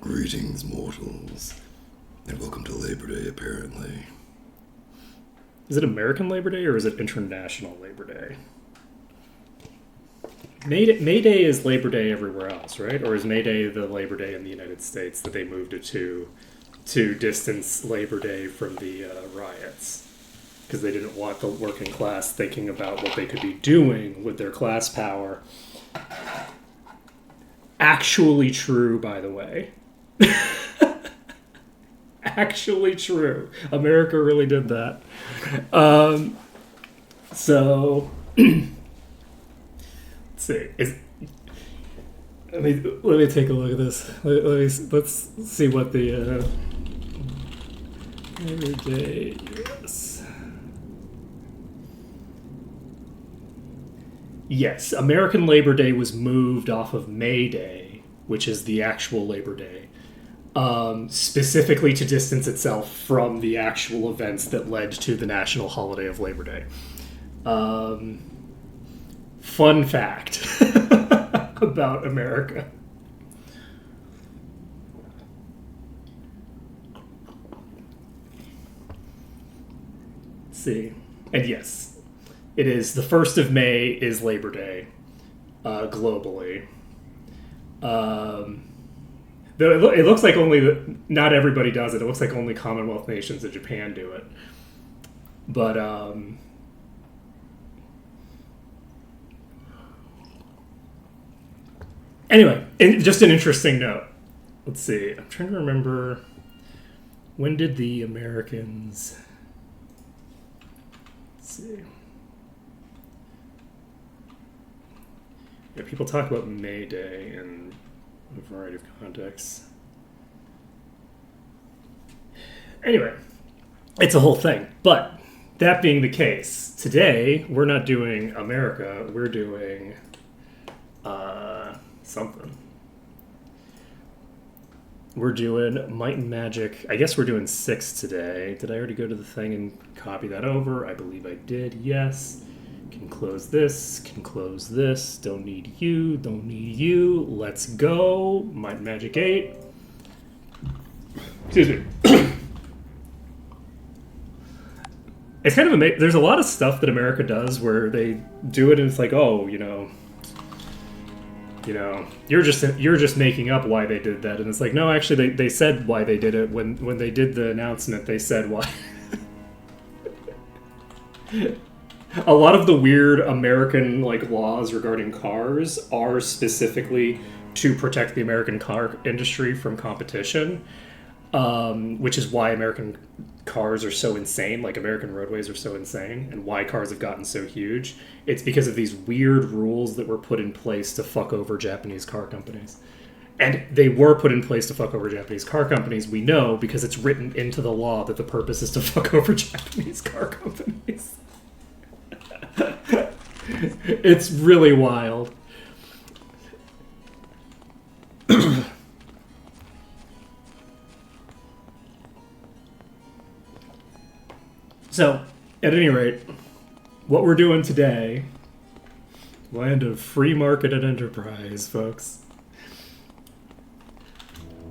Greetings, mortals, and welcome to Labor Day, apparently. Is it American Labor Day or is it International Labor Day? May Day is Labor Day everywhere else, right? Or is May Day the Labor Day in the United States that they moved it to distance Labor Day from the riots? Because they didn't want the working class thinking about what they could be doing with their class power. Actually true, by the way. Actually true. America really did that. So let's see. Let me take a look at this. Let's see what the Labor Day is. Yes, American Labor Day was moved off of May Day, which is the actual Labor Day, specifically to distance itself from the actual events that led to the national holiday of Labor Day. Fun fact about America. Let's see. And yes, it is the 1st of May is Labor Day, globally. Though it looks like not everybody does it. It looks like only Commonwealth nations and Japan do it. But anyway, just an interesting note. Let's see. I'm trying to remember, when did the Americans? Let's see. Yeah, people talk about May Day in a variety of contexts. Anyway, it's a whole thing. But that being the case, today we're not doing America. We're doing something. We're doing Might and Magic. I guess we're doing 6 today. Did I already go to the thing and copy that over? I believe I did, yes. Can close this, can close this. Don't need you, don't need you. Let's go. Might and Magic 8. Excuse me. It's kind of amazing. There's a lot of stuff that America does where they do it and it's like, oh, you're just making up why they did that. And it's like, no, actually they said why they did it. When they did the announcement, they said why. A lot of the weird American laws regarding cars are specifically to protect the American car industry from competition, which is why American cars are so insane, American roadways are so insane, and why cars have gotten so huge. It's because of these weird rules that were put in place to fuck over Japanese car companies. And they were put in place to fuck over Japanese car companies, we know, because it's written into the law that the purpose is to fuck over Japanese car companies. It's really wild. So, at any rate, what we're doing today, land of free market and enterprise, folks.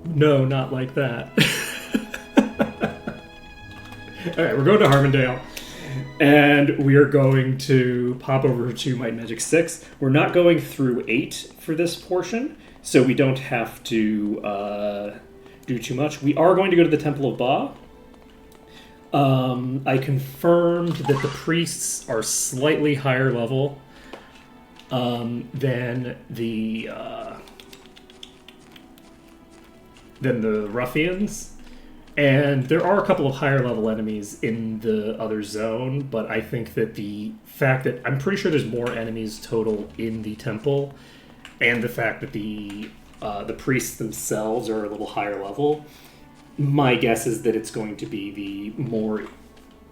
No, not like that. Alright, we're going to Harmondale. And we are going to pop over to Might and Magic 6. We're not going through 8 for this portion, so we don't have to do too much. We are going to go to the Temple of Baa. I confirmed that the priests are slightly higher level than the ruffians. And there are a couple of higher level enemies in the other zone, but I think that the fact that I'm pretty sure there's more enemies total in the temple, and the fact that the priests themselves are a little higher level, my guess is that it's going to be the more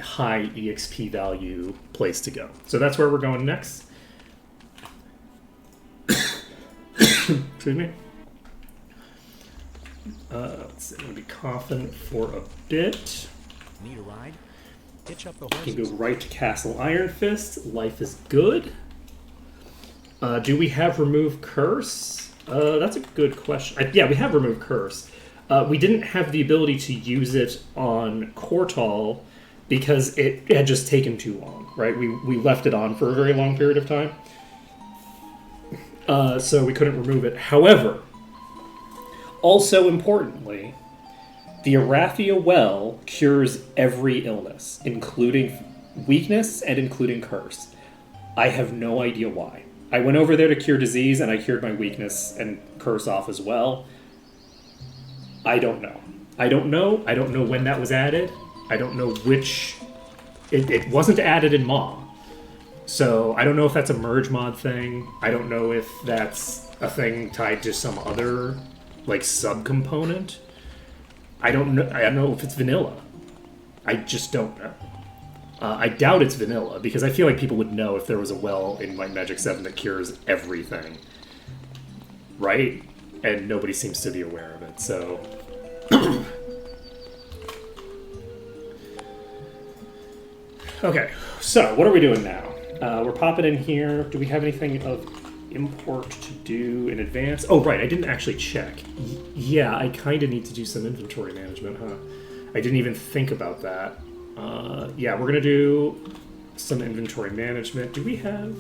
high EXP value place to go. So that's where we're going next. Excuse me. Let's see, I'm going to be coughing for a bit. Need a ride? Hitch up the You horses. can go right to Castle Iron Fist. Life is good. Do we have Remove Curse? That's a good question. Yeah, we have Remove Curse. We didn't have the ability to use it on Cortal because it had just taken too long, right? We left it on for a very long period of time. So we couldn't remove it. However, also importantly, the Arathia well cures every illness, including weakness and including curse. I have no idea why. I went over there to cure disease, and I cured my weakness and curse off as well. I don't know. I don't know when that was added. I don't know which... It wasn't added in Maw. So I don't know if that's a merge mod thing. I don't know if that's a thing tied to some other, like, subcomponent. I don't know if it's vanilla. I just don't know. I doubt it's vanilla, because I feel like people would know if there was a well in like Magic 7 that cures everything. Right? And nobody seems to be aware of it, so... Okay, so what are we doing now? We're popping in here. Do we have anything of import to do in advance? Oh, right, I didn't actually check. Yeah, I kind of need to do some inventory management, huh? I didn't even think about that. Yeah, we're going to do some inventory management. Do we have...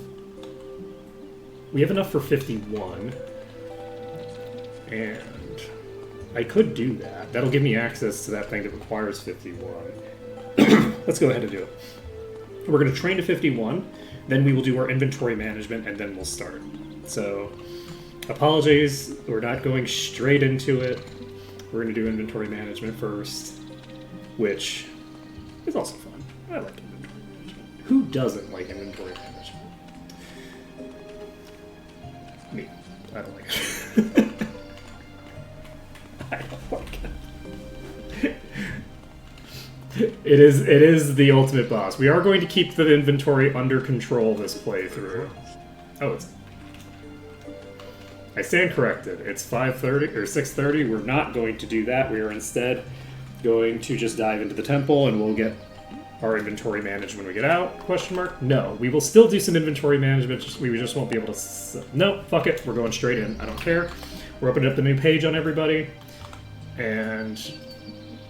We have enough for 51. And I could do that. That'll give me access to that thing that requires 51. Let's go ahead and do it. We're going to train to 51, then we will do our inventory management, and then we'll start. So, apologies, we're not going straight into it. We're going to do inventory management first, which is also fun. I like inventory management. Who doesn't like inventory management? Me. I don't like it. I don't like it. It is the ultimate boss. We are going to keep the inventory under control this playthrough. Oh, I stand corrected. It's 5:30 or 6:30. We're not going to do that. We are instead going to just dive into the temple, and we'll get our inventory managed when we get out. Question mark? No, we will still do some inventory management. We just won't be able to. No, fuck it. We're going straight in. I don't care. We're opening up the new page on everybody, and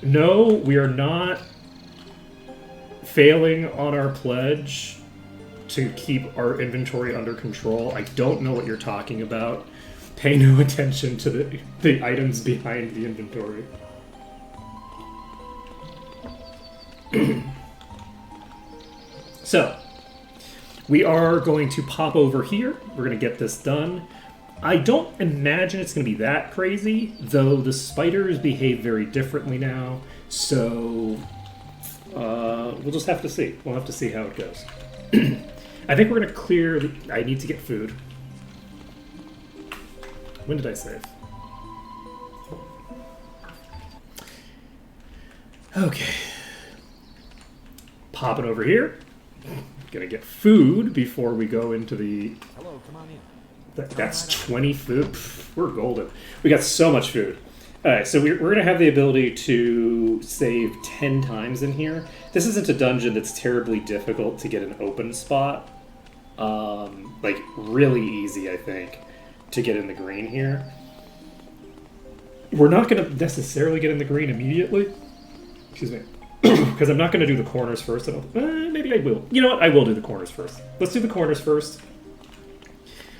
no, we are not failing on our pledge to keep our inventory under control. I don't know what you're talking about. Pay no attention to the items behind the inventory. So, we are going to pop over here. We're going to get this done. I don't imagine it's going to be that crazy, though the spiders behave very differently now, so we'll just have to see. We'll have to see how it goes. I think we're going to clear... I need to get food. When did I save? Okay. Popping over here. Gonna get food before we go into the... Hello, come on in. That's 20 food. Pff, we're golden. We got so much food. Alright, so we're going to have the ability to save 10 times in here. This isn't a dungeon that's terribly difficult to get an open spot. Like, really easy, I think, to get in the green here. We're not going to necessarily get in the green immediately. Excuse me. Because I'm not going to do the corners first. Maybe I will. You know what? I will do the corners first. Let's do the corners first.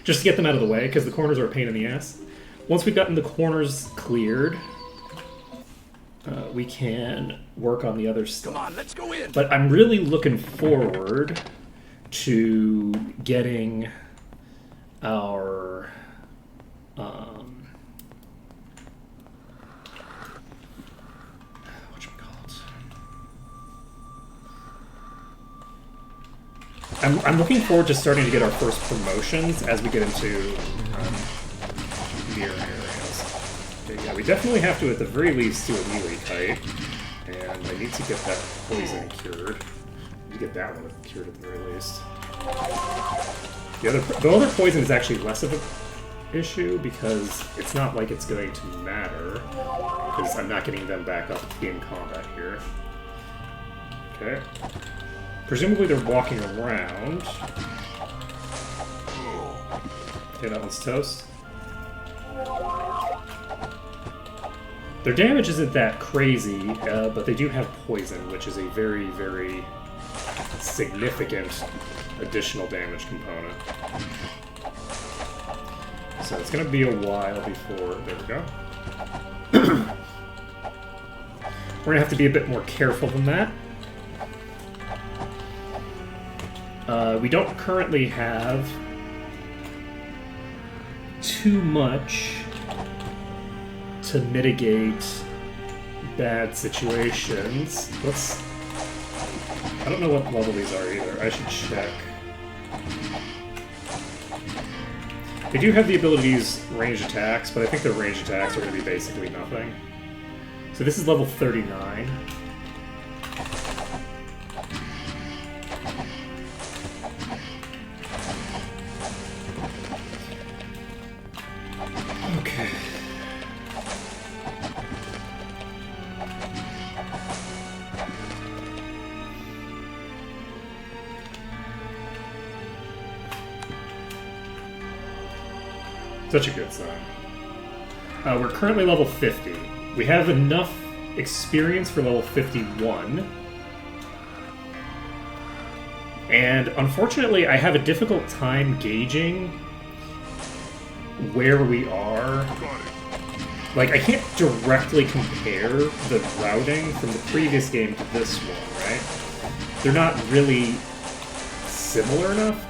Just to get them out of the way, because the corners are a pain in the ass. Once we've gotten the corners cleared, we can work on the other stuff. Come on, let's go in. But I'm really looking forward to getting our... I'm looking forward to starting to get our first promotions as we get into near areas. Okay, yeah, we definitely have to, at the very least, do a melee kite. And I need to get that poison cured. I need to get that one cured at the very least. The other poison is actually less of an issue because it's not like it's going to matter. Because I'm not getting them back up in combat here. Okay. Presumably they're walking around. Okay, that one's toast. Their damage isn't that crazy, but they do have poison, which is a very, very significant additional damage component. So it's going to be a while before... There we go. We're going to have to be a bit more careful than that. We don't currently have too much to mitigate bad situations. I don't know what level these are either. I should check. They do have the ability to use ranged attacks, but I think their ranged attacks are going to be basically nothing. So this is level 39. Okay. Such a good sign. We're currently level 50. We have enough experience for level 51. And unfortunately, I have a difficult time gauging where we are. Like, I can't directly compare the routing from the previous game to this one, right? They're not really similar enough.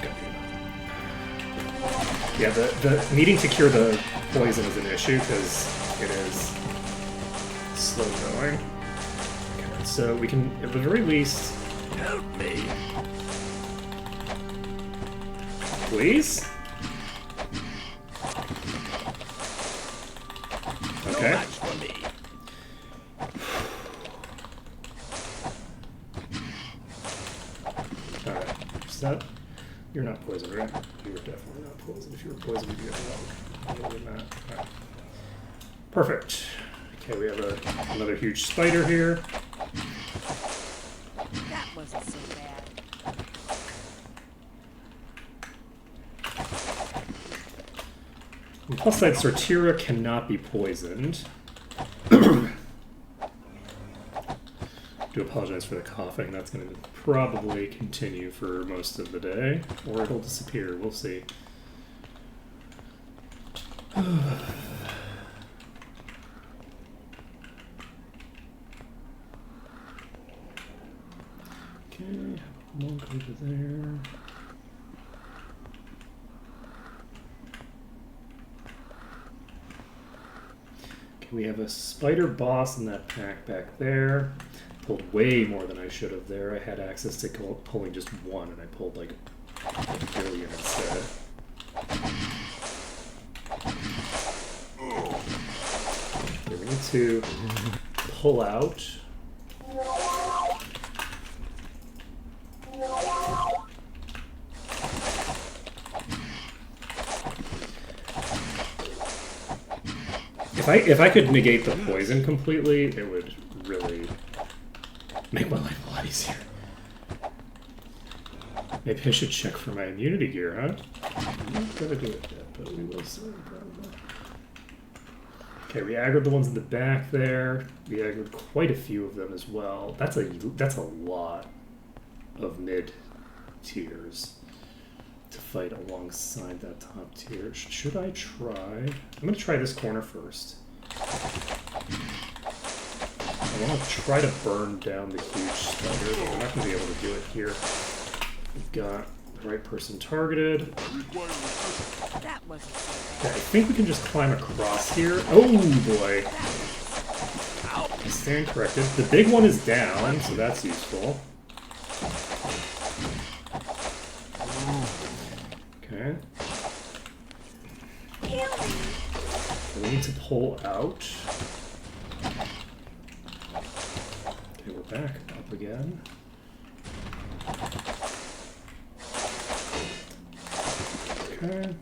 Yeah, the needing to cure the poison is an issue because it is slow going. Okay, so we can, at the very least, Help me. please. Okay. For me. Alright. Is that... You're not poisoned, right? You were definitely not poisoned. If you were poisoned, you'd be a dog. Other than that. Alright. Perfect. Okay, we have another huge spider here. That wasn't so bad. On the plus side, Sortira cannot be poisoned. Do apologize for the coughing. That's going to probably continue for most of the day, or it'll disappear. We'll see. Okay, monk over there. Okay, we have a spider boss in that pack back there. Pulled way more than I should have there. I had access to pulling just one, and I pulled like a billion instead. Okay, we need to pull out. If I could negate the poison completely, it would really make my life a lot easier. Maybe I should check for my immunity gear, huh? I'm not gonna do it yet, but we will soon, probably. Okay, we aggroed the ones in the back there. We aggroed quite a few of them as well. That's a lot of mid tiers to fight alongside that top tier. Should I try? I'm gonna try this corner first. I want to try to burn down the huge spider, but we're not going to be able to do it here. We've got the right person targeted. That wasn't so Okay, I think we can just climb across here. Oh boy. I stand corrected. The big one is down, so that's useful. Okay. We need to pull out. Okay, we're back up again. Okay.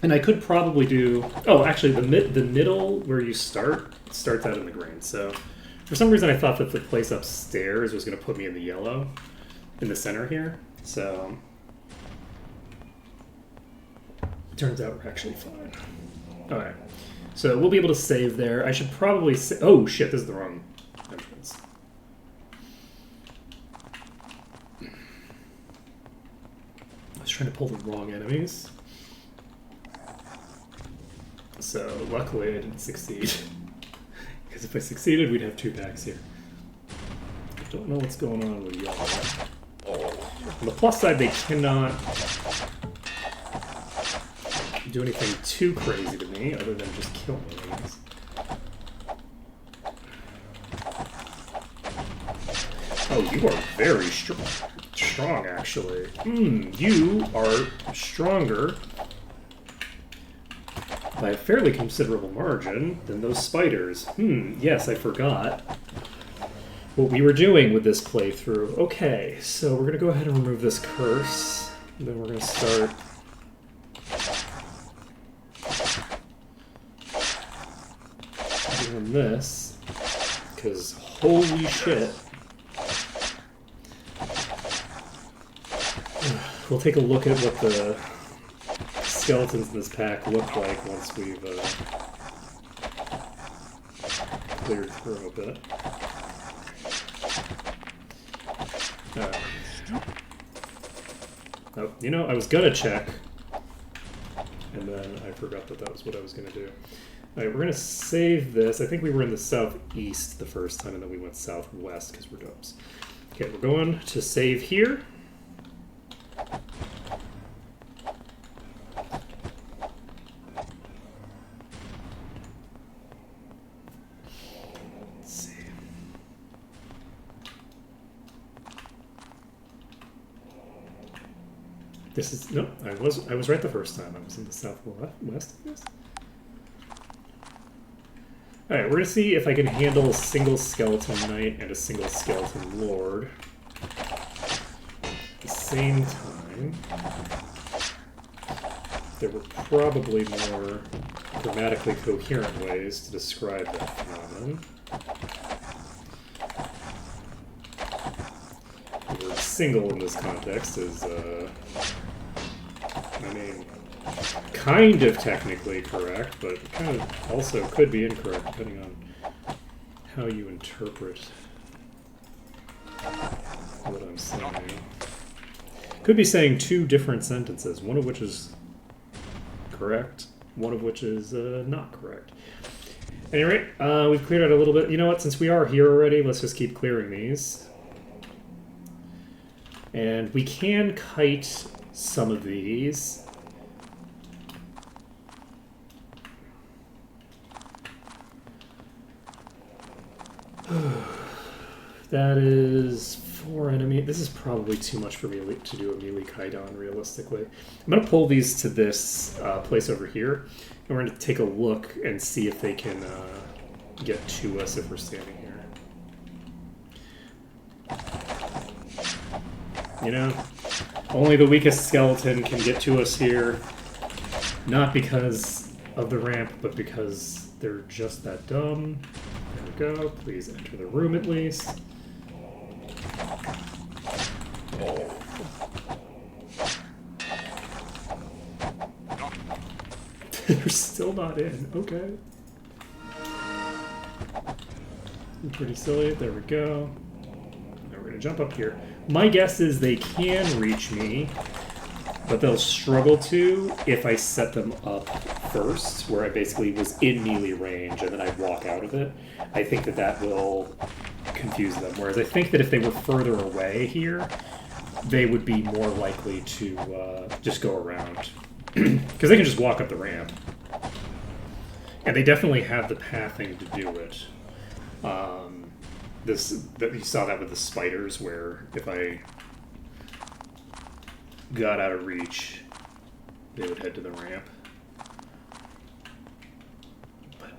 And I could probably do... Oh, actually, the middle where you starts out in the green. So for some reason I thought that the place upstairs was going to put me in the yellow in the center here. So Turns out we're actually fine. Alright. So we'll be able to save there. I should probably oh shit, this is the wrong entrance. I was trying to pull the wrong enemies. So luckily I didn't succeed. Because if I succeeded, we'd have 2 packs here. I don't know what's going on with y'all. On the plus side, they cannot do anything too crazy to me, other than just kill me, I guess. Oh, you are very strong, actually. You are stronger by a fairly considerable margin than those spiders. Yes, I forgot what we were doing with this playthrough. Okay, so we're gonna go ahead and remove this curse. And then we're gonna start doing this, because holy shit. We'll take a look at what the skeletons in this pack look like once we've cleared through a bit. Oh, you know, I was gonna check, and then I forgot that that was what I was gonna do. Alright, we're gonna save this. I think we were in the southeast the first time, and then we went southwest because we're dopes. Okay, we're going to save here. This is no. I was right the first time. I was in the southwest, I guess. All right, we're gonna see if I can handle a single skeleton knight and a single skeleton lord at the same time. There were probably more grammatically coherent ways to describe that phenomenon. The word "single" in this context is. I mean, kind of technically correct, but kind of also could be incorrect depending on how you interpret what I'm saying. Could be saying 2 different sentences, one of which is correct, one of which is not correct. Anyway, we've cleared out a little bit. You know what, since we are here already, let's just keep clearing these. And we can kite some of these. That is 4 enemy. This is probably too much for me to do a melee kite on, realistically. I'm going to pull these to this place over here, and we're going to take a look and see if they can get to us if we're standing here. You know? Only the weakest skeleton can get to us here, not because of the ramp, but because they're just that dumb. There we go. Please enter the room at least. They're still not in. Okay. Pretty silly. There we go. Now we're going to jump up here. My guess is they can reach me, but they'll struggle to if I set them up first, where I basically was in melee range and then I walk out of it. I think that that will confuse them. Whereas I think that if they were further away here, they would be more likely to just go around. Because they can just walk up the ramp. And they definitely have the pathing to do it. You saw that with the spiders, where if I got out of reach, they would head to the ramp. But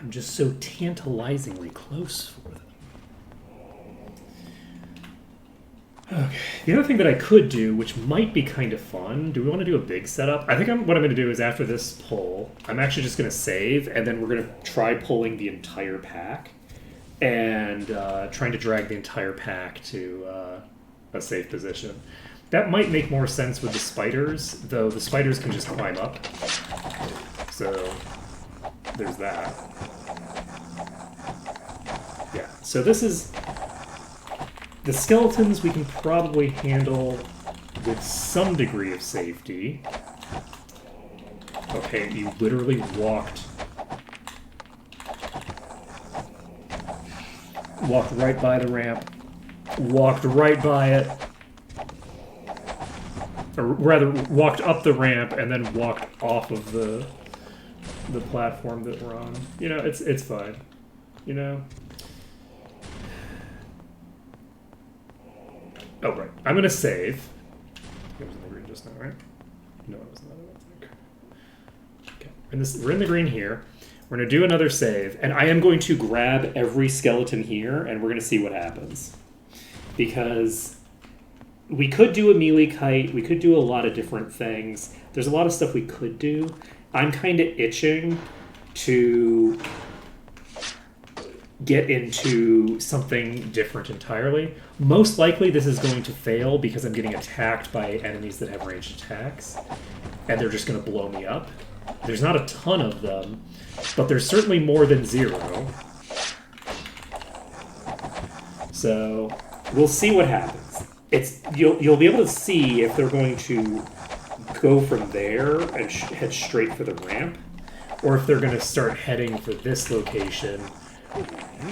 I'm just so tantalizingly close for them. Okay. The other thing that I could do, which might be kind of fun, do we want to do a big setup? I think what I'm going to do is after this pull, I'm actually just going to save, and then we're going to try pulling the entire pack. And trying to drag the entire pack to a safe position. That might make more sense with the spiders, though the spiders can just climb up. So there's that. Yeah, so this is... The skeletons we can probably handle with some degree of safety. Okay, you literally walked right by the ramp. Walked right by it. Or rather, walked up the ramp and then walked off of the platform that we're on. You know, it's fine. You know? Oh, right. I'm gonna save. It was in the green just now, right? No, it was not, I don't think. Okay. We're in the green here. We're gonna do another save, and I am going to grab every skeleton here, and we're gonna see what happens. Because we could do a melee kite, we could do a lot of different things. There's a lot of stuff we could do. I'm kind of itching to get into something different entirely. Most likely this is going to fail because I'm getting attacked by enemies that have ranged attacks, and they're just going to blow me up. There's not a ton of them, but there's certainly more than 0. So we'll see what happens. You'll be able to see if they're going to go from there and head straight for the ramp, or if they're going to start heading for this location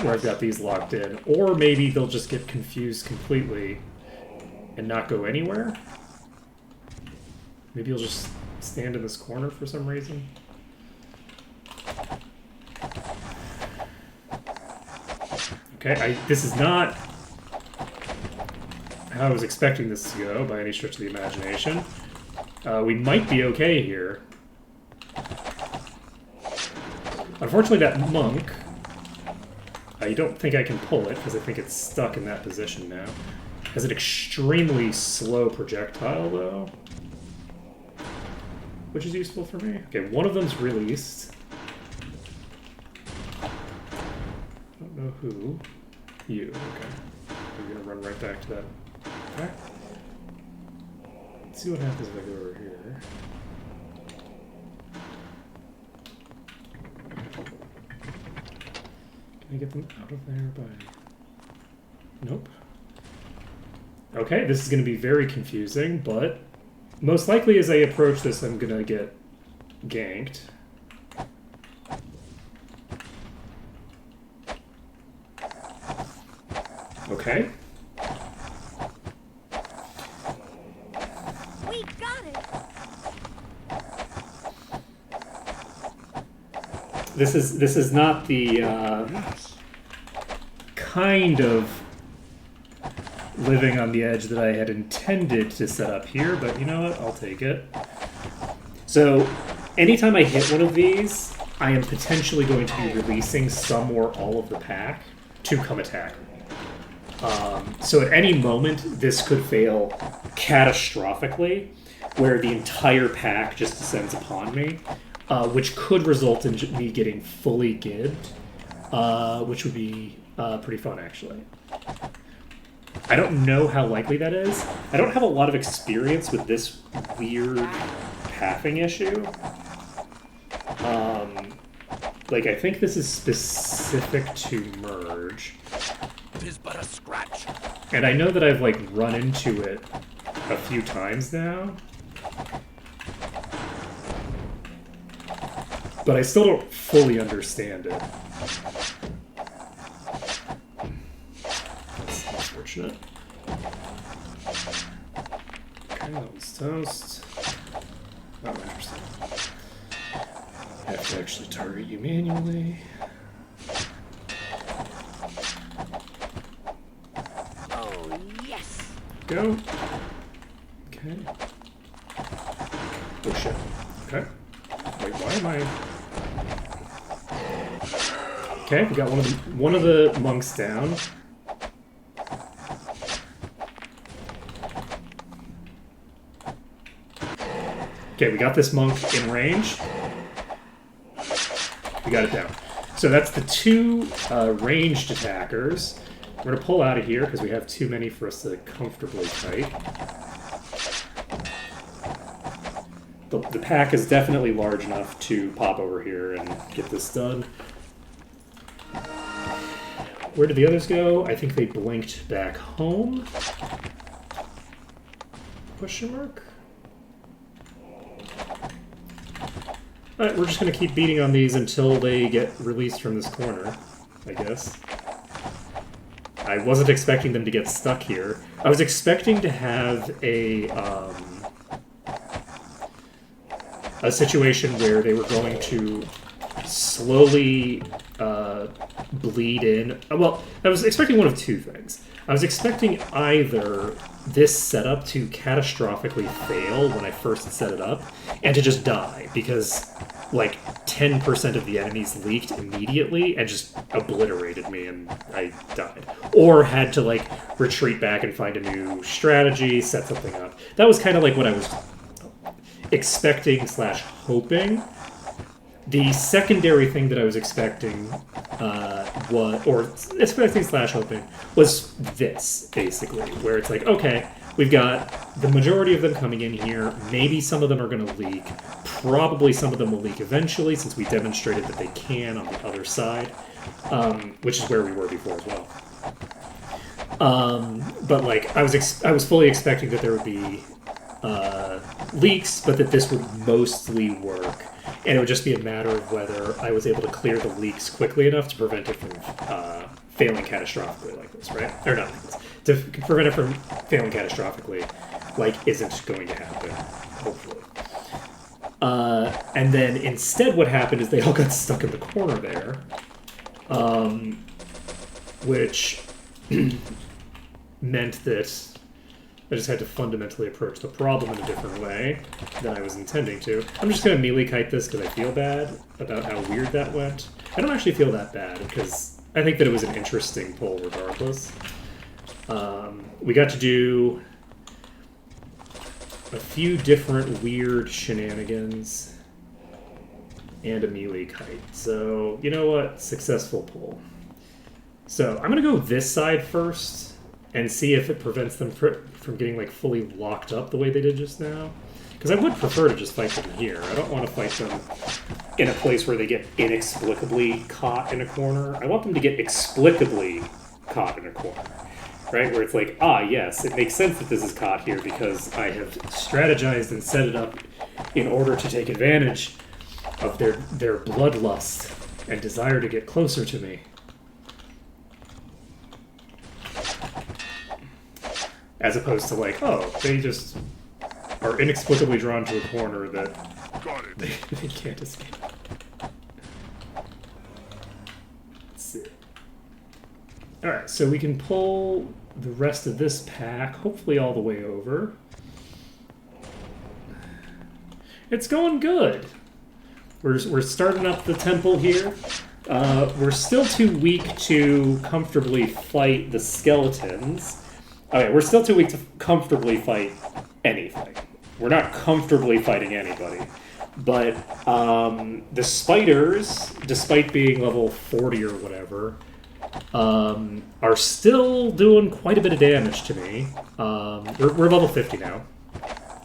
where I've got these locked in, or maybe they'll just get confused completely and not go anywhere. Maybe you'll just stand in this corner for some reason. Okay, this is not how I was expecting this to go by any stretch of the imagination. We might be okay here. Unfortunately, that monk, I don't think I can pull it because I think it's stuck in that position now. Has an extremely slow projectile, though, which is useful for me. Okay, one of them's released. I don't know who. You. Okay. We're gonna run right back to that. Okay. Let's see what happens if I go over here. Can I get them out of there by... Nope. Okay, this is going to be very confusing, but most likely as I approach this, I'm going to get ganked. Okay. We got it. This is not the kind of living on the edge that I had intended to set up here, but you know what? I'll take it. So, anytime I hit one of these, I am potentially going to be releasing some or all of the pack to come attack me. So at any moment, this could fail catastrophically, where the entire pack just descends upon me, which could result in me getting fully gibbed, which would be pretty fun, actually. I don't know how likely that is. I don't have a lot of experience with this weird pathing issue. Like, I think this is specific to Merge. Tis but a scratch. And I know that I've, like, run into it a few times now. But I still don't fully understand it. That's unfortunate. Okay, that was toast. Oh, interesting. I have to actually target you manually. Oh, yes. Go. Okay. Oh shit. Okay. Wait, why am I... Okay, we got one of the monks down. Okay, we got this monk in range. We got it down. So that's the 2 ranged attackers. We're going to pull out of here because we have too many for us to comfortably fight. the pack is definitely large enough to pop over here and get this done. Where did the others go? I think they blinked back home. Question mark? Alright, we're just going to keep beating on these until they get released from this corner, I guess. I wasn't expecting them to get stuck here. I was expecting to have a situation where they were going to slowly bleed in. Well, I was expecting one of two things. I was expecting either this setup to catastrophically fail when I first set it up, and to just die, because like 10% of the enemies leaked immediately and just obliterated me and I died. Or had to like retreat back and find a new strategy, set something up. That was kind of like what I was expecting / hoping. The secondary thing that I was expecting hoping was this, basically, where it's like, okay, we've got the majority of them coming in here. Maybe some of them are going to leak. Probably some of them will leak eventually, since we demonstrated that they can on the other side, which is where we were before as well. But like, I was fully expecting that there would be leaks, but that this would mostly work. And it would just be a matter of whether I was able to clear the leaks quickly enough to prevent it from failing catastrophically like this, right? Or not like this. To prevent it from failing catastrophically, like, isn't going to happen, hopefully. And then instead what happened is they all got stuck in the corner there, which meant that I just had to fundamentally approach the problem in a different way than I was intending to. I'm just going to melee kite this because I feel bad about how weird that went. I don't actually feel that bad because I think that it was an interesting pull regardless. We got to do a few different weird shenanigans and a melee kite. So, you know what? Successful pull. So, I'm going to go this side first and see if it prevents them from getting like fully locked up the way they did just now. Because I would prefer to just fight them here. I don't want to fight them in a place where they get inexplicably caught in a corner. I want them to get explicably caught in a corner. Right? Where it's like, ah, yes, it makes sense that this is caught here because I have strategized and set it up in order to take advantage of their bloodlust and desire to get closer to me. As opposed to like, oh, they just are inexplicably drawn to a corner that they can't escape. Let's see. Alright, so we can pull the rest of this pack, hopefully all the way over. It's going good. We're starting up the temple here. We're still too weak to comfortably fight the skeletons. Okay, we're still too weak to comfortably fight anything. We're not comfortably fighting anybody. But the spiders, despite being level 40 or whatever, are still doing quite a bit of damage to me. We're level 50 now.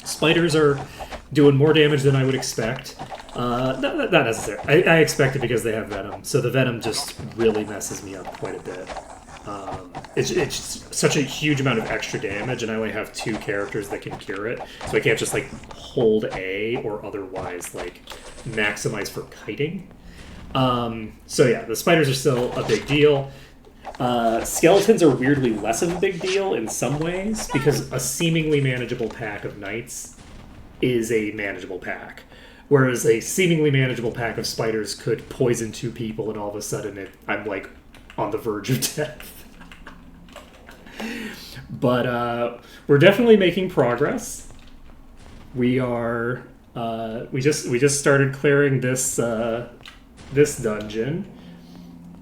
Spiders are doing more damage than I would expect. Not necessarily. I expect it because they have venom. So the venom just really messes me up quite a bit. It's such a huge amount of extra damage, and I only have 2 characters that can cure it, so I can't just like hold A or otherwise like maximize for kiting. So yeah, the spiders are still a big deal. Skeletons are weirdly less of a big deal in some ways because a seemingly manageable pack of knights is a manageable pack, whereas a seemingly manageable pack of spiders could poison 2 people, and all of a sudden I'm like on the verge of death. But we're definitely making progress. We are we just started clearing this this dungeon,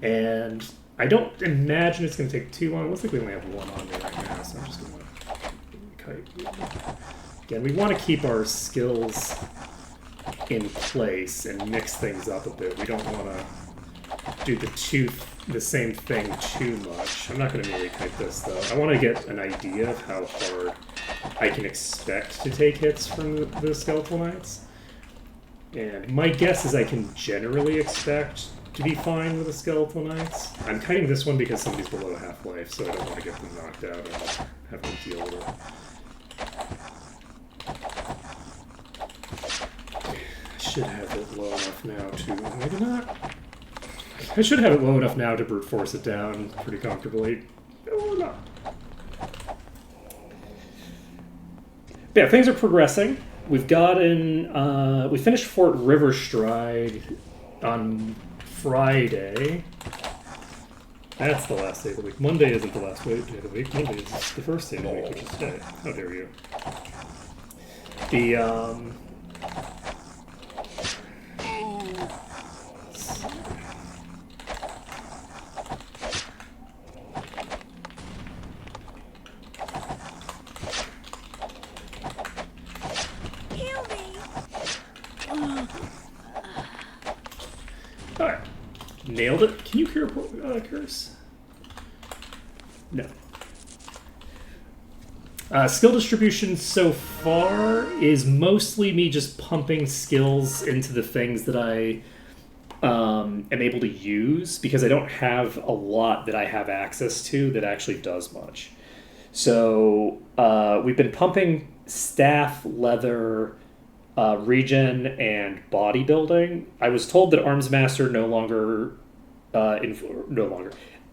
and I don't imagine it's going to take too long. It looks like we only have 1 on me right now, so I'm just going to kite. Again, we want to keep our skills in place and mix things up a bit. We don't want to do the same thing too much. I'm not going to melee kite this, though. I want to get an idea of how hard I can expect to take hits from the Skeletal Knights. And my guess is I can generally expect to be fine with the Skeletal Knights. I'm kiting this one because somebody's below half-life, so I don't want to get them knocked out and have them deal with it. I should have it low enough now to... Maybe not. I should have it low enough now to brute force it down pretty comfortably. Or not. But yeah, things are progressing. We've gotten... we finished Fort Riverstride on Friday. That's the last day of the week. Monday isn't the last day of the week. Monday is the first day of the week, which is today. How dare you. The, Heal me. Alright. Nailed it. Can you cure curse? No. Skill distribution so far is mostly me just pumping skills into the things that I am able to use, because I don't have a lot that I have access to that actually does much. So we've been pumping staff, leather, regen, and bodybuilding. I was told that Arms Master no longer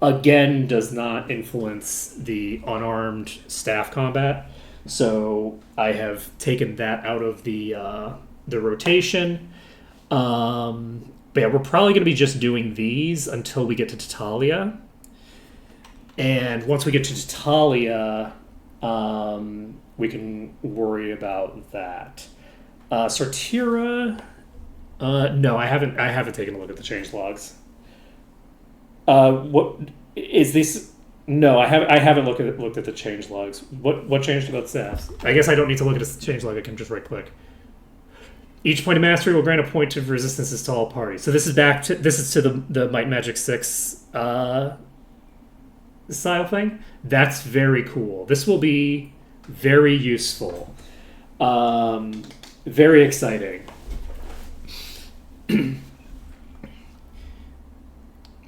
again does not influence the unarmed staff combat. So I have taken that out of the rotation. But yeah, we're probably going to be just doing these until we get to Tatalia. And once we get to Tatalia, we can worry about that. Sortira, no, I haven't taken a look at the change logs. What is this? No, I haven't looked at the change logs. What changed about staffs? I guess I don't need to look at a change log. I can just right click. Each point of mastery will grant a point of resistances to all parties. So this is to the Might and Magic 6 style thing. That's very cool. This will be very useful. Very exciting.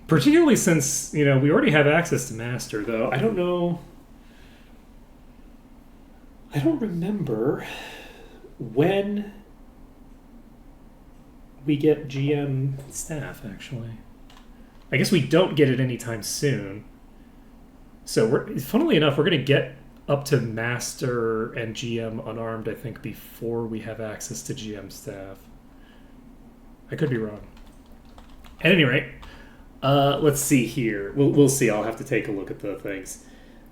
Particularly since, we already have access to Master, though. I don't know... I don't remember when we get GM staff, actually. I guess we don't get it anytime soon. So, funnily enough, we're going to get up to Master and GM unarmed, I think, before we have access to GM staff. I could be wrong. At any rate, let's see here. We'll see. I'll have to take a look at the things.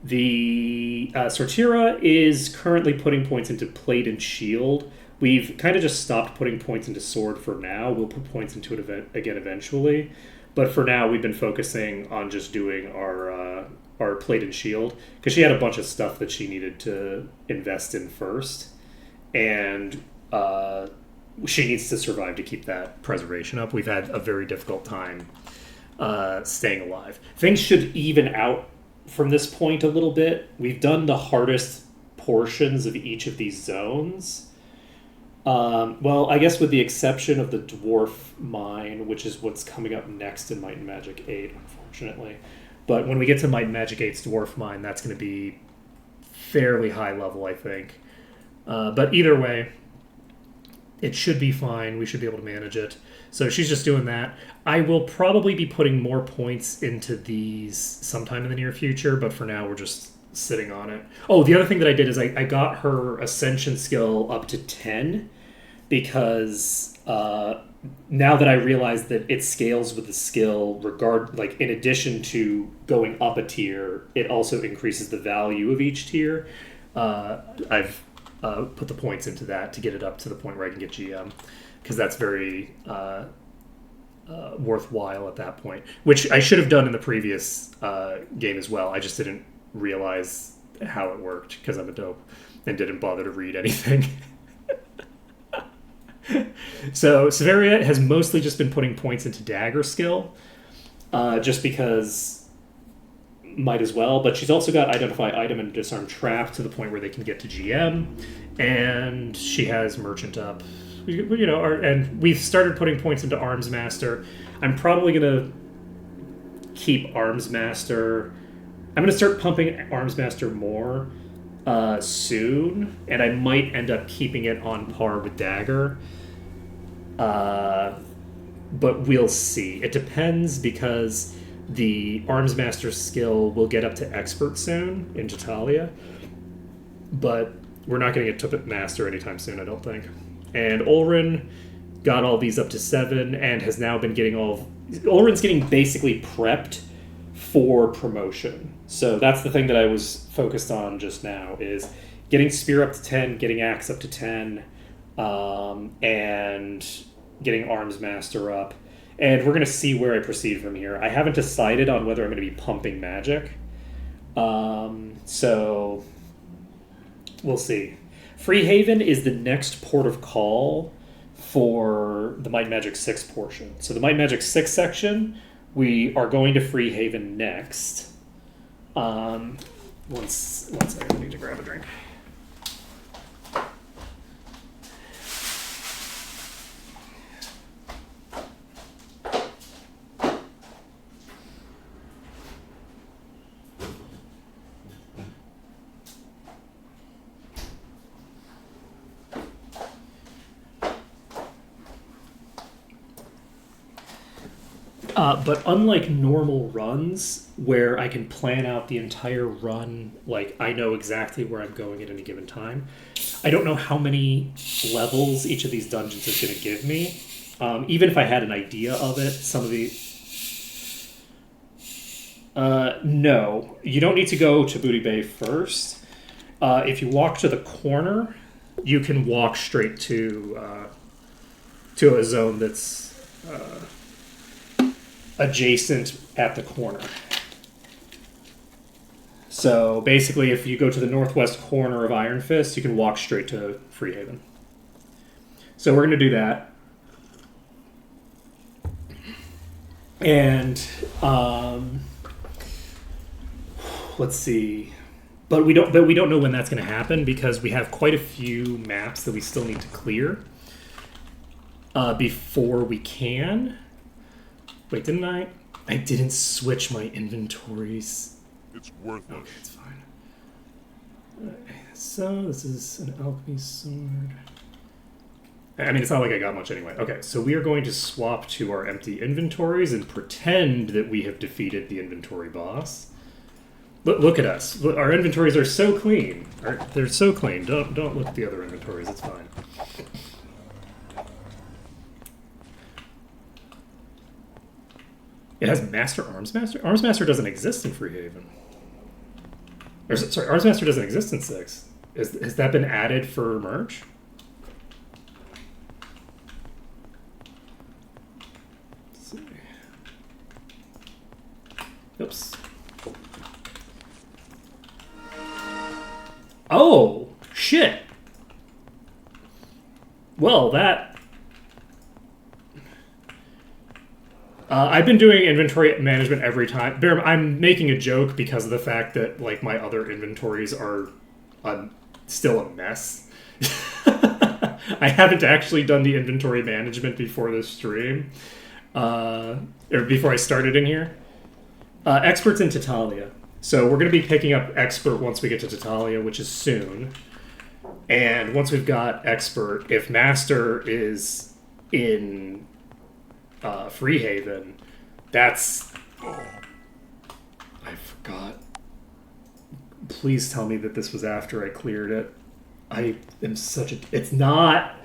The Sortira is currently putting points into plate and shield. We've kind of just stopped putting points into sword for now. We'll put points into it again eventually. But for now, we've been focusing on just doing our plate and shield, because she had a bunch of stuff that she needed to invest in first. And she needs to survive to keep that preservation up. We've had a very difficult time staying alive. Things should even out from this point a little bit. We've done the hardest portions of each of these zones. Well, I guess with the exception of the Dwarf Mine, which is what's coming up next in Might and Magic 8, unfortunately. But when we get to Might and Magic 8's Dwarf Mine, that's going to be fairly high level, I think. But either way, it should be fine. We should be able to manage it. So she's just doing that. I will probably be putting more points into these sometime in the near future, but for now we're just sitting on it. Oh, the other thing that I did is I got her Ascension skill up to 10, because now that I realize that it scales with the skill, in addition to going up a tier, it also increases the value of each tier. I've put the points into that to get it up to the point where I can get GM, because that's very worthwhile at that point, which I should have done in the previous game as well. I just didn't realize how it worked because I'm a dope and didn't bother to read anything. So Severia has mostly just been putting points into dagger skill, just because might as well, but she's also got identify item and disarm trap to the point where they can get to GM, and she has merchant up you know, and we've started putting points into Arms Master. I'm probably gonna keep Arms Master. I'm gonna start pumping Arms Master more soon, and I might end up keeping it on par with Dagger. But we'll see. It depends because the Arms Master skill will get up to Expert soon in Jatalia, but we're not going to get to Master anytime soon, I don't think. And Ulrin got all these up to 7 and has now been getting all... Ulrin's getting basically prepped for promotion. So that's the thing that I was focused on just now, is getting Spear up to 10, getting Axe up to 10, and getting Arms Master up. And we're going to see where I proceed from here. I haven't decided on whether I'm going to be pumping magic. So we'll see. Freehaven is the next port of call for the Might and Magic 6 portion. So the Might and Magic 6 section, we are going to Freehaven next. One second, I need to grab a drink. But unlike normal runs, where I can plan out the entire run, like I know exactly where I'm going at any given time, I don't know how many levels each of these dungeons is going to give me. Even if I had an idea of it, some of the... no, you don't need to go to Booty Bay first. If you walk to the corner, you can walk straight to a zone that's... adjacent at the corner. So basically, if you go to the northwest corner of Iron Fist, you can walk straight to Freehaven. So we're going to do that. And let's see. But we don't know when that's going to happen because we have quite a few maps that we still need to clear before we can. Wait, didn't I? I didn't switch my inventories. It's worthless. Okay, it's fine. So, this is an alchemy sword. I mean, it's not like I got much anyway. Okay, so we are going to swap to our empty inventories and pretend that we have defeated the inventory boss. Look at us. Our inventories are so clean. They're so clean. Don't look at the other inventories. It's fine. It has Master Arms Master? Arms Master doesn't exist in Freehaven. Or, sorry, Arms Master doesn't exist in 6. Has that been added for merch? Let's see. Oops. Oh, shit. Well, that... I've been doing inventory management every time. I'm making a joke because of the fact that like my other inventories are still a mess. I haven't actually done the inventory management before this stream, or before I started in here. Expert's in Tatalia. So we're going to be picking up Expert once we get to Tatalia, which is soon. And once we've got Expert, if Master is in... Freehaven, that's... I forgot. Please tell me that this was after I cleared it. I am such a... It's not!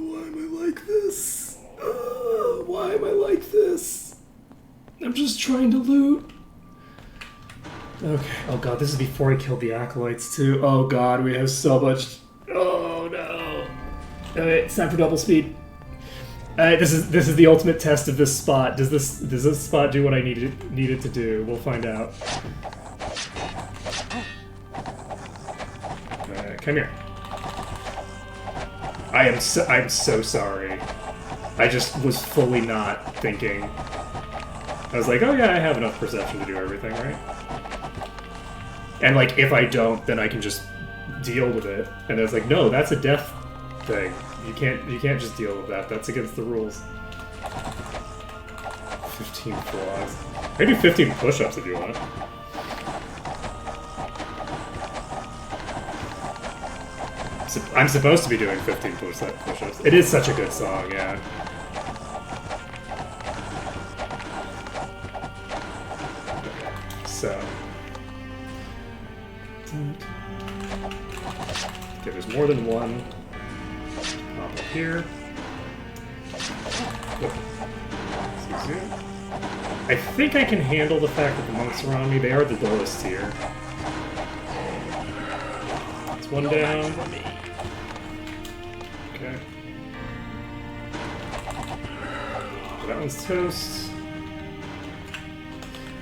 Why am I like this? Why am I like this? I'm just trying to loot. Okay. Oh god, this is before I killed the Acolytes too. Oh god, we have so much... Oh no. Alright, it's time for double speed. This is the ultimate test of this spot. Does this spot do what I need it to do? We'll find out. Come here. I'm so sorry. I just was fully not thinking. I was like, oh yeah, I have enough perception to do everything, right? And like, if I don't, then I can just deal with it. And I was like, no, that's a death thing. You can't just deal with that. That's against the rules. 15 flaws. I can do 15 push-ups if you want. I'm supposed to be doing 15 push-ups. It is such a good song, yeah. So. Okay, there's more than one. Up here. I think I can handle the fact that the monks are on me. They are the lowest tier. It's one down. Okay. That one's toast.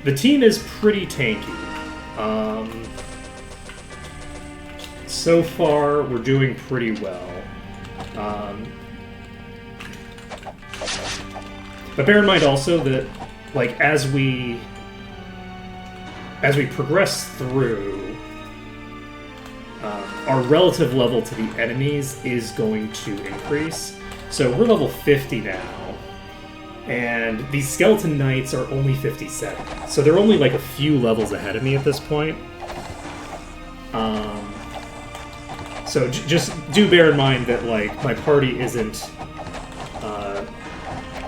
The team is pretty tanky. So far, we're doing pretty well. But bear in mind also that, like, as we progress through, our relative level to the enemies is going to increase. So we're level 50 now, and these skeleton knights are only 57. So they're only like a few levels ahead of me at this point. So just do bear in mind that, like, my party isn't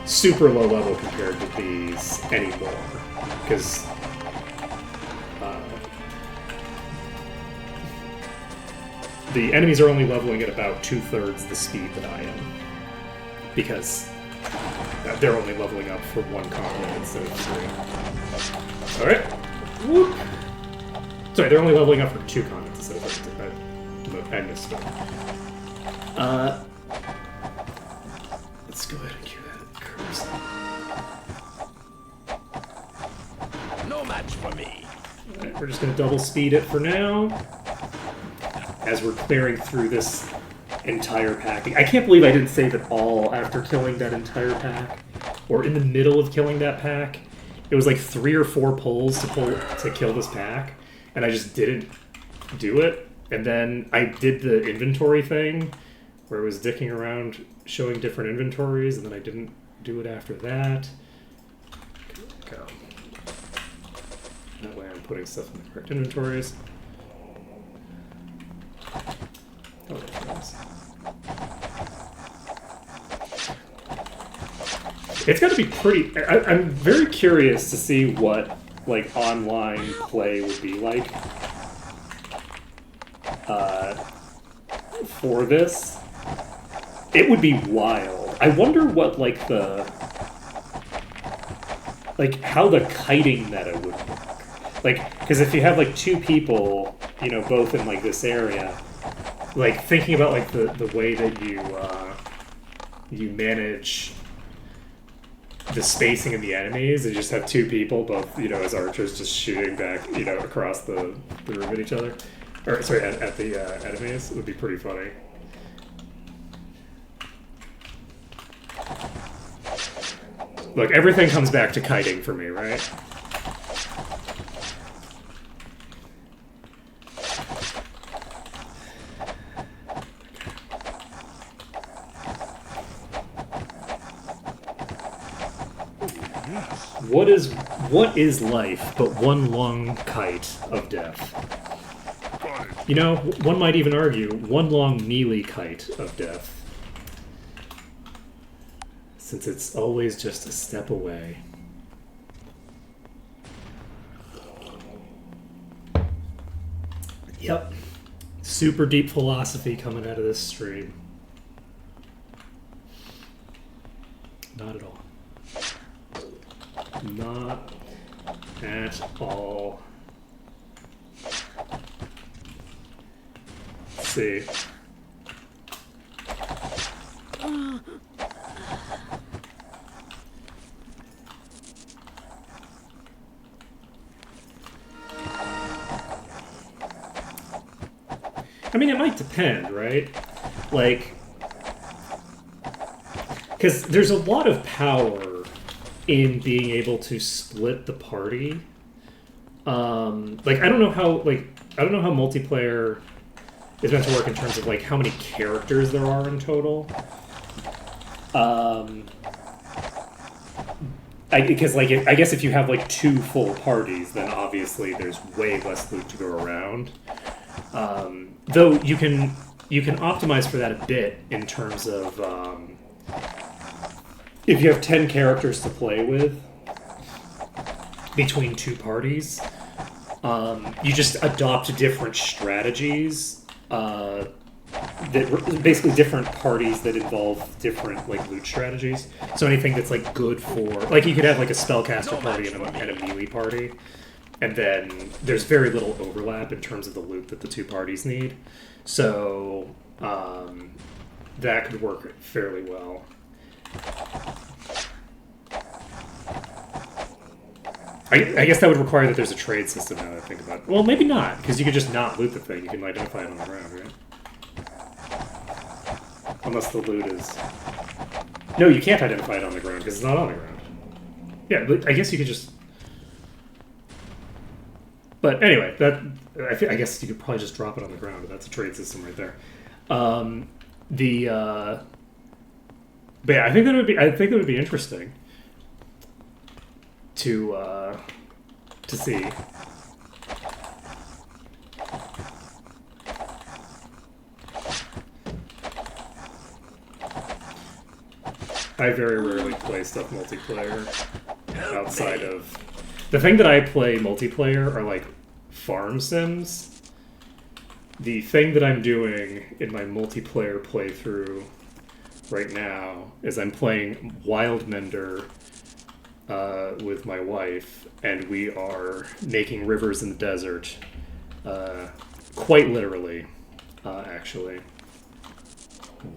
super low level compared to these anymore, because the enemies are only leveling at about 2/3 the speed that I am, because they're only leveling up for one continent instead of 3. Alright. Whoop. Sorry, they're only leveling up for 2 continents instead of 3. I missed it. Let's go ahead and cue that curse. No match for me. Alright, we're just going to double speed it for now, as we're clearing through this entire pack. I can't believe I didn't save it all after killing that entire pack, or in the middle of killing that pack. It was like 3 or 4 pulls to kill this pack, and I just didn't do it. And then I did the inventory thing, where it was dicking around showing different inventories, and then I didn't do it after that. Go. That way I'm putting stuff in the correct inventories. Oh, there it is. It's got to be pretty... I'm very curious to see what, like, online play would be like for this. It would be wild. I wonder what, like, how the kiting meta would work. Like, because if you have, like, 2 people, you know, both in, like, this area, like, thinking about, like, the way that you manage the spacing of the enemies, and just have 2 people, both, you know, as archers, just shooting back, you know, across the room at each other. Or, sorry, at the enemies. It would be pretty funny. Look, everything comes back to kiting for me, right? What is life but one long kite of death? You know, one might even argue, one long mealy kite of death. Since it's always just a step away. Yep. Super deep philosophy coming out of this stream. Not at all. Not at all. Let's see. I mean, it might depend, right? Like, because there's a lot of power in being able to split the party. Like, I don't know how multiplayer is meant to work in terms of like how many characters there are in total. Because like I guess if you have like 2 full parties, then obviously there's way less loot to go around. Though you can optimize for that a bit in terms of if you have 10 characters to play with between 2 parties, you just adopt different strategies that basically different parties that involve different like loot strategies. So anything that's like good for like you could have like a spellcaster party and a melee party, and then there's very little overlap in terms of the loot that the 2 parties need. So that could work fairly well. I guess that would require that there's a trade system now that I think about it. Well, maybe not, because you could just not loot the thing. You can identify it on the ground, right? Unless the loot is... No, you can't identify it on the ground, because it's not on the ground. Yeah, but I guess you could just... But anyway, I guess you could probably just drop it on the ground, but that's a trade system right there. But yeah, I think that would be interesting to see. I very rarely play stuff multiplayer outside of... The thing that I play multiplayer are like farm sims. The thing that I'm doing in my multiplayer playthrough right now is I'm playing Wildmender with my wife, and we are making rivers in the desert. Quite literally, actually.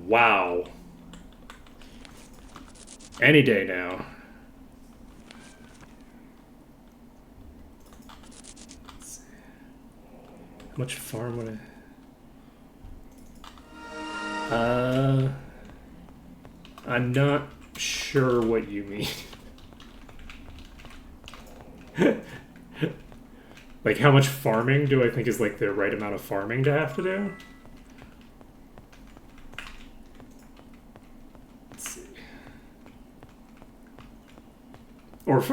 Wow. Any day now. How much farm would I... I'm not sure what you mean. Like, how much farming do I think is, like, the right amount of farming to have to do? Let's see. Or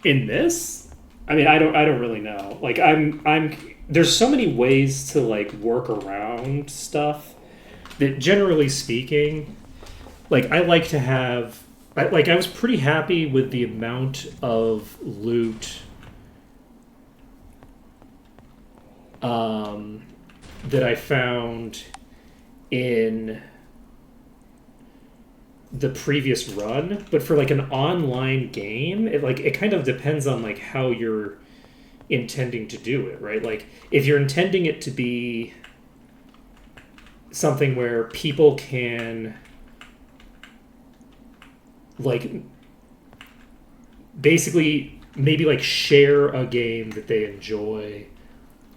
in this? I mean, I don't really know. Like, there's so many ways to, like, work around stuff that, generally speaking, like, I like to have... I was pretty happy with the amount of loot that I found in the previous run, but for like an online game, it kind of depends on like how you're intending to do it, right? Like if you're intending it to be something where people can like basically maybe like share a game that they enjoy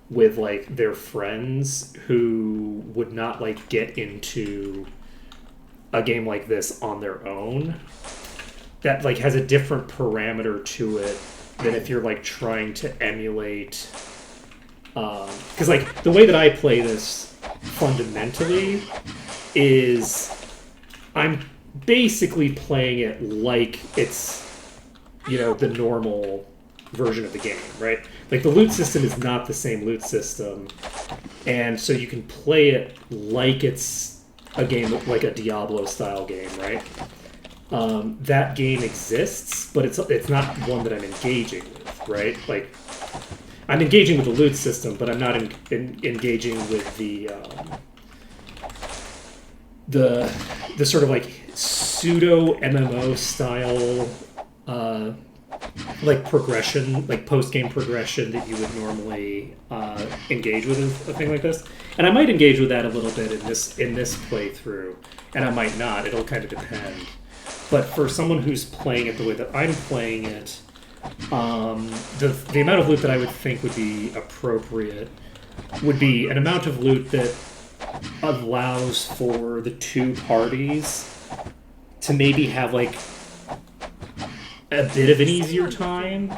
with like their friends who would not like get into a game like this on their own, that like has a different parameter to it than if you're like trying to emulate because like the way that I play this fundamentally is I'm basically playing it like it's, you know, the normal version of the game, right? Like the loot system is not the same loot system, and so you can play it like it's a game, like a Diablo style game, right? That game exists, but it's not one that I'm engaging with, right? Like I'm engaging with the loot system, but I'm not engaging with the sort of like pseudo MMO style like progression, like post-game progression that you would normally engage with a thing like this. And I might engage with that a little bit in this playthrough, and I might not. It'll kind of depend. But for someone who's playing it the way that I'm playing it, the amount of loot that I would think would be appropriate would be an amount of loot that allows for the 2 parties to maybe have like a bit of an easier time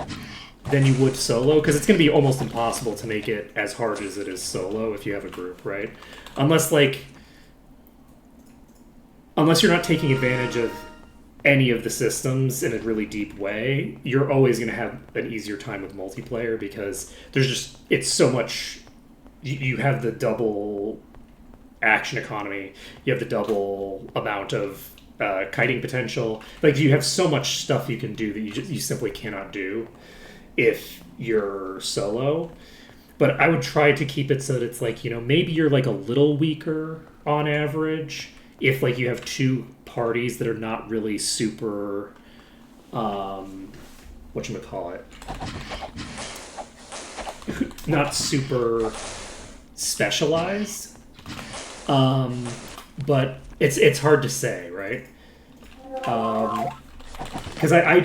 than you would solo, because it's going to be almost impossible to make it as hard as it is solo if you have a group, right? Unless you're not taking advantage of any of the systems in a really deep way, you're always going to have an easier time with multiplayer, because it's so much. You have the double action economy, you have the double amount of kiting potential. Like, you have so much stuff you can do that you simply cannot do if you're solo. But I would try to keep it so that it's like, maybe you're like a little weaker on average if like you have two parties that are not really super whatchamacallit, not super specialized. But it's hard to say, right? Because I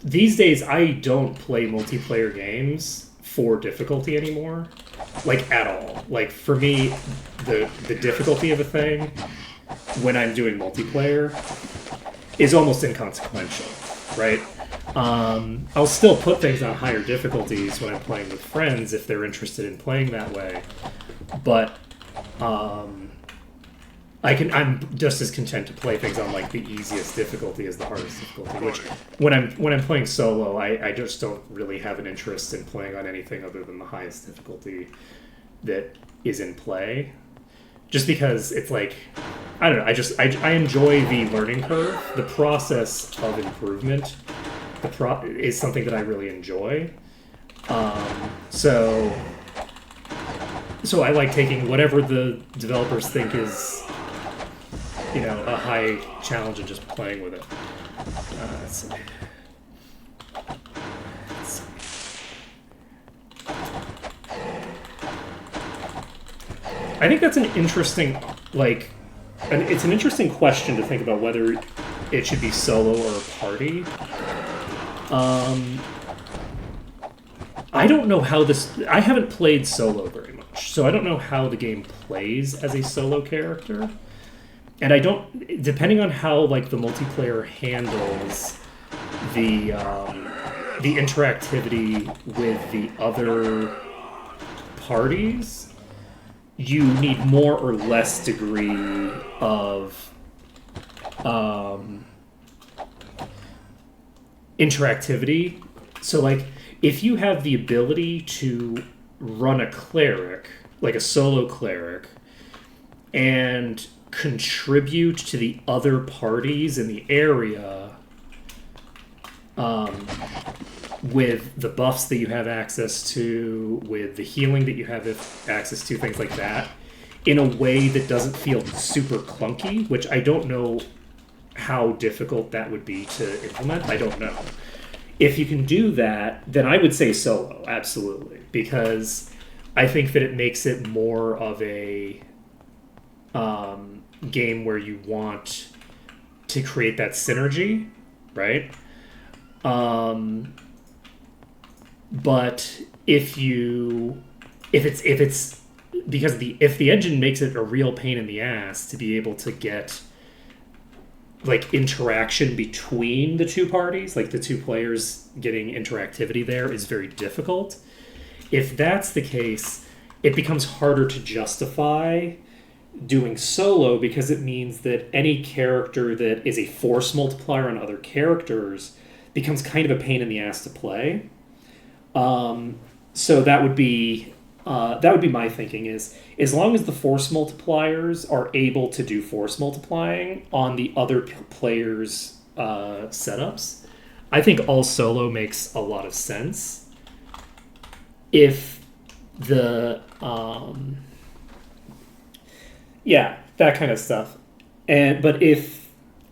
these days I don't play multiplayer games for difficulty anymore, like at all. Like, for me, the difficulty of a thing when I'm doing multiplayer is almost inconsequential, right? I'll still put things on higher difficulties when I'm playing with friends if they're interested in playing that way, but I'm just as content to play things on like the easiest difficulty as the hardest difficulty. Which, when I'm playing solo, I just don't really have an interest in playing on anything other than the highest difficulty that is in play. Just because it's like, I don't know. I enjoy the learning curve, the process of improvement. Is something that I really enjoy. So I like taking whatever the developers think is, a high challenge and just playing with it. Let's see. I think that's an interesting, it's an interesting question to think about whether it should be solo or a party. I don't know how I haven't played solo very much, so I don't know how the game plays as a solo character. And depending on how the multiplayer handles the interactivity with the other parties, you need more or less degree of interactivity. So if you have the ability to run a cleric, like a solo cleric, and contribute to the other parties in the area with the buffs that you have access to, with the healing that you have access to, things like that, in a way that doesn't feel super clunky, which I don't know how difficult that would be to implement. I don't know. If you can do that, then I would say solo, absolutely, because I think that it makes it more of a game where you want to create that synergy, right? But if the engine makes it a real pain in the ass to be able to get interaction between the two parties, the two players getting interactivity there, is very difficult. If that's the case, it becomes harder to justify doing solo, because it means that any character that is a force multiplier on other characters becomes kind of a pain in the ass to play. So that would be my thinking, is as long as the force multipliers are able to do force multiplying on the other players' setups, I think all solo makes a lot of sense. If the that kind of stuff, but if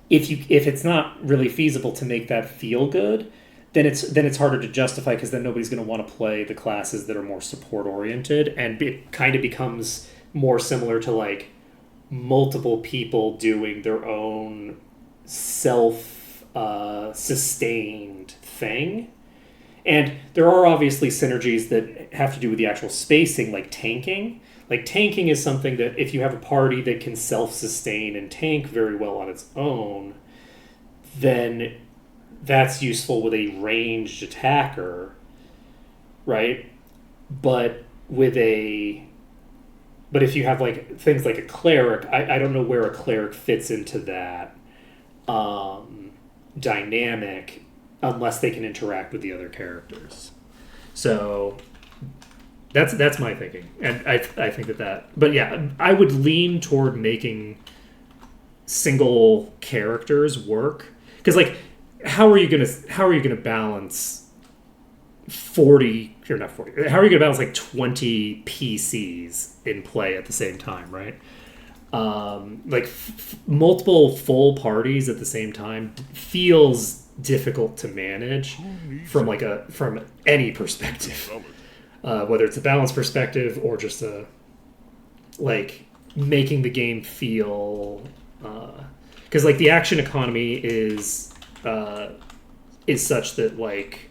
it's not really feasible to make that feel good, then it's harder to justify, because then nobody's going to want to play the classes that are more support oriented, and it kind of becomes more similar to multiple people doing their own self sustained thing. And there are obviously synergies that have to do with the actual spacing, like tanking. Tanking is something that if you have a party that can self-sustain and tank very well on its own, then that's useful with a ranged attacker. right? But with but if you have like things like a cleric, I don't know where a cleric fits into that dynamic unless they can interact with the other characters. So that's my thinking, and I think that. But yeah, I would lean toward making single characters work, because like how are you gonna balance 40 or not 40? How are you gonna balance like 20 PCs in play at the same time, right? Multiple full parties at the same time feels difficult to manage from any perspective, whether it's a balance perspective or just a like making the game feel, because like the action economy is such that like,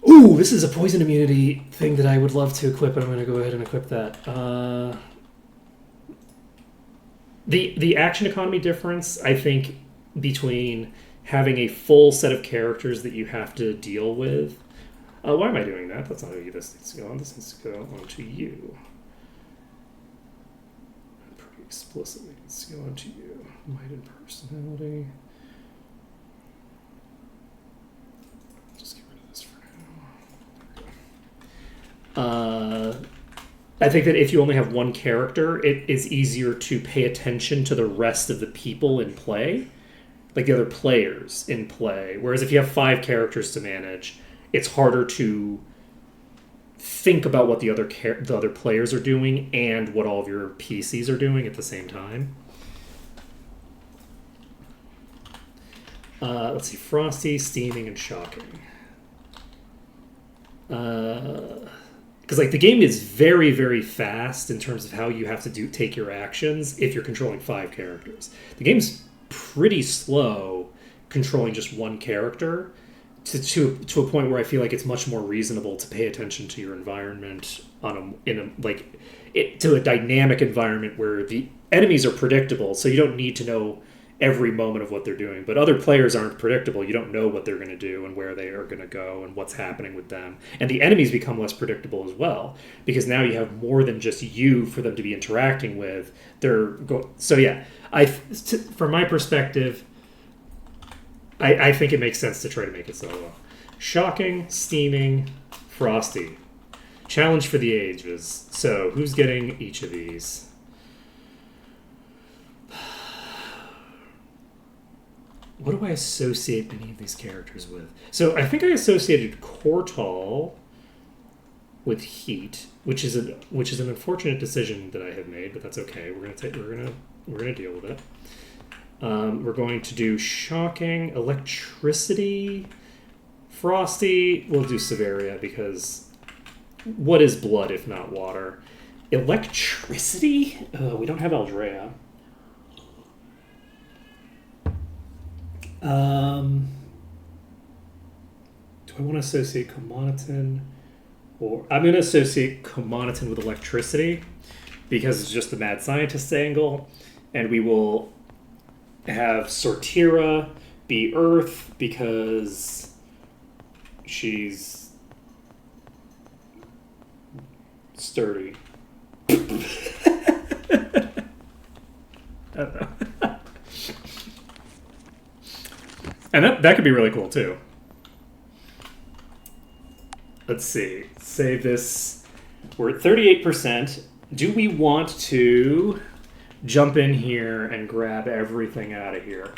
ooh, this is a poison immunity thing that I would love to equip, and I'm going to go ahead and equip that. The action economy difference, I think, between having a full set of characters that you have to deal with. Why am I doing that? That's not who this needs to go on. This needs to go on to you. Pretty explicitly needs to go on to you. Might and personality. Just get rid of this for now. I think that if you only have one character, it is easier to pay attention to the rest of the people in play, like the other players in play. Whereas if you have 5 characters to manage, it's harder to think about what the other players are doing and what all of your PCs are doing at the same time. Let's see, frosty, steaming, and shocking. Because like the game is very, very fast in terms of how you have to take your actions if you're controlling 5 characters. The game's pretty slow controlling just one character to a point where I feel like it's much more reasonable to pay attention to your environment to a dynamic environment where the enemies are predictable, so you don't need to know every moment of what they're doing. But other players aren't predictable. You don't know what they're going to do and where they are going to go and what's happening with them. And the enemies become less predictable as well, because now you have more than just you for them to be interacting with. So yeah, from my perspective, I think it makes sense to try to make it solo. Shocking, steaming, frosty. Challenge for the ages. So who's getting each of these? What do I associate any of these characters with? So I think I associated Kortal with heat, which is an unfortunate decision that I have made, but that's okay. We're gonna deal with it. We're going to do shocking, electricity, frosty. We'll do Severia, because what is blood if not water? Electricity? We don't have Aldrea. Do I want to associate Commoniton? Or I'm going to associate Commoniton with electricity because it's just the mad scientist angle, and we will have Sortira be Earth because she's sturdy. I don't know. And that could be really cool, too. Let's see. Save this. We're at 38%. Do we want to jump in here and grab everything out of here?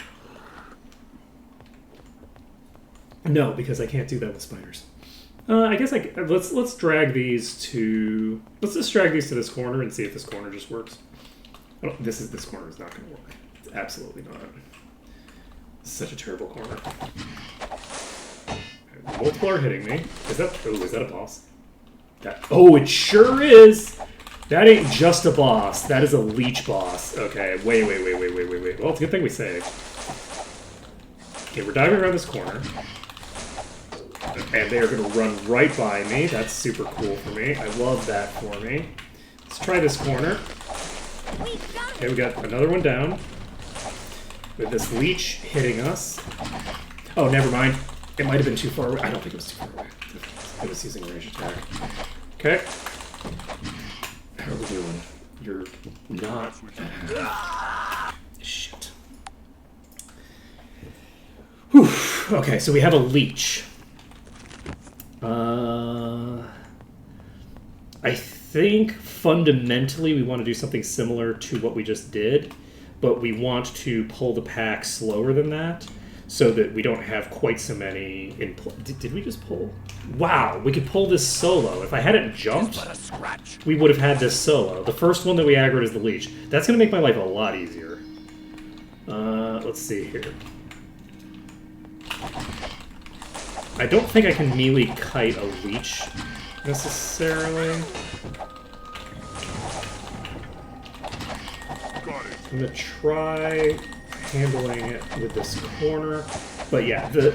No, because I can't do that with spiders. I guess let's drag these to... Let's just drag these to this corner and see if this corner just works. This corner is not going to work. It's absolutely not. Such a terrible corner. Multiple are hitting me. Is that a boss? It sure is! That ain't just a boss. That is a leech boss. Okay, wait. Well, it's a good thing we saved. Okay, we're diving around this corner. And they are going to run right by me. That's super cool for me. I love that for me. Let's try this corner. Okay, we got another one down. With this leech hitting us. Oh, never mind. It might have been too far away. I don't think it was too far away. I was using range attack. Okay. How are we doing? You're not... Shit. Whew. Okay, so we have a leech. I think fundamentally we want to do something similar to what we just did, but we want to pull the pack slower than that so that we don't have quite so many in did we just pull? Wow, we could pull this solo. If I hadn't jumped, we would have had this solo. The first one that we aggroed is the leech. That's going to make my life a lot easier. Let's see here. I don't think I can melee kite a leech necessarily. I'm gonna try handling it with this corner. But yeah, the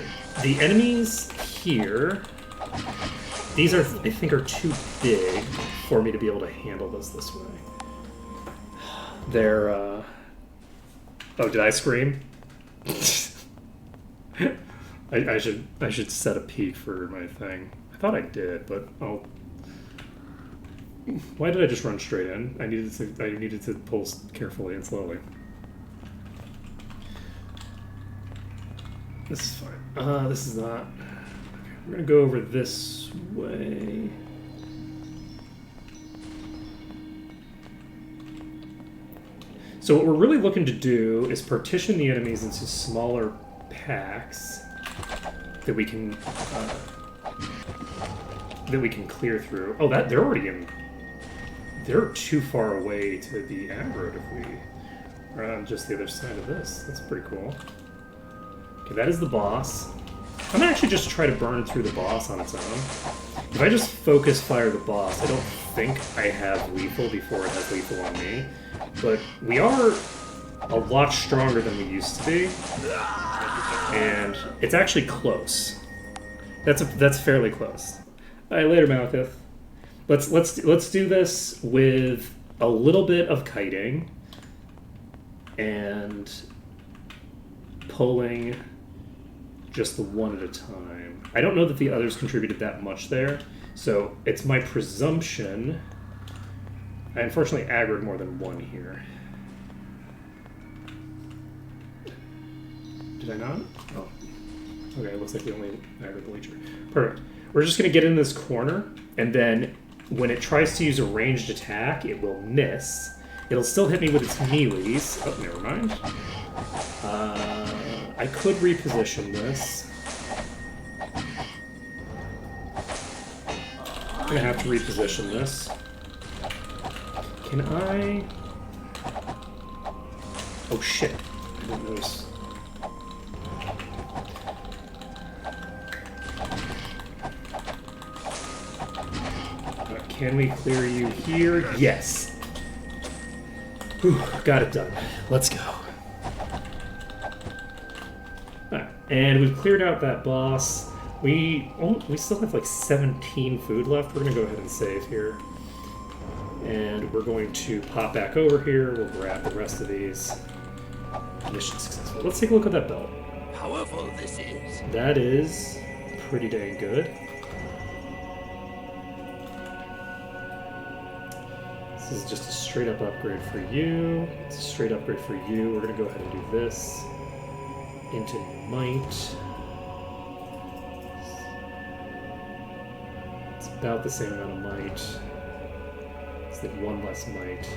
enemies here, these are, I think, are too big for me to be able to handle this way. They're, oh, did I scream? I should set a peak for my thing. I thought I did, but oh, why did I just run straight in? I needed to pull carefully and slowly. This is fine. This is not. Okay, we're gonna go over this way. So what we're really looking to do is partition the enemies into smaller packs that we can clear through. Oh, that they're already in. They're too far away to be aggroed if we are on just the other side of this. That's pretty cool. Okay, that is the boss. I'm gonna actually just try to burn through the boss on its own. If I just focus fire the boss, I don't think I have lethal before it has lethal on me. But we are a lot stronger than we used to be. And it's actually close. That's fairly close. Alright, later, Malekith. Let's do this with a little bit of kiting and pulling just the one at a time. I don't know that the others contributed that much there, so it's my presumption. I unfortunately aggroed more than one here. Did I not? Oh. Okay, it looks like we only aggroed the leecher. Perfect. We're just going to get in this corner, and then when it tries to use a ranged attack, it will miss. It'll still hit me with its melees. Oh, never mind. I could reposition this. I'm going to have to reposition this. Can I... Oh, shit. I didn't notice. Can we clear you here? Yes. Whew, got it done. Let's go. Alright, and we've cleared out that boss. We still have like 17 food left. We're going to go ahead and save here. And we're going to pop back over here. We'll grab the rest of these. Mission successful. Let's take a look at that belt. Powerful this is. That is pretty dang good. This is just a straight up upgrade for you. It's a straight upgrade for you. We're going to go ahead and do this. Into might. It's about the same amount of might. It's like one less might.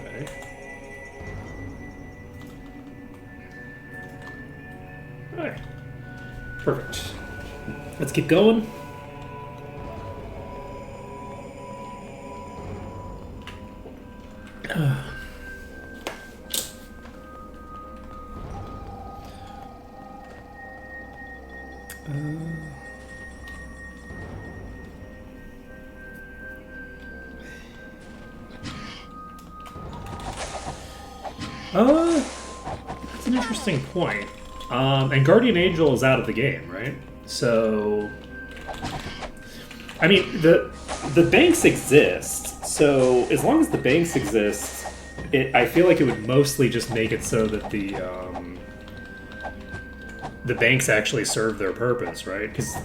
Okay. Alright. Perfect. Let's keep going. That's an interesting point. And Guardian Angel is out of the game, right? So, I mean, the banks exist. So as long as the banks exist, I feel like it would mostly just make it so that the banks actually serve their purpose, right? Because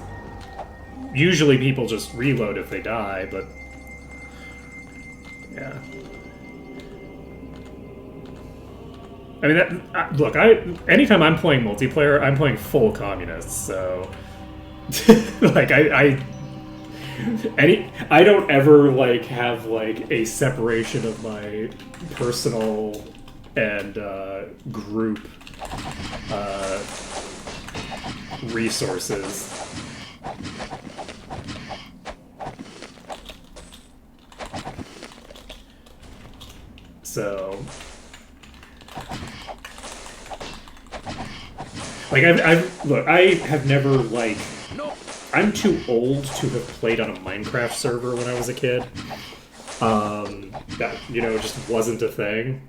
usually people just reload if they die, but yeah. I mean, look, anytime I'm playing multiplayer, I'm playing full communists, so like I don't ever like have like a separation of my personal and group resources. So, like, look, I have never, like, I'm too old to have played on a Minecraft server when I was a kid. That, you know, just wasn't a thing.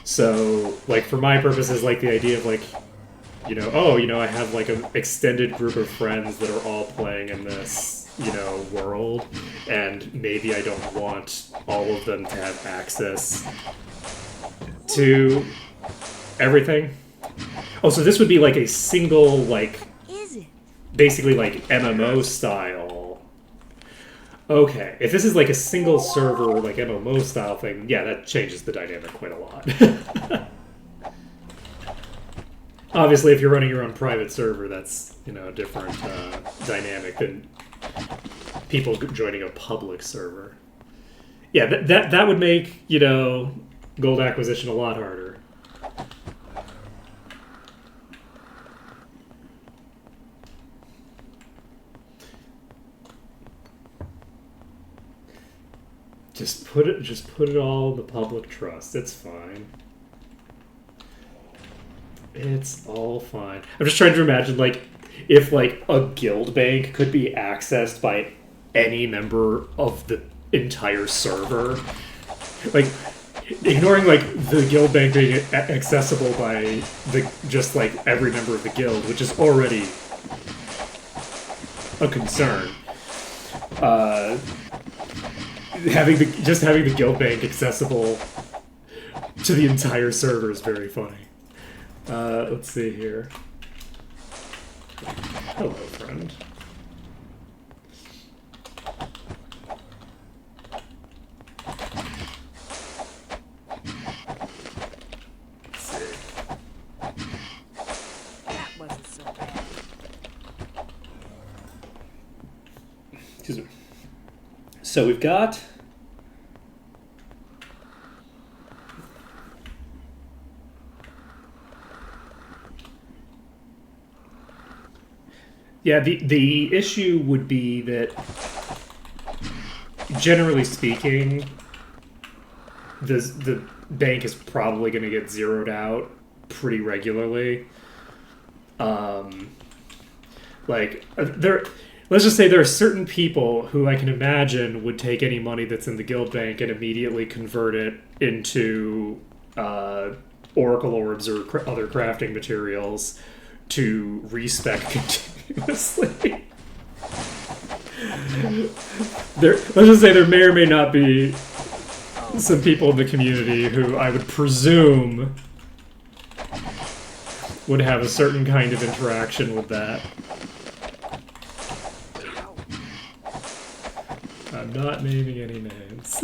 So, like, for my purposes, like, the idea of, like, you know, oh, you know, I have, like, an extended group of friends that are all playing in this, you know, world, and maybe I don't want all of them to have access to everything. Oh, so this would be, like, a single, like, Is it? basically, like, MMO style. Okay, if this is, like, a single server, like, MMO style thing, yeah, that changes the dynamic quite a lot. Obviously, if you're running your own private server, that's, you know, a different dynamic than people joining a public server. Yeah, that would make, you know, gold acquisition a lot harder. Just put it all in the public trust. It's fine. It's all fine. I'm just trying to imagine, like, if, like, a guild bank could be accessed by any member of the entire server. Like, ignoring, like, the guild bank being accessible by just, like, every member of the guild, which is already a concern. Having the guild bank accessible to the entire server is very funny. Let's see here. Hello, friend. Let's see. That wasn't so bad. Excuse me. So we've got... Yeah, the issue would be that, generally speaking, the bank is probably going to get zeroed out pretty regularly. Like, let's just say there are certain people who I can imagine would take any money that's in the guild bank and immediately convert it into oracle orbs or other crafting materials to respec continuously. Let's just say there may or may not be some people in the community who I would presume would have a certain kind of interaction with that. I'm not naming any names.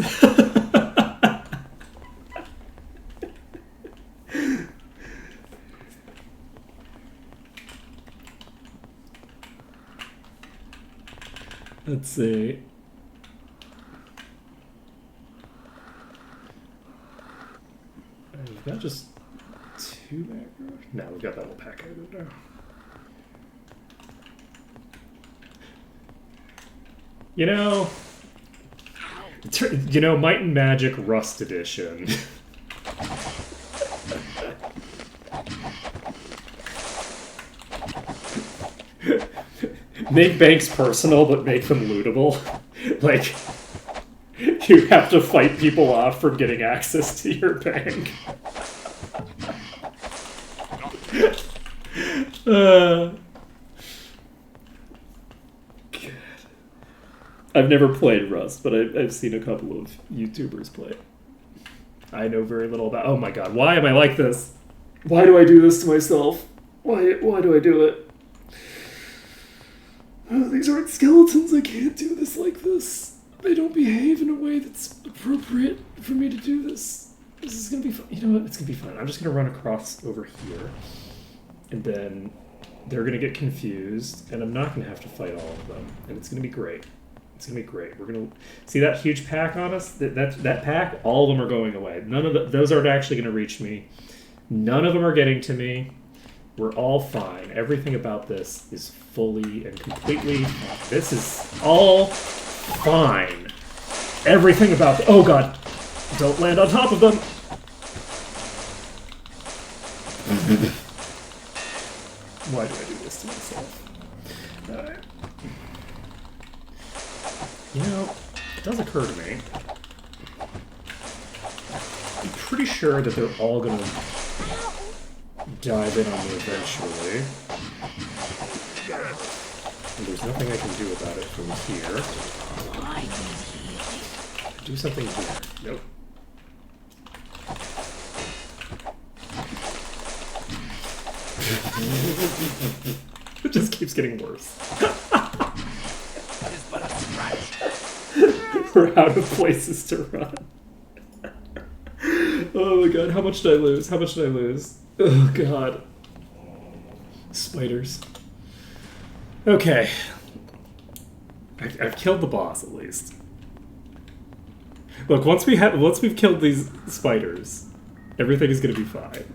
Let's see. We've got just 2 macros? No, we've got that whole pack out of there. You know, Might and Magic Rust Edition. Make banks personal, but make them lootable. Like, you have to fight people off from getting access to your bank. God. I've never played Rust, but I've seen a couple of YouTubers play it. I know very little about... Oh my god, why am I like this? Why do I do this to myself? Why do I do it? Oh, these aren't skeletons. I can't do this like this. They don't behave in a way that's appropriate for me to do this. This is gonna be fun. You know what? It's gonna be fun. I'm just gonna run across over here. And then they're gonna get confused. And I'm not gonna have to fight all of them. And it's gonna be great. It's gonna be great. We're gonna see that huge pack on us. That pack. All of them are going away. None of those aren't actually gonna reach me. None of them are getting to me. We're all fine. Everything about this is fully and completely. This is all fine. Everything about. Oh God! Don't land on top of them. Why do I do this to myself? Alright. You know, it does occur to me. I'm pretty sure that they're all gonna dive in on me eventually. And there's nothing I can do about it from here. Do something here. Nope. It just keeps getting worse. We're out of places to run. Oh my God, how much did I lose? How much did I lose? Oh God. Spiders. Okay. I've killed the boss at least. Look, once we've killed these spiders, everything is gonna be fine.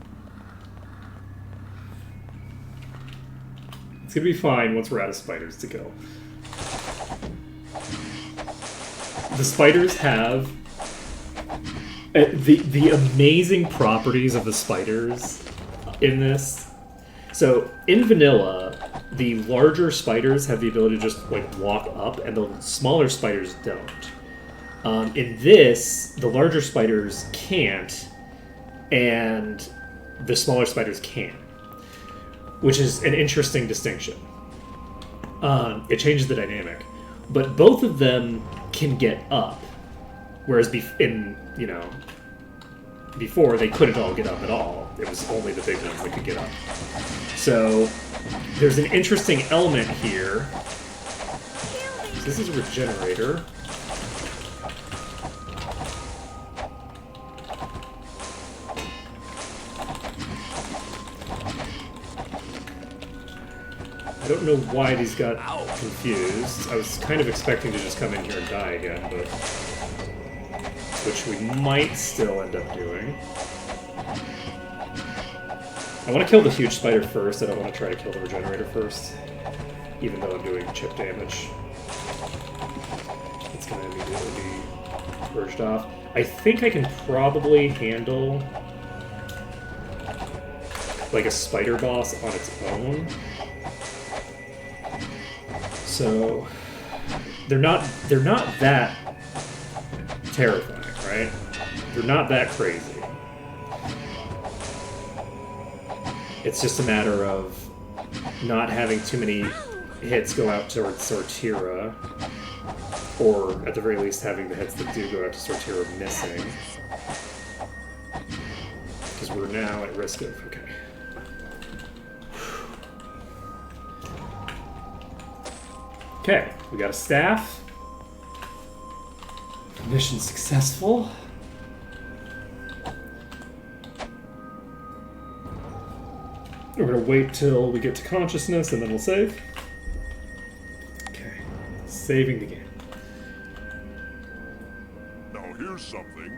It's gonna be fine once we're out of spiders to kill. The spiders have the amazing properties of the spiders in this. So in vanilla, the larger spiders have the ability to just like walk up, and the smaller spiders don't. In this, the larger spiders can't, and the smaller spiders can, which is an interesting distinction. It changes the dynamic, but both of them can get up, whereas before they couldn't all get up at all. It was only the big ones that could get up. So there's an interesting element here. This is a regenerator. I don't know why these got confused. I was kind of expecting to just come in here and die again, but which we might still end up doing. I want to kill the huge spider first. I don't want to try to kill the regenerator first, even though I'm doing chip damage. It's going to immediately be purged off. I think I can probably handle like a spider boss on its own. So they're not that terrifying, right? They're not that crazy. It's just a matter of not having too many hits go out towards Sortira, or at the very least having the hits that do go out to Sortira missing. Because we're now at risk of... Okay. Okay, we got a staff. Mission successful. We're gonna wait till we get to consciousness and then we'll save. Okay, saving the game. Now here's something.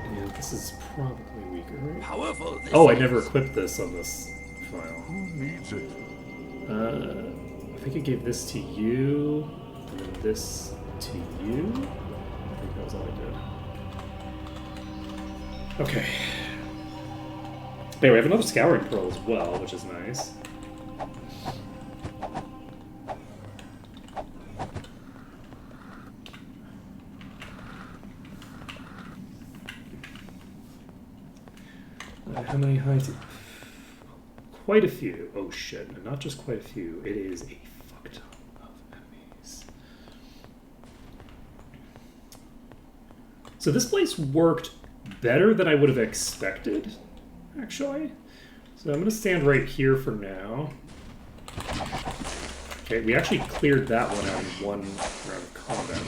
And this is probably weaker, right? Powerful. Oh, I never equipped this on this file. Who needs it? I think I gave this to you, and then this to you. I think that was all I did. Okay. Anyway, we have another Scouring Pearl as well, which is nice. How many heights? Quite a few. Oh shit, and not just quite a few. It is a fuck ton of enemies. So this place worked better than I would have expected, actually. So I'm going to stand right here for now. Okay, we actually cleared that one out in one round of combat.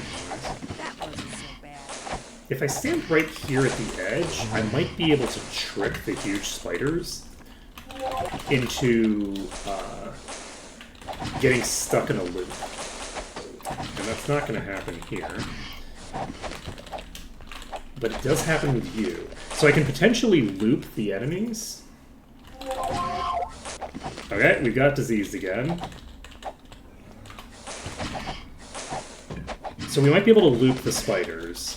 That wasn't so bad. If I stand right here at the edge, I might be able to trick the huge spiders into getting stuck in a loop. And that's not going to happen here. But it does happen with you. So I can potentially loop the enemies. Okay, we got diseased again. So we might be able to loop the spiders.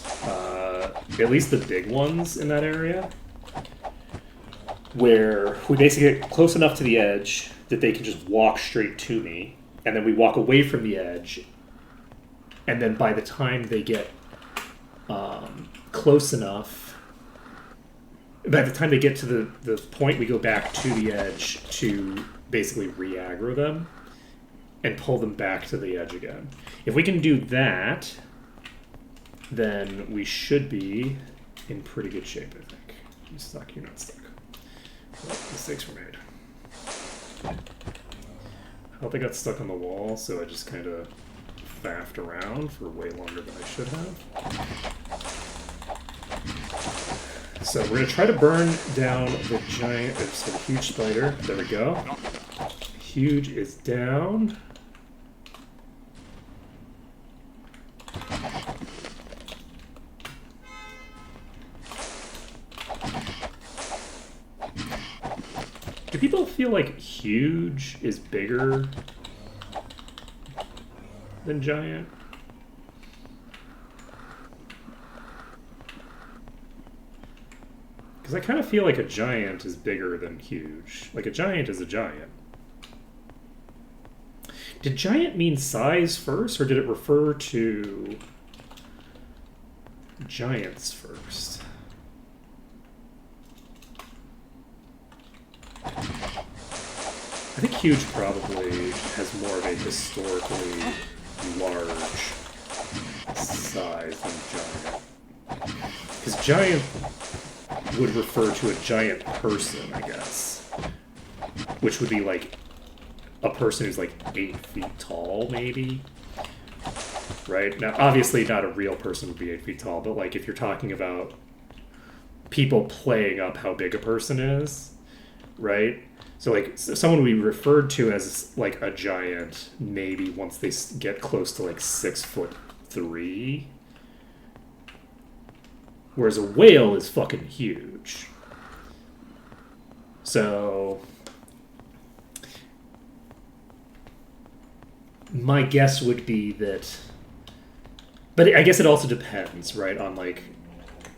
At least the big ones in that area. Where we basically get close enough to the edge that they can just walk straight to me. And then we walk away from the edge. And then by the time they get close enough, by the time they get to the point, we go back to the edge to basically re-aggro them and pull them back to the edge again. If we can do that, then we should be in pretty good shape, I think. You stuck? You're not stuck. Well, mistakes were made. I hope I got stuck on the wall, so I just kind of faffed around for way longer than I should have. So we're going to try to burn down the giant, the huge spider. There we go. Huge is down. Do people feel like huge is bigger than giant? Because I kind of feel like a giant is bigger than huge. Like a giant is a giant. Did giant mean size first, or did it refer to giants first? I think huge probably has more of a historically large size than giant. Because giant would refer to a giant person, I guess. Which would be like a person who's like 8 feet tall, maybe. Right? Now, obviously not a real person would be 8 feet tall, but like if you're talking about people playing up how big a person is, right? So like someone would be referred to as like a giant maybe once they get close to like 6'3". Whereas a whale is fucking huge. So my guess would be that, but I guess it also depends, right, on like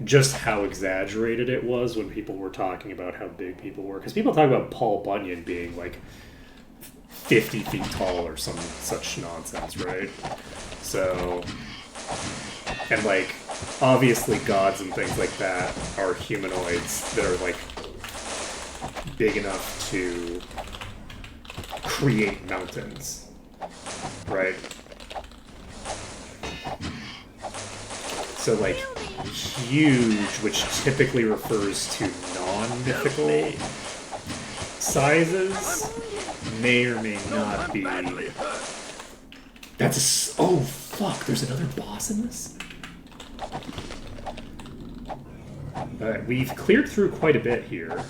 just how exaggerated it was when people were talking about how big people were. Because people talk about Paul Bunyan being like 50 feet tall or some such nonsense, right? So, and like, obviously gods and things like that are humanoids that are like big enough to create mountains, right? So like huge, which typically refers to non-mythical sizes, may or may not be. That's a, oh fuck, there's another boss in this? Alright, we've cleared through quite a bit here.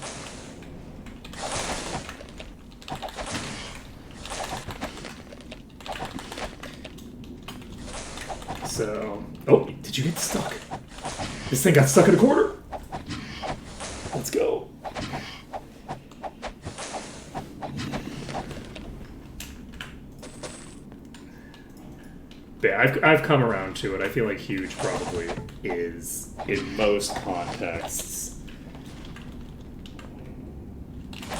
So, oh, did you get stuck? This thing got stuck in a corner. Let's go. Yeah, I've come around to it. I feel like huge probably is, in most contexts,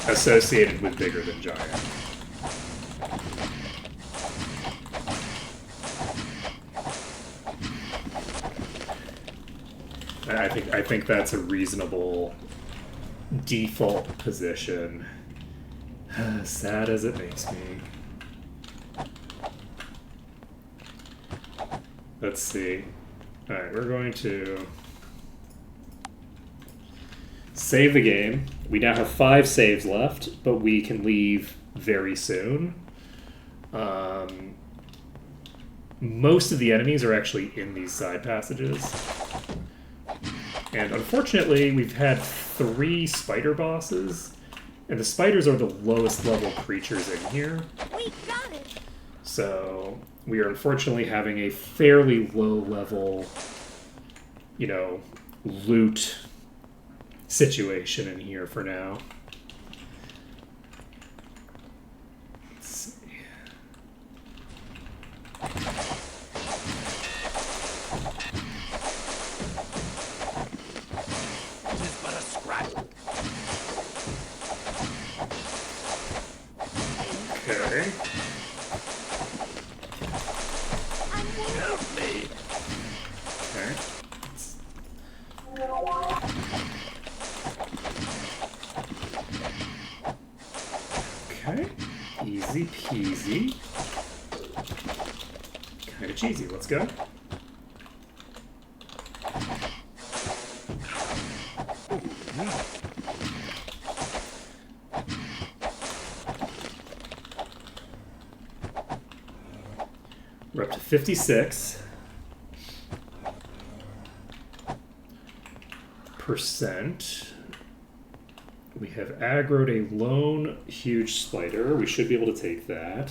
associated with bigger than giant. I think that's a reasonable default position. Sad as it makes me. Let's see. Alright, we're going to save the game. We now have 5 saves left, but we can leave very soon. Most of the enemies are actually in these side passages. And unfortunately, we've had 3 spider bosses, and the spiders are the lowest level creatures in here. We got it. So we are unfortunately having a fairly low level, you know, loot situation in here for now. Let's see. Tis but a scrap. Okay. Help me. Okay. Okay. Easy peasy. Kind of cheesy. Let's go. We're up to 56%. We have aggroed a lone huge spider. We should be able to take that.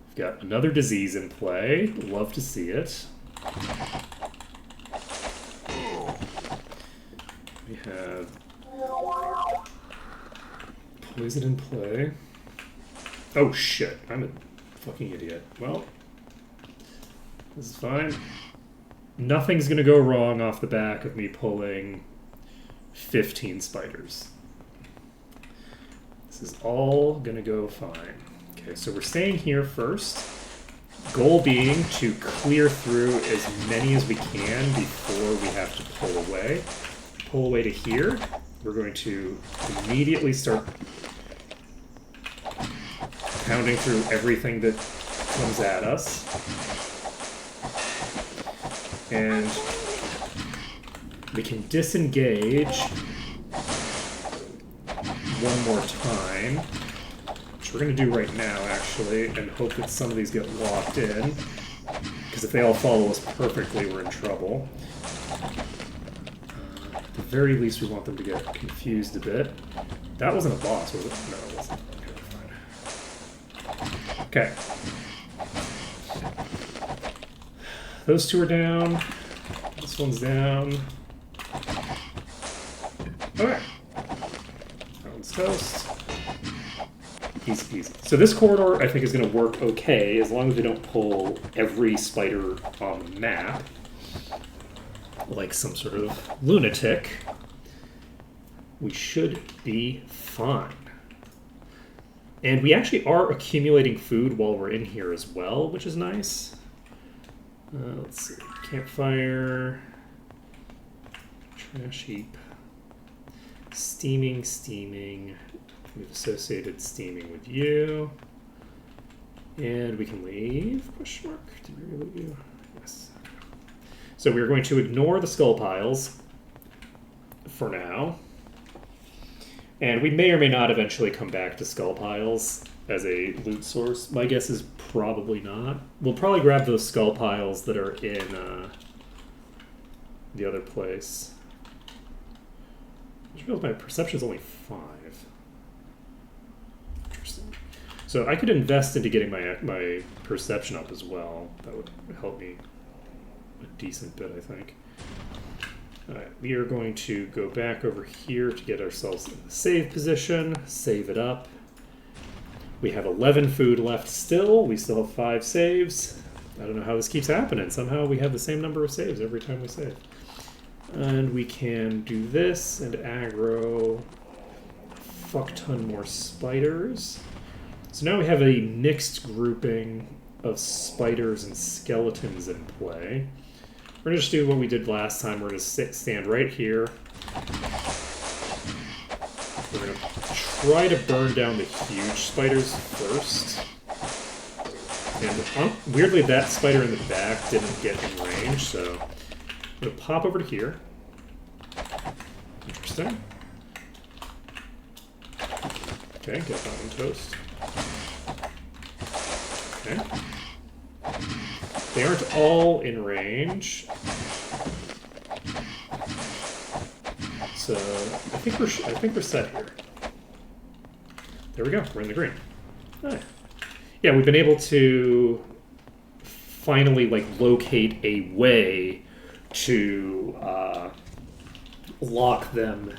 We've got another disease in play. Love to see it. We have poison in play. Oh shit, I'm a fucking idiot. Well, this is fine. Nothing's gonna go wrong off the back of me pulling 15 spiders. This is all gonna go fine. Okay, so we're staying here first. Goal being to clear through as many as we can before we have to pull away. Pull away to here. We're going to immediately start pounding through everything that comes at us. And we can disengage one more time, which we're going to do right now, actually, and hope that some of these get locked in, because if they all follow us perfectly, we're in trouble. At the very least, we want them to get confused a bit. That wasn't a boss, was it? No, it wasn't. Okay, fine. Okay. Those 2 are down. This one's down. Okay. That one's toast. Easy peasy. So this corridor, I think, is going to work okay as long as we don't pull every spider on the map like some sort of lunatic. We should be fine. And we actually are accumulating food while we're in here as well, which is nice. Let's see. Campfire. Trash heap. Steaming. We've associated steaming with you. And we can leave? Question mark. Did we leave you? Yes. So we're going to ignore the skull piles for now. And we may or may not eventually come back to skull piles as a loot source. My guess is probably not. We'll probably grab those skull piles that are in the other place. I realize my perception is only 5. Interesting. So I could invest into getting my perception up as well. That would help me a decent bit, I think. Alright, we are going to go back over here to get ourselves in the save position, save it up. We have 11 food left still. We still have 5 saves. I don't know how this keeps happening. Somehow we have the same number of saves every time we save. And we can do this and aggro a fuck ton more spiders. So now we have a mixed grouping of spiders and skeletons in play. We're going to just do what we did last time. We're going to stand right here. We're going to try to burn down the huge spiders first. And weirdly, that spider in the back didn't get in range, so I'm going to pop over to here. Interesting. Okay, get that one toast. Okay. They aren't all in range. So I think we're set here. There we go. We're in the green. Right. Yeah, we've been able to finally like locate a way to lock them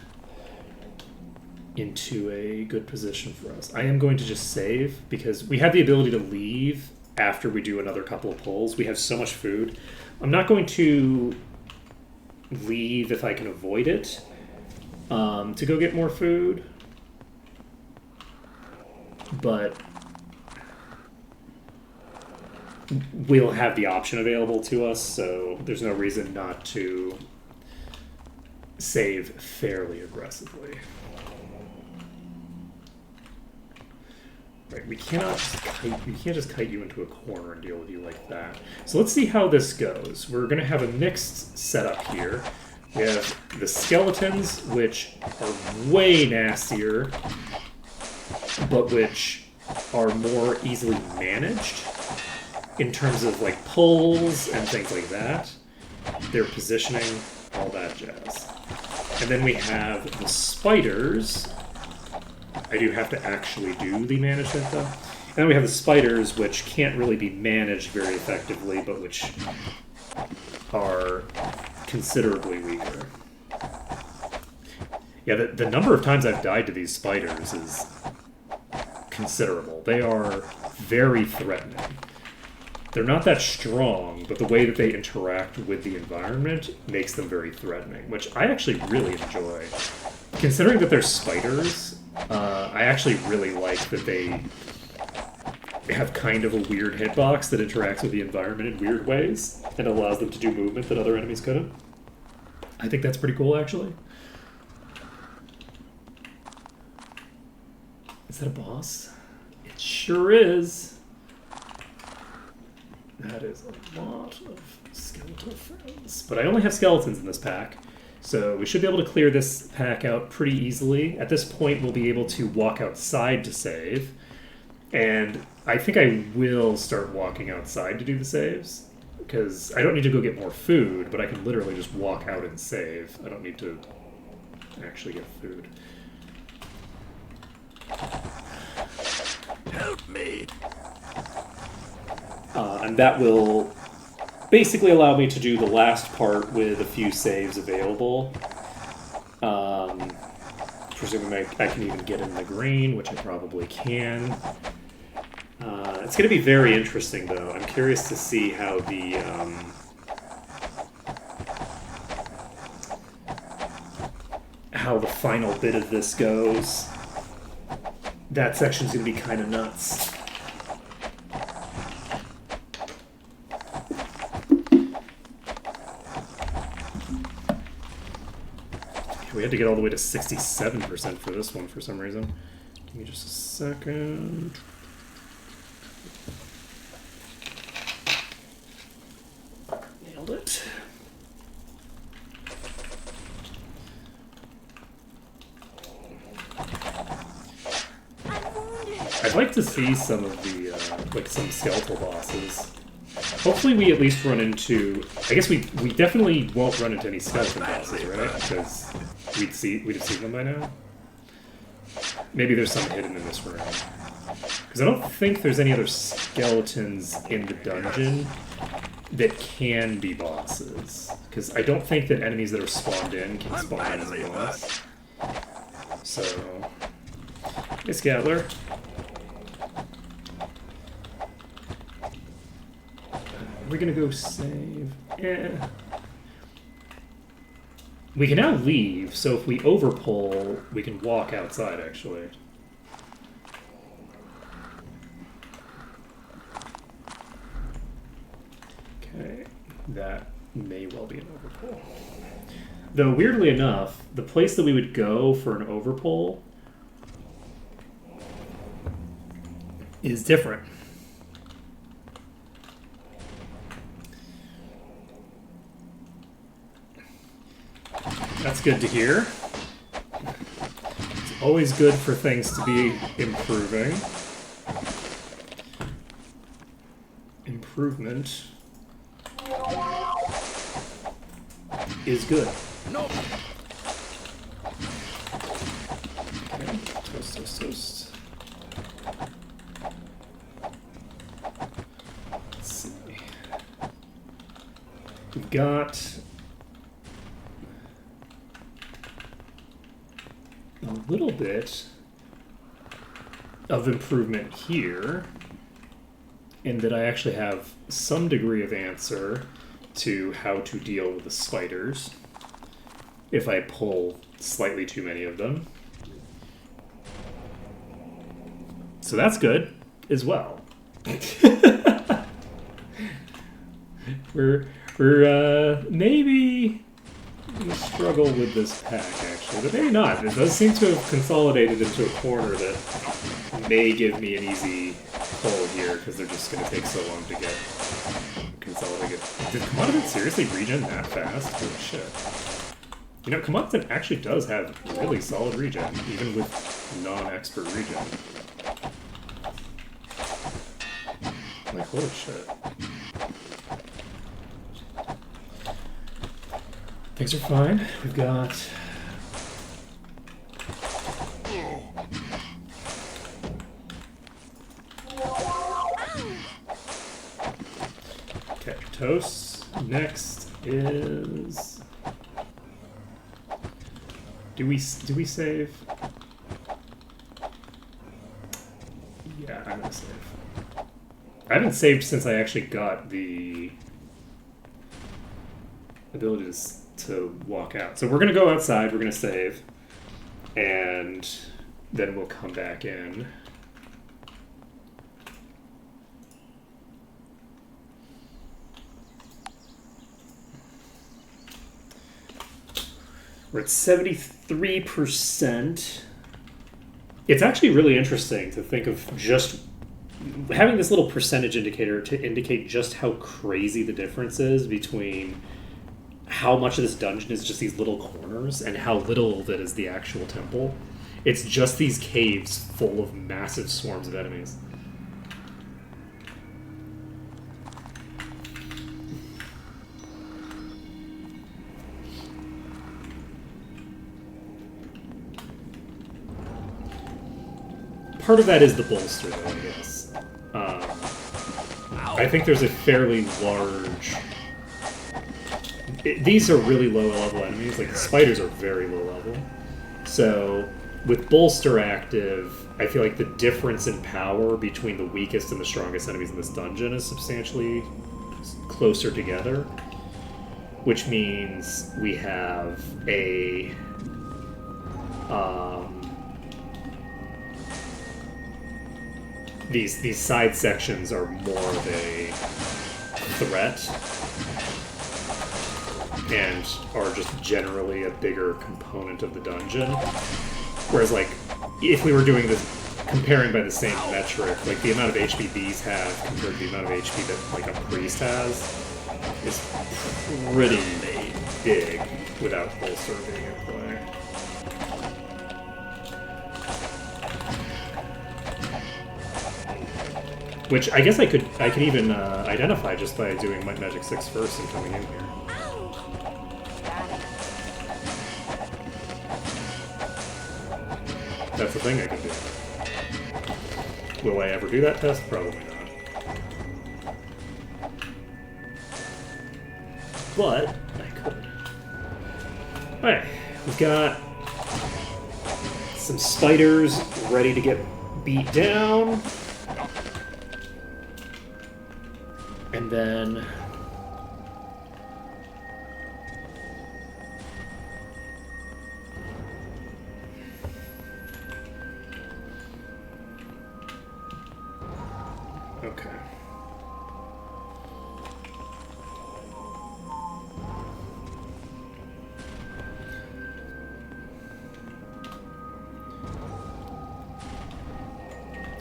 into a good position for us. I am going to just save because we have the ability to leave after we do another couple of pulls. We have so much food. I'm not going to leave if I can avoid it to go get more food, but we'll have the option available to us, so there's no reason not to save fairly aggressively. Right, we can't just kite you into a corner and deal with you like that. So let's see how this goes. We're going to have a mixed setup here. We have the skeletons, which are way nastier, but which are more easily managed in terms of like pulls and things like that. Their positioning, all that jazz. And then we have the spiders. I do have to actually do the management though. And then we have the spiders, which can't really be managed very effectively, but which are considerably weaker. Yeah, the number of times I've died to these spiders is considerable. They are very threatening. They're not that strong, but the way that they interact with the environment makes them very threatening, which I actually really enjoy. Considering that they're spiders, I actually really like that they have kind of a weird hitbox that interacts with the environment in weird ways and allows them to do movement that other enemies couldn't. I think that's pretty cool, actually. Is that a boss? It sure is. That is a lot of skeletal friends. But I only have skeletons in this pack, so we should be able to clear this pack out pretty easily. At this point, we'll be able to walk outside to save. And I think I will start walking outside to do the saves, because I don't need to go get more food, but I can literally just walk out and save. I don't need to actually get food. Help me! And that will basically allow me to do the last part with a few saves available. Presuming I can even get in the green, which I probably can. It's going to be very interesting, though. I'm curious to see how the final bit of this goes. That section's going to be kind of nuts. We had to get all the way to 67% for this one for some reason. Give me just a second. Nailed it. I'd like to see some of the, like some skeletal bosses. Hopefully we at least run into... I guess we definitely won't run into any skeleton bosses, right? Because we'd have seen them by now. Maybe there's some hidden in this room. Because I don't think there's any other skeletons in the dungeon that can be bosses. Because I don't think that enemies that are spawned in can spawn in as a boss. So... Miss Gatler. We're gonna go save. Yeah. We can now leave, so if we overpull, we can walk outside, actually. Okay, that may well be an overpull. Though, weirdly enough, the place that we would go for an overpull is different. That's good to hear. It's always good for things to be improving. improvement is good. Nope. Okay, toast, toast, toast. Let's see. We've got a little bit of improvement here in that I actually have some degree of answer to how to deal with the spiders if I pull slightly too many of them. So that's good as well. we're maybe gonna struggle with this pack actually, but maybe not. It does seem to have consolidated into a corner that may give me an easy pull here because they're just gonna take so long to get consolidated. Did Commodity seriously regen that fast? Holy shit. You know, Commodity actually does have really solid regen, even with non-expert regen. Like, holy shit. Things are fine. We've got... Okay, toast. Next is... Do we save? Yeah, I'm gonna save. I haven't saved since I actually got the ability to walk out. So we're gonna go outside, we're gonna save, and then we'll come back in. We're at 73%. It's actually really interesting to think of just having this little percentage indicator to indicate just how crazy the difference is between how much of this dungeon is just these little corners and how little of it is the actual temple. It's just these caves full of massive swarms of enemies. Part of that is the bolster, though, I guess. I think there's a fairly large... These are really low-level enemies. Like, the spiders are very low-level. So, with bolster active, I feel like the difference in power between the weakest and the strongest enemies in this dungeon is substantially closer together. Which means we have a... These side sections are more of a threat and are just generally a bigger component of the dungeon. Whereas, like, if we were doing this, comparing by the same metric, like, the amount of HP these have compared to the amount of HP that, like, a priest has is pretty big without bolster being in play. Which I guess I could even identify just by doing Might Magic 6 first and coming in here. That's the thing I could do. Will I ever do that test? Probably not. But I could. Alright, we've got some spiders ready to get beat down. And then... Okay.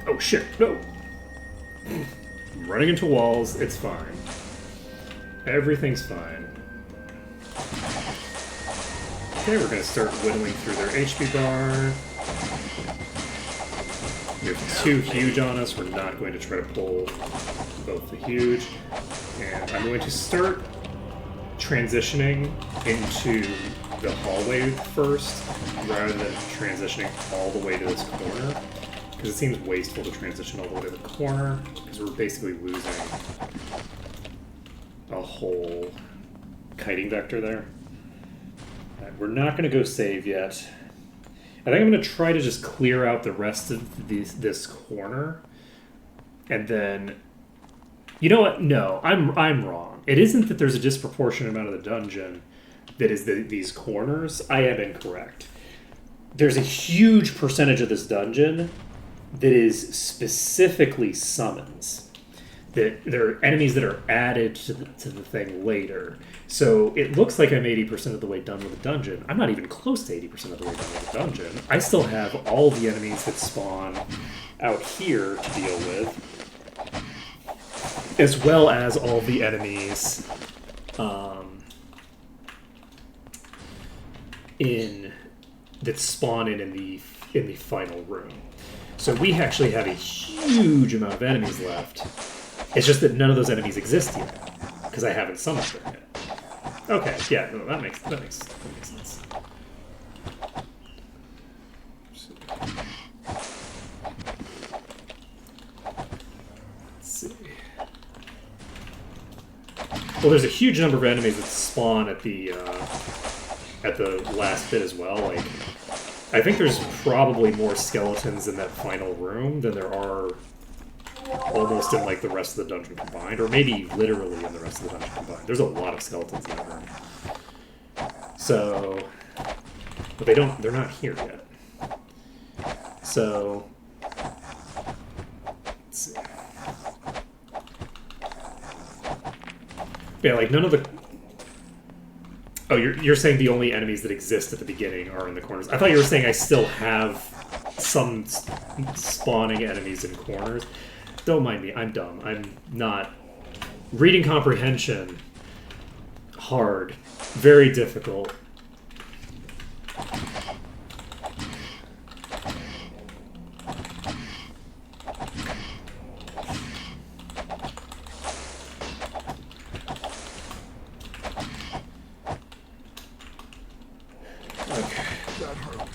Oh shit, no! I'm running into walls, it's fine. Everything's fine. Okay, we're gonna start whittling through their HP bar. We have two huge on us, we're not going to try to pull both huge. And I'm going to start transitioning into the hallway first, rather than transitioning all the way to this corner. Because it seems wasteful to transition all the way to the corner, because we're basically losing a whole kiting vector there. Alright, we're not going to go save yet. I think I'm going to try to just clear out the rest of this corner. And then... You know what? No, I'm wrong. It isn't that there's a disproportionate amount of the dungeon that is these corners. I am incorrect. There's a huge percentage of this dungeon that is specifically summons. That there are enemies that are added to the thing later. So it looks like I'm 80% of the way done with the dungeon. I'm not even close to 80% of the way done with the dungeon. I still have all the enemies that spawn out here to deal with, as well as all the enemies that spawn in the final room. So we actually have a huge amount of enemies left. It's just that none of those enemies exist yet, because I haven't summoned them yet. Okay, yeah, no, that makes sense. Let's see. Well, there's a huge number of enemies that spawn at the last bit as well. Like, I think there's probably more skeletons in that final room than there are almost in like the rest of the dungeon combined, or maybe literally in the rest of the dungeon combined. There's a lot of skeletons in that room. So, but they're not here yet. So, let's see. Yeah, like none of the... Oh, you're saying the only enemies that exist at the beginning are in the corners. I thought you were saying I still have some spawning enemies in corners. Don't mind me, I'm dumb. I'm not... Reading comprehension, hard. Very difficult. Okay. That hurt.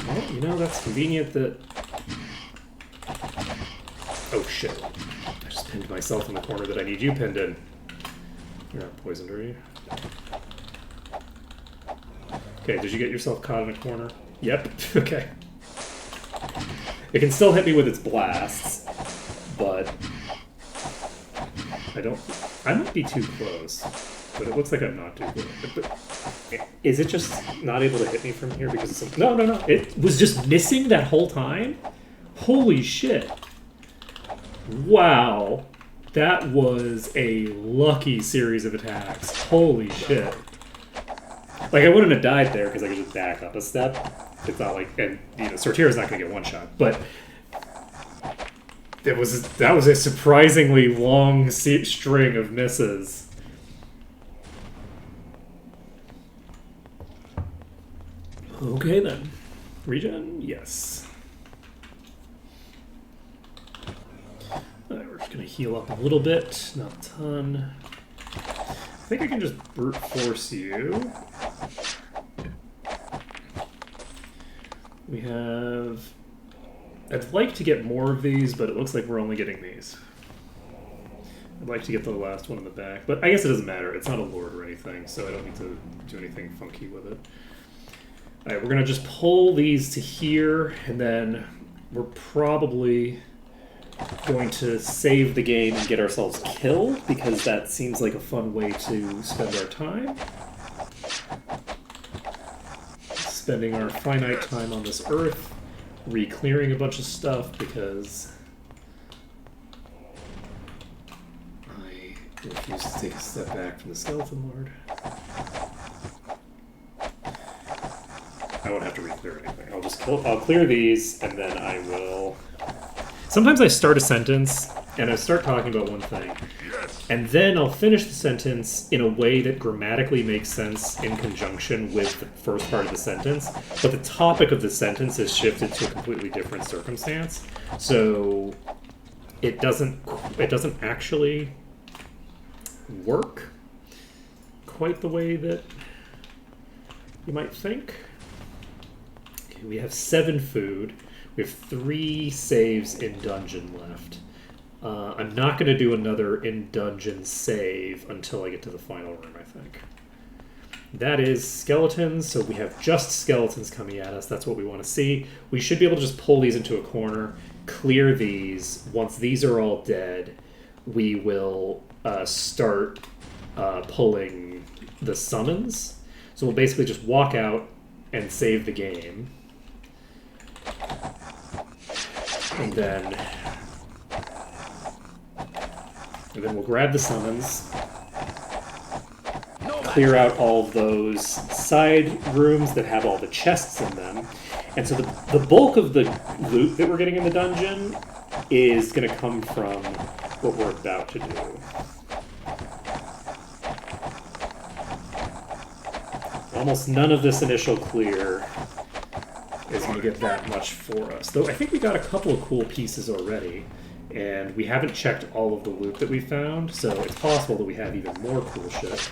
Well, you know, that's convenient that... Oh shit. I just pinned myself in the corner that I need you pinned in. You're not poisoned, are you? Okay, did you get yourself caught in a corner? Yep, okay. It can still hit me with its blasts, but... I might be too close, but it looks like I'm not too close. But is it just not able to hit me from here because it's... No. It was just missing that whole time? Holy shit. Wow. That was a lucky series of attacks. Holy shit. Like, I wouldn't have died there because I could just back up a step. It's not like... And, you know, Sortira's not going to get one shot. But that was a surprisingly long string of misses. Okay, then. Regen? Yes. Alright, we're just going to heal up a little bit. Not a ton. I think I can just brute force you. We have... I'd like to get more of these, but it looks like we're only getting these. I'd like to get the last one in the back, but I guess it doesn't matter. It's not a lord or anything, so I don't need to do anything funky with it. Alright, we're going to just pull these to here, and then we're probably going to save the game and get ourselves killed, because that seems like a fun way to spend our time. Spending our finite time on this earth, re-clearing a bunch of stuff, because I refuse to take a step back from the Skeleton Lord. I won't have to re-clear anything. I'll clear these, and then I will... Sometimes I start a sentence, and I start talking about one thing, and then I'll finish the sentence in a way that grammatically makes sense in conjunction with the first part of the sentence, but the topic of the sentence is shifted to a completely different circumstance. So it doesn't actually work quite the way that you might think. Okay, we have 7 food. We have 3 saves in dungeon left. I'm not going to do another in-dungeon save until I get to the final room, I think. That is skeletons, so we have just skeletons coming at us. That's what we want to see. We should be able to just pull these into a corner, clear these. Once these are all dead, we will start pulling the summons. So we'll basically just walk out and save the game. And then we'll grab the summons, clear out all of those side rooms that have all the chests in them. And so the bulk of the loot that we're getting in the dungeon is going to come from what we're about to do. Almost none of this initial clear is going to get that much for us. Though I think we got a couple of cool pieces already, and we haven't checked all of the loot that we found, so it's possible that we have even more cool shit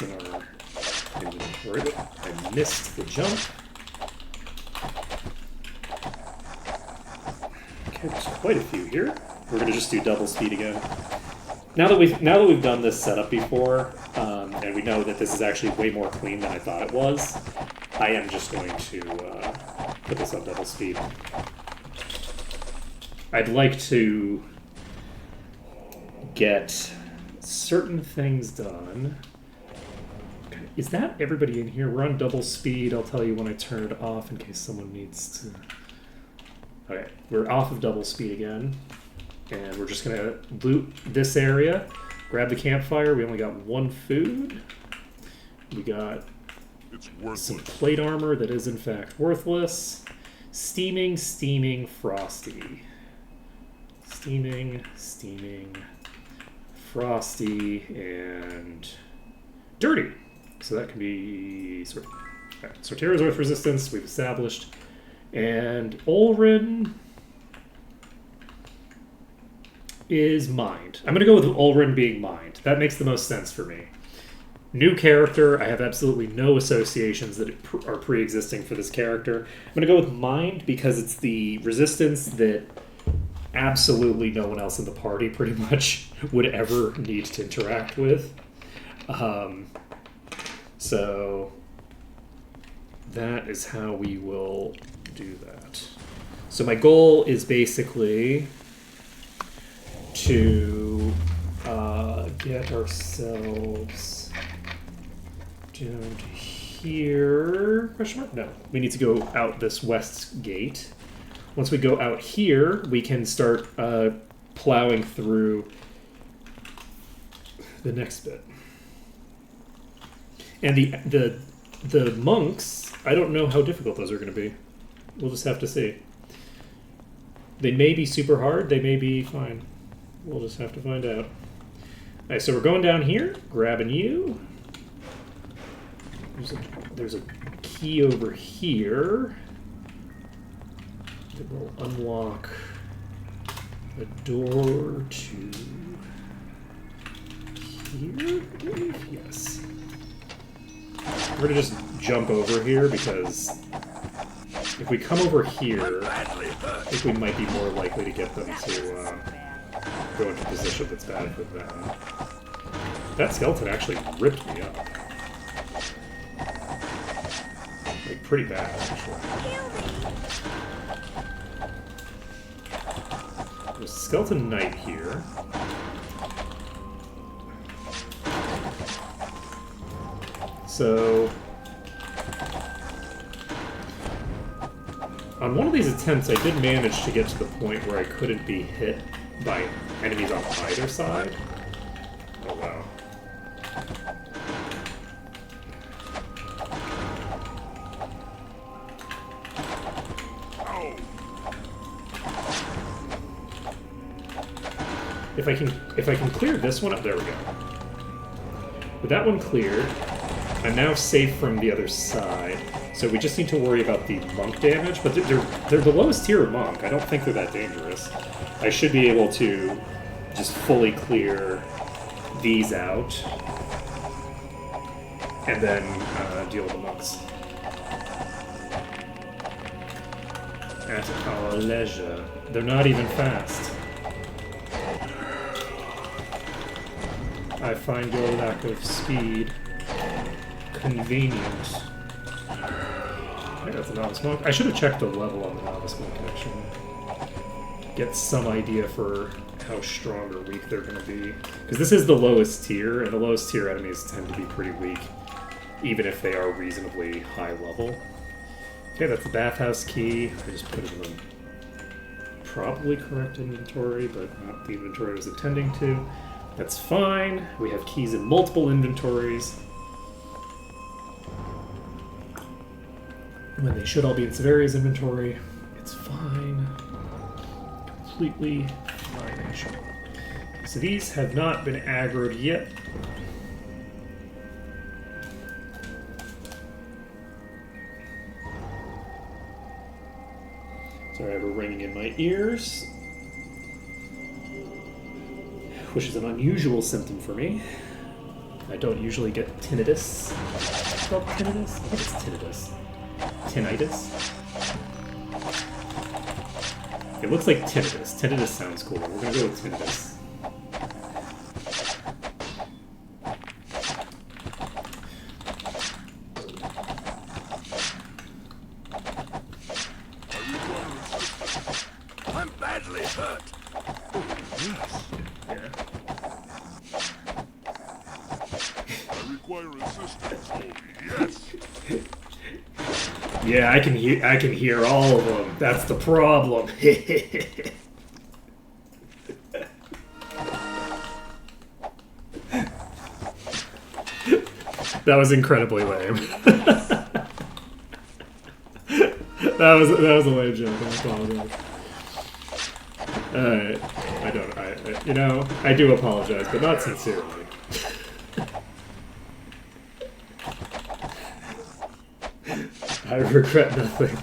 in our inventory. I missed the jump. Okay, there's quite a few here. We're going to just do double speed again. Now that we've done this setup before, and we know that this is actually way more clean than I thought it was, I am just going to put this on double speed. I'd like to get certain things done. Okay. Is that everybody in here? We're on double speed. I'll tell you when I turn it off in case someone needs to... Okay, we're off of double speed again. And we're just going to loot this area. Grab the campfire. We only got 1 food. We got some plate armor that is in fact worthless. Steaming, frosty. Steaming, frosty, and dirty. So that can be Sortera's Earth Resistance, we've established. And Olrin is mined. I'm going to go with Olrin being mined. That makes the most sense for me. New character. I have absolutely no associations that are pre-existing for this character. I'm going to go with mined because it's the resistance that absolutely no one else in the party pretty much would ever need to interact with. So that is how we will do that. So my goal is basically to get ourselves down to here. Question mark? No. We need to go out this west gate. Once we go out here, we can start plowing through the next bit. And the monks, I don't know how difficult those are going to be. We'll just have to see. They may be super hard. They may be fine. We'll just have to find out. All right, so we're going down here, grabbing you. There's a key over here that will unlock the door to here, I believe? Yes. We're going to just jump over here because if we come over here, I think we might be more likely to get them to go into a position that's bad for them. That skeleton actually ripped me up. Like, pretty bad, actually. There's a skeleton knight here. So, on one of these attempts, I did manage to get to the point where I couldn't be hit by enemies on either side. Oh, wow. If I can clear this one up, there we go. With that one cleared, I'm now safe from the other side, so we just need to worry about the monk damage, but they're the lowest tier of monk. I don't think they're that dangerous. I should be able to just fully clear these out, and then deal with the monks. At our leisure. They're not even fast. I find your lack of speed convenient. I think that's a novice monk. I should have checked the level on the novice monk actually. Get some idea for how strong or weak they're going to be. Because this is the lowest tier, and the lowest tier enemies tend to be pretty weak, even if they are reasonably high level. Okay, that's the bathhouse key. I just put it in the probably correct inventory, but not the inventory I was intending to. That's fine. We have keys in multiple inventories. When they should all be in Severia's inventory, it's fine. Completely fine, actually. So these have not been aggroed yet. Sorry, I have a ringing in my ears, which is an unusual symptom for me. I don't usually get tinnitus. Is it called tinnitus? I think it's tinnitus. Tinnitus? It looks like tinnitus. Tinnitus sounds cool. We're gonna go with tinnitus. I'm badly hurt. Yes. Yeah. I require assistance. Oh, yes. Yeah, I can hear all of them. That's the problem. That was incredibly lame. that was a lame joke. I apologize. I do apologize, but not sincerely. I regret nothing.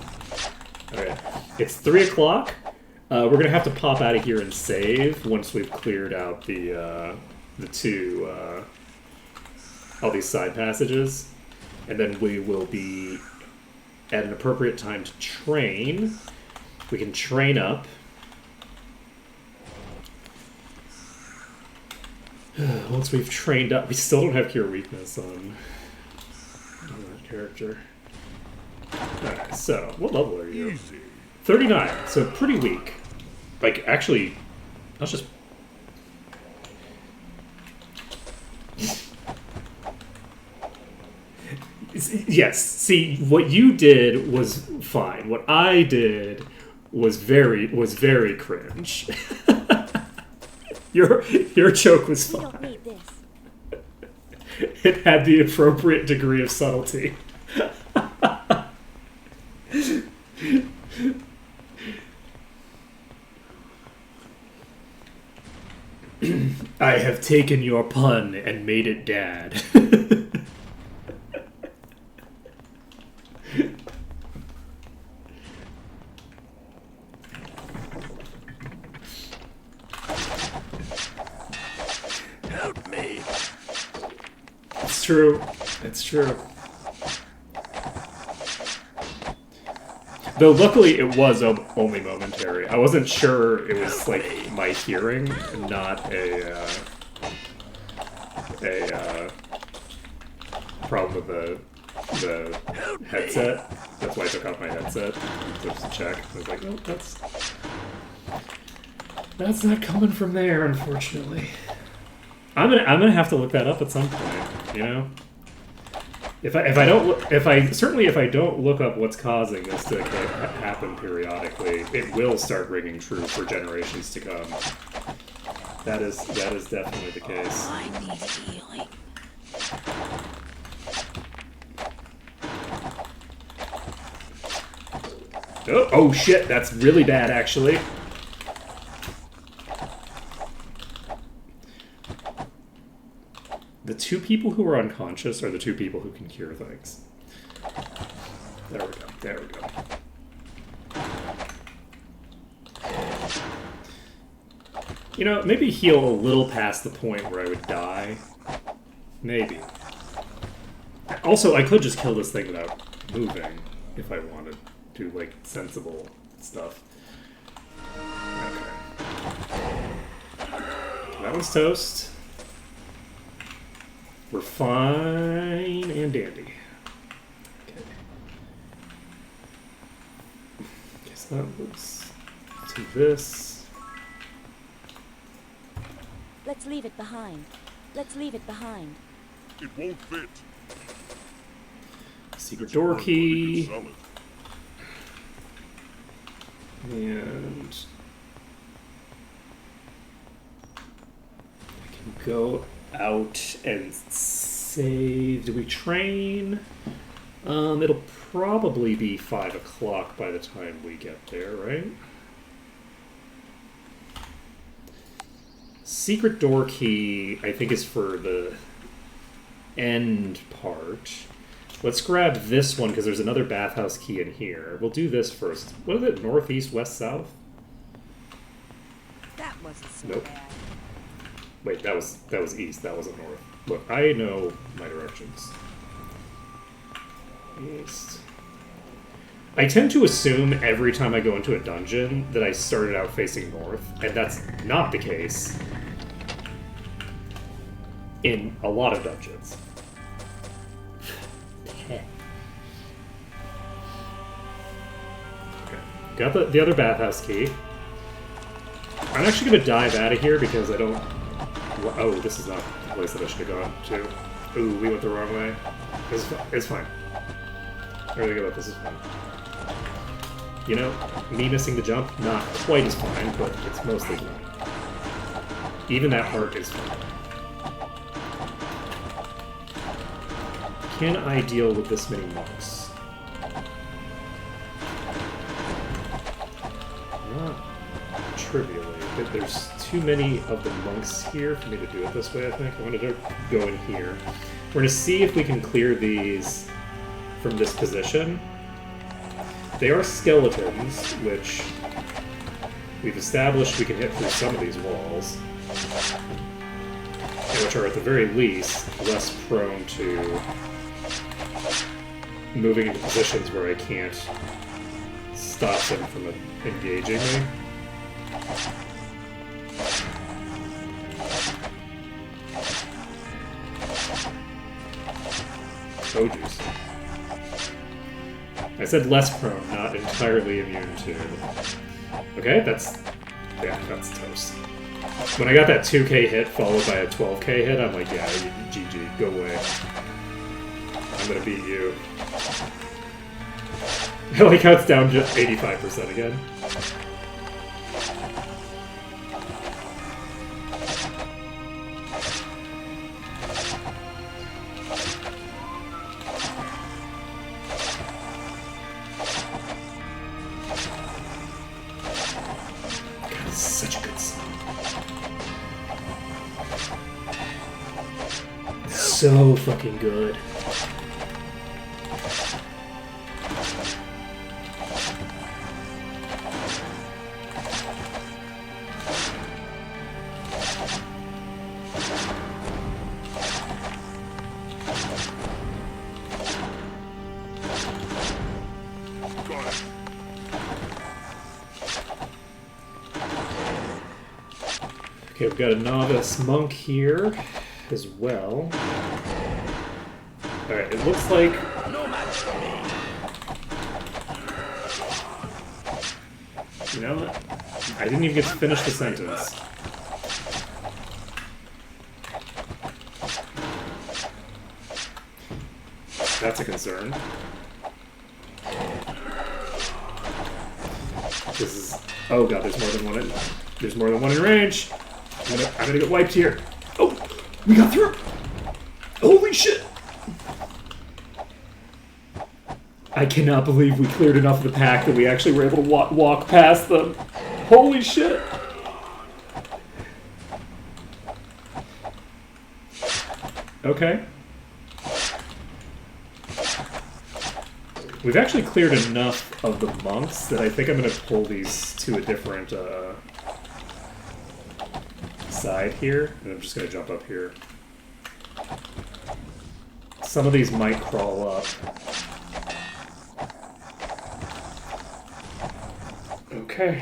Alright, it's 3 o'clock. We're gonna have to pop out of here and save once we've cleared out the two, all these side passages. And then we will be at an appropriate time to train. We can train up. Once we've trained up, we still don't have Cure Weakness on that character. Alright, so, what level are you? Easy. 39, so pretty weak. Like, actually, let's just... Yes, see, what you did was fine. What I did was very cringe. Your joke was We don't fine. need this. It had the appropriate degree of subtlety. I have taken your pun and made it dad. Help me. It's true. It's true. Though luckily it was only momentary. I wasn't sure it was like my hearing, not a problem with the headset. That's why I took off my headset just to check. I was like, oh, that's not coming from there, unfortunately. I'm gonna have to look that up at some point. You know. If I don't look up what's causing this to happen periodically, it will start ringing true for generations to come. That is definitely the case. I need healing. Oh shit, that's really bad actually. The two people who are unconscious are the two people who can cure things. There we go. There we go. You know, maybe heal a little past the point where I would die. Maybe. Also, I could just kill this thing without moving if I wanted to, like, sensible stuff. Okay. That one's toast. We're fine and dandy. Okay. Guess that was to this. Let's leave it behind. Let's leave it behind. It won't fit. Secret door key. Sell it. And I can go out and save. Do we train? It'll probably be 5 o'clock by the time we get there, right? Secret door key, I think, is for the end part. Let's grab this one, because there's another bathhouse key in here. We'll do this first. What is it? North, east, west, south? That wasn't so Nope. bad. Wait, that was east. That wasn't north. Look, I know my directions. East. I tend to assume every time I go into a dungeon that I started out facing north, and that's not the case in a lot of dungeons. Okay. Got the other bathhouse key. I'm actually going to dive out of here because I don't... Oh, this is not the place that I should have gone to. Ooh, we went the wrong way. It's fine. Everything about this is fine. You know, me missing the jump, not quite as fine, but it's mostly fine. Even that part is fine. Can I deal with this many monks? Not trivially, but there's too many of the monks here for me to do it this way, I think. I wanted to go in here. We're going to see if we can clear these from this position. They are skeletons, which we've established we can hit through some of these walls, and which are at the very least less prone to moving into positions where I can't stop them from engaging me. Oh, jeez. I said less prone, not entirely immune to. Okay, that's toast. When I got that 2k hit followed by a 12k hit, I'm like, yeah, GG, go away. I'm gonna beat you. I like how it's down just 85% again. Such a good song. So fucking good. Got it. Okay, we've got a novice monk here as well. Alright, it looks like... No match for me. You know what? I didn't even get to finish the sentence. That's a concern. This is... Oh god, there's more than one in... There's more than one in range! I'm gonna get wiped here. Oh! We got through! Holy shit! I cannot believe we cleared enough of the pack that we actually were able to walk past them. Holy shit! Okay. We've actually cleared enough of the monks that I think I'm going to pull these to a different side here. And I'm just going to jump up here. Some of these might crawl up. Okay.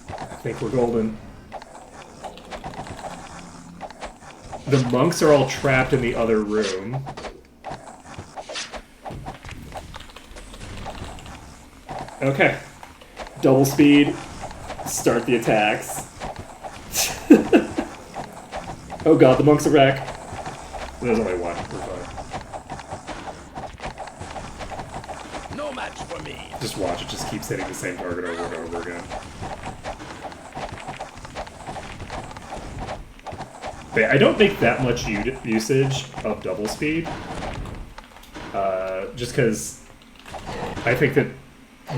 I think we're golden. The monks are all trapped in the other room. Okay. Double speed. Start the attacks. Oh god, the monks are wreck. There's only one. We're fine. No match for me. Just watch, it just keeps hitting the same target over and over again. But I don't make that much usage of double speed. Just because I think that,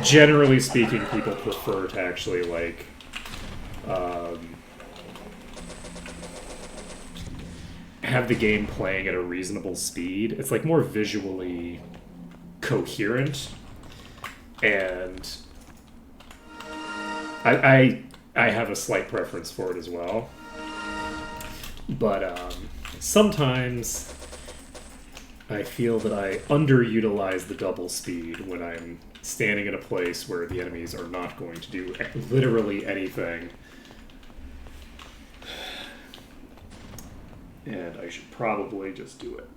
generally speaking, people prefer to actually, like, have the game playing at a reasonable speed. It's, like, more visually coherent. And I have a slight preference for it as well. But sometimes I feel that I underutilize the double speed when I'm standing in a place where the enemies are not going to do literally anything. And I should probably just do it.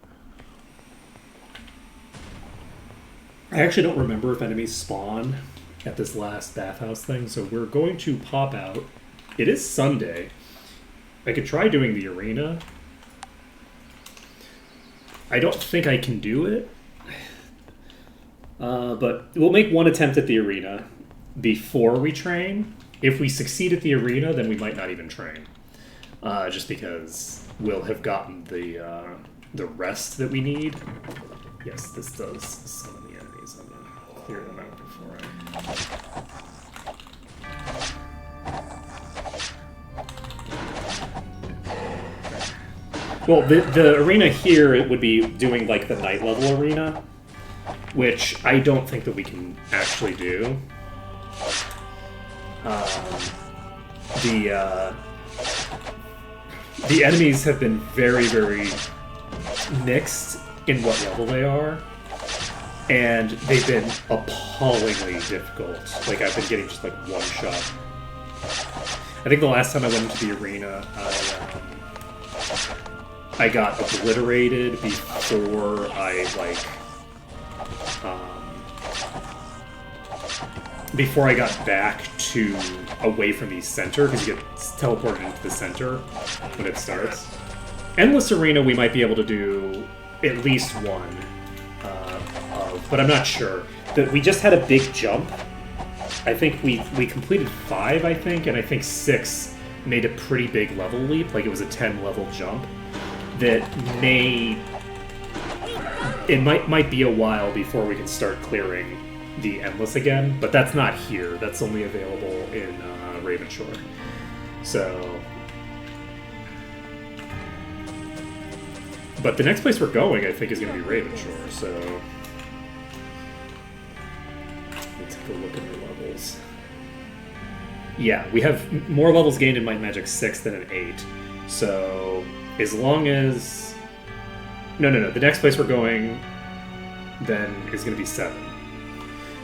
I actually don't remember if enemies spawn at this last bathhouse thing, so we're going to pop out. It is Sunday. I could try doing the arena. I don't think I can do it. But we'll make one attempt at the arena before we train. If we succeed at the arena, then we might not even train. Just because we'll have gotten the rest that we need. Yes, this does summon the enemies. I'm going to clear them out before I... Well, the arena here, it would be doing, like, the night level arena, which I don't think that we can actually do. The enemies have been very, very mixed in what level they are, and they've been appallingly difficult. Like, I've been getting just, like, one shot. I think the last time I went into the arena, I got obliterated before I, like, before I got back to away from the center, because you get teleported into the center when it starts. Endless Arena we might be able to do at least one of, but I'm not sure. We just had a big jump. I think we completed 5, I think, and I think 6 made a pretty big level leap, like it was a 10 level jump. That it might be a while before we can start clearing the Endless again, but that's not here. That's only available in Ravenshore. So, but the next place we're going, I think, is going to be Ravenshore. So, let's take a look at our levels. Yeah, we have more levels gained in Might Magic 6 than in 8. So, as long as... No. The next place we're going then is going to be 7.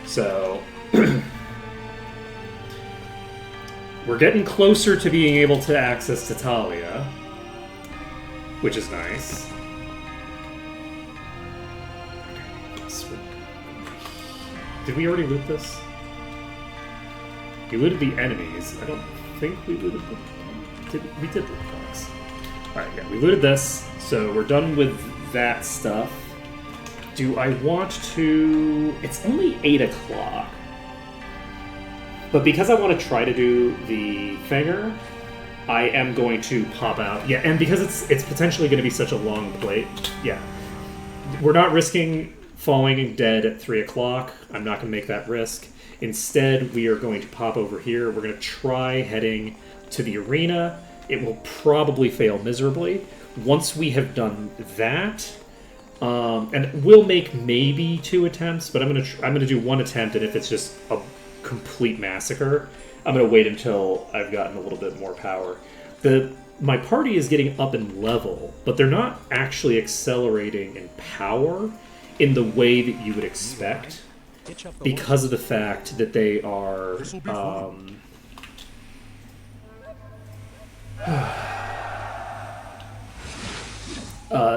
So... we're getting closer to being able to access Tatalia, which is nice. Did we already loot this? We looted the enemies. I don't think we looted the... We did loot the box. Alright, yeah, we looted this, so we're done with that stuff. Do I want to... It's only 8 o'clock. But because I want to try to do the Finger, I am going to pop out. Yeah, and because it's potentially going to be such a long plate, yeah. We're not risking falling dead at 3 o'clock. I'm not going to make that risk. Instead, we are going to pop over here. We're going to try heading to the arena, it will probably fail miserably. Once we have done that, and we'll make maybe 2 attempts, but I'm gonna do 1 attempt, and if it's just a complete massacre, I'm gonna wait until I've gotten a little bit more power. My party is getting up in level, but they're not actually accelerating in power in the way that you would expect, because of the fact that they are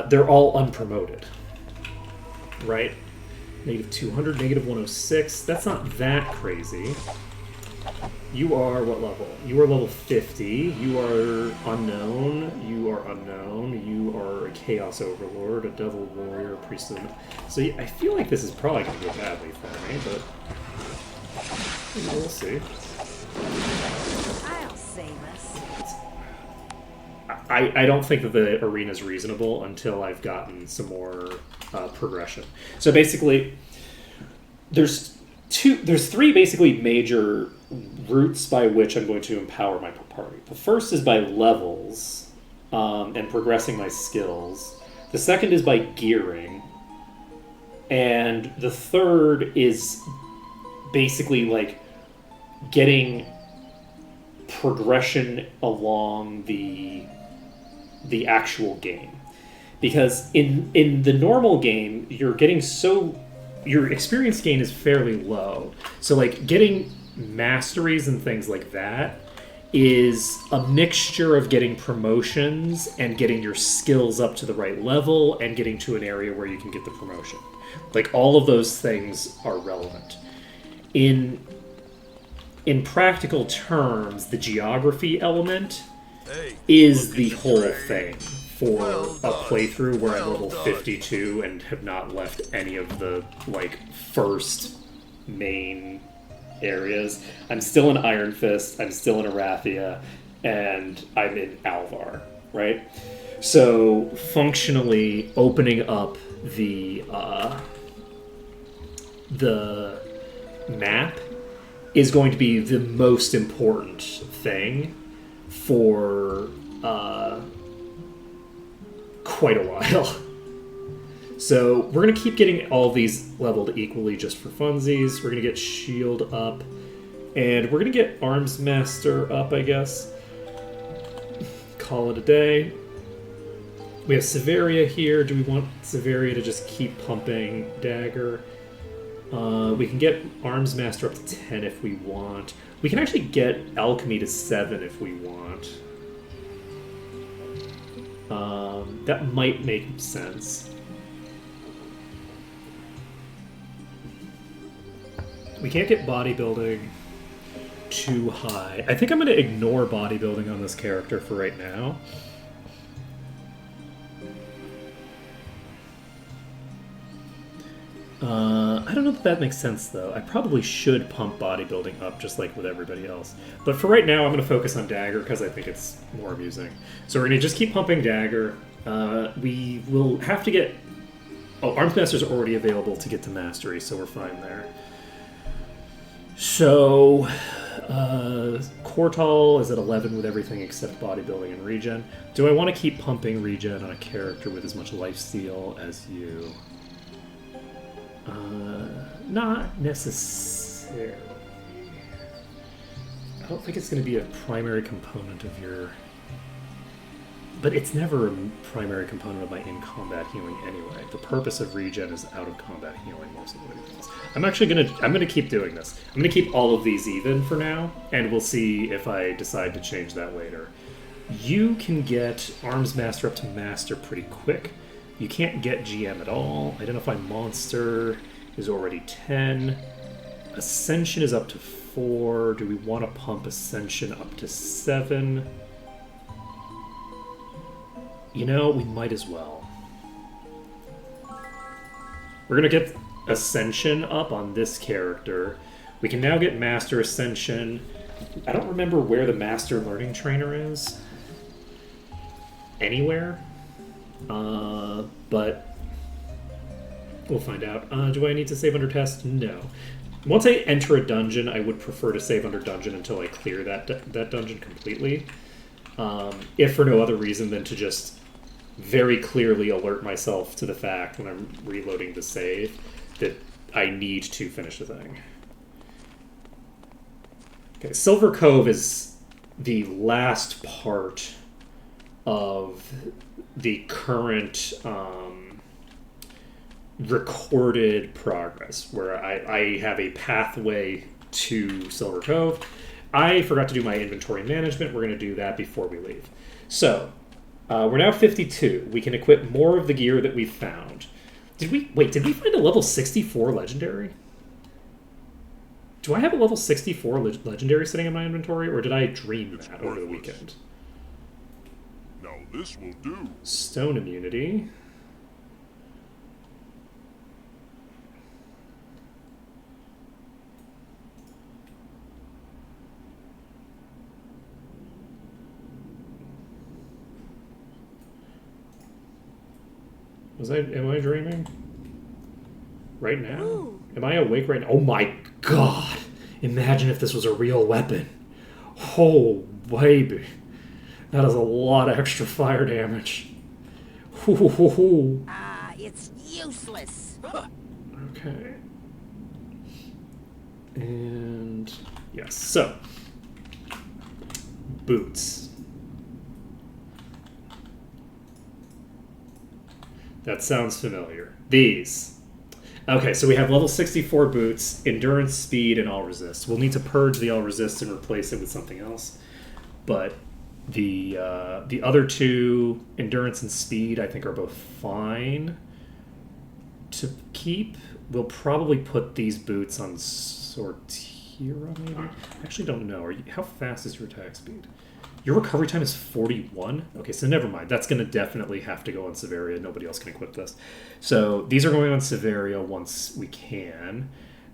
they're all unpromoted, right? Negative 200, negative 106. That's not that crazy. You are what level? You are level 50. You are unknown. You are unknown. You are a Chaos Overlord, a Devil Warrior, a Priest of the... So I feel like this is probably going to go badly for me, but we'll see. I'll save us. I don't think that the arena is reasonable until I've gotten some more progression. So basically, there's 3 basically major routes by which I'm going to empower my party. The first is by levels and progressing my skills. The second is by gearing. And the third is basically like getting progression along the actual game. Because in the normal game, your experience gain is fairly low. So like getting masteries and things like that is a mixture of getting promotions and getting your skills up to the right level and getting to an area where you can get the promotion. Like all of those things are relevant. In practical terms, the geography element is the whole thing for a playthrough where I'm level 52 and have not left any of the first main areas. I'm still in Iron Fist, I'm still in Arathia, and I'm in Alvar, right? So functionally opening up the map is going to be the most important thing for quite a while. So we're going to keep getting all of these leveled equally just for funsies. We're going to get Shield up, and we're going to get Arms Master up, I guess. Call it a day. We have Severia here. Do we want Severia to just keep pumping Dagger? We can get Arms Master up to 10 if we want. We can actually get Alchemy to 7 if we want. That might make sense. We can't get bodybuilding too high. I think I'm going to ignore bodybuilding on this character for right now. I don't know if that makes sense, though. I probably should pump bodybuilding up, just like with everybody else. But for right now, I'm going to focus on Dagger, because I think it's more amusing. So we're going to just keep pumping Dagger. We will have to get... Oh, Arms Master's already available to get to Mastery, so we're fine there. So, Kortal is at 11 with everything except bodybuilding and regen. Do I want to keep pumping regen on a character with as much lifesteal as you? Not necessarily. I don't think it's going to be a primary component of your... But it's never a primary component of my in-combat healing anyway. The purpose of regen is out-of-combat healing most of the way. I'm gonna keep doing this. I'm gonna keep all of these even for now, and we'll see if I decide to change that later. You can get Arms Master up to Master pretty quick. You can't get GM at all. Identify Monster is already 10. Ascension is up to 4. Do we want to pump Ascension up to 7? You know, we might as well. We're going to get Ascension up on this character. We can now get Master Ascension. I don't remember where the Master Learning Trainer is. Anywhere. But we'll find out. Do I need to save under test? No. Once I enter a dungeon, I would prefer to save under dungeon until I clear that dungeon completely. if for no other reason than to just very clearly alert myself to the fact when I'm reloading the save that I need to finish the thing. Okay, Silver Cove is the last part of the current recorded progress, where I have a pathway to Silver Cove. I forgot to do my inventory management. We're going to do that before we leave. So, we're now 52. We can equip more of the gear that we've found. Did we find a level 64 legendary? Do I have a level 64 legendary sitting in my inventory, or did I dream that over the weekend? Now this will do. Stone immunity. Am I dreaming? Right now? Ooh. Am I awake right now? Oh my god! Imagine if this was a real weapon. Oh, baby. That is a lot of extra fire damage. It's useless. Okay. And yes, so boots. That sounds familiar. These. Okay, so we have level 64 boots, endurance, speed, and all resist. We'll need to purge the all resist and replace it with something else. But the other two, endurance and speed, I think are both fine to keep. We'll probably put these boots on Sortira, maybe? I actually don't know. How fast is your attack speed? Your recovery time is 41? Okay, so never mind. That's going to definitely have to go on Severia. Nobody else can equip this. So these are going on Severia once we can.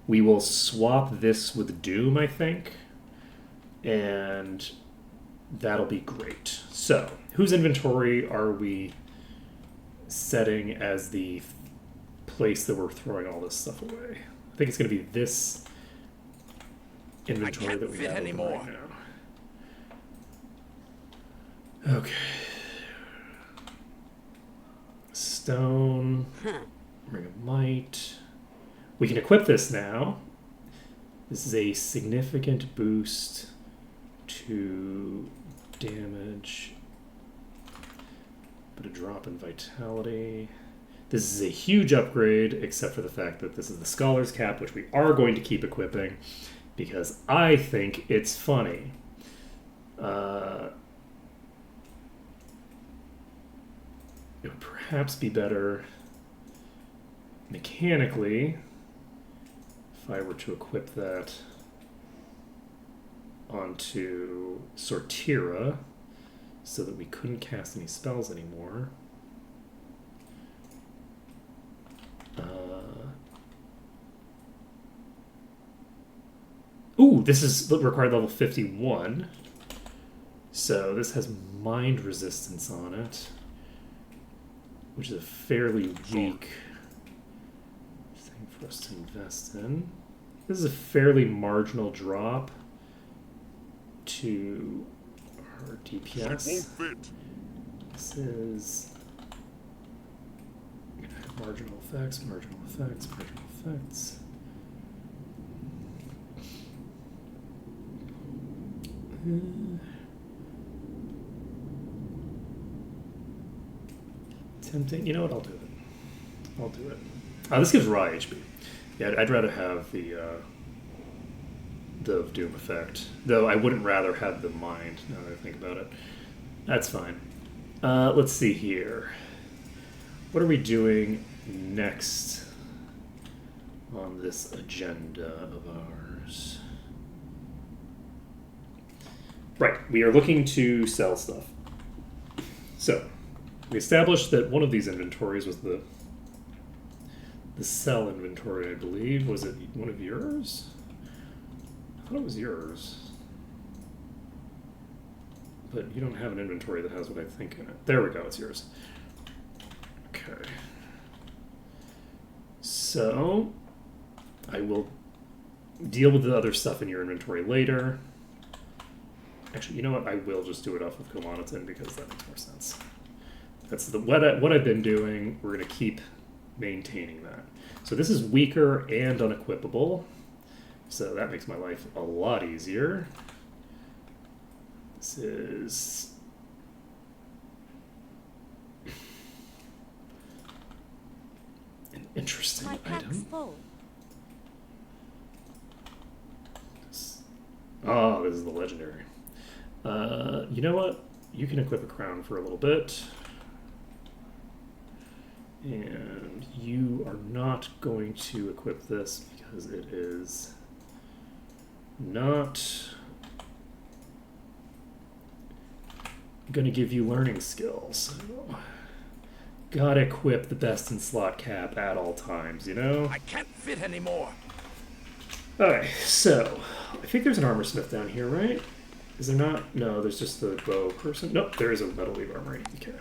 We will swap this with Doom, I think. And that'll be great. So, whose inventory are we setting as the place that we're throwing all this stuff away? I think it's going to be this inventory that we have anymore. Right now. Okay. Stone. Ring of Might. We can equip this now. This is a significant boost to damage, but a drop in vitality. This is a huge upgrade, except for the fact that this is the Scholar's Cap, which we are going to keep equipping, because I think it's funny. It would perhaps be better mechanically if I were to equip that onto Sortira so that we couldn't cast any spells anymore. Ooh, this is required level 51. So this has mind resistance on it, which is a fairly weak thing for us to invest in. This is a fairly marginal drop to our DPS. It won't fit. This is going to have marginal effects, marginal effects, marginal effects. Tempting. You know what? I'll do it. I'll do it. This gives raw HP. Yeah, I'd rather have the Doom effect. Though I wouldn't rather have the mind, now that I think about it. That's fine. Let's see here. What are we doing next on this agenda of ours? Right, we are looking to sell stuff. So, we established that one of these inventories was the sell inventory, I believe. Was it one of yours? I thought it was yours. But you don't have an inventory that has what I think in it. There we go, it's yours. Okay. So, I will deal with the other stuff in your inventory later. Actually, you know what? I will just do it off of Kilmoniton because that makes more sense. That's what I've been doing. We're going to keep maintaining that. So this is weaker and unequipable. So that makes my life a lot easier. This is... an interesting My pack's item. full. Oh, this is the legendary. You know what? You can equip a crown for a little bit. And you are not going to equip this because it is not going to give you learning skills. Gotta equip the best in slot cap at all times, you know? I can't fit anymore. Okay, so I think there's an armor smith down here, right? Is there not? No, there's just the bow person. Nope, there is a metal weave armory. Okay.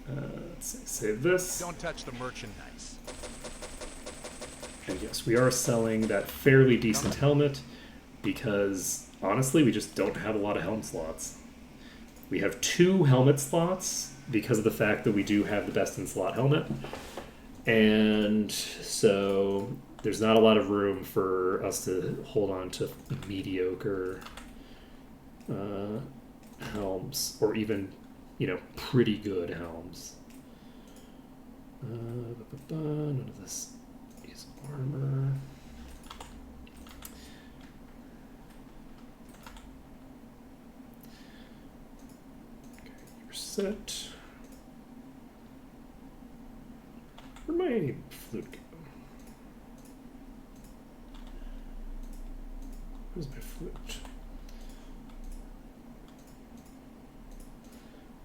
Let's see, save this. Don't touch the merchandise. And yes, we are selling that fairly decent helmet because honestly, we just don't have a lot of helm slots. We have 2 helmet slots because of the fact that we do have the best in slot helmet. And so there's not a lot of room for us to hold on to mediocre helms or even, you know, pretty good helms. None of this is armor. Okay, you're set. Where'd my flute go? Where's my flute?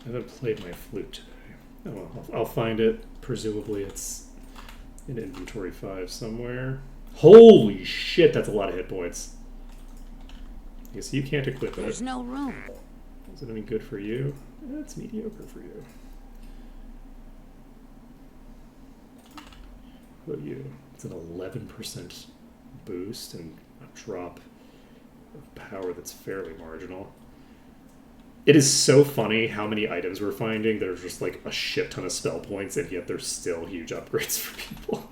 I haven't played my flute today. Oh well, I'll find it. Presumably it's in inventory 5 somewhere. Holy shit, that's a lot of hit points. I guess you can't equip it. There's no room. Is it any good for you? It's mediocre for you. How about you? It's an 11% boost and a drop of power that's fairly marginal. It is so funny how many items we're finding that are just like a shit ton of spell points, and yet there's still huge upgrades for people.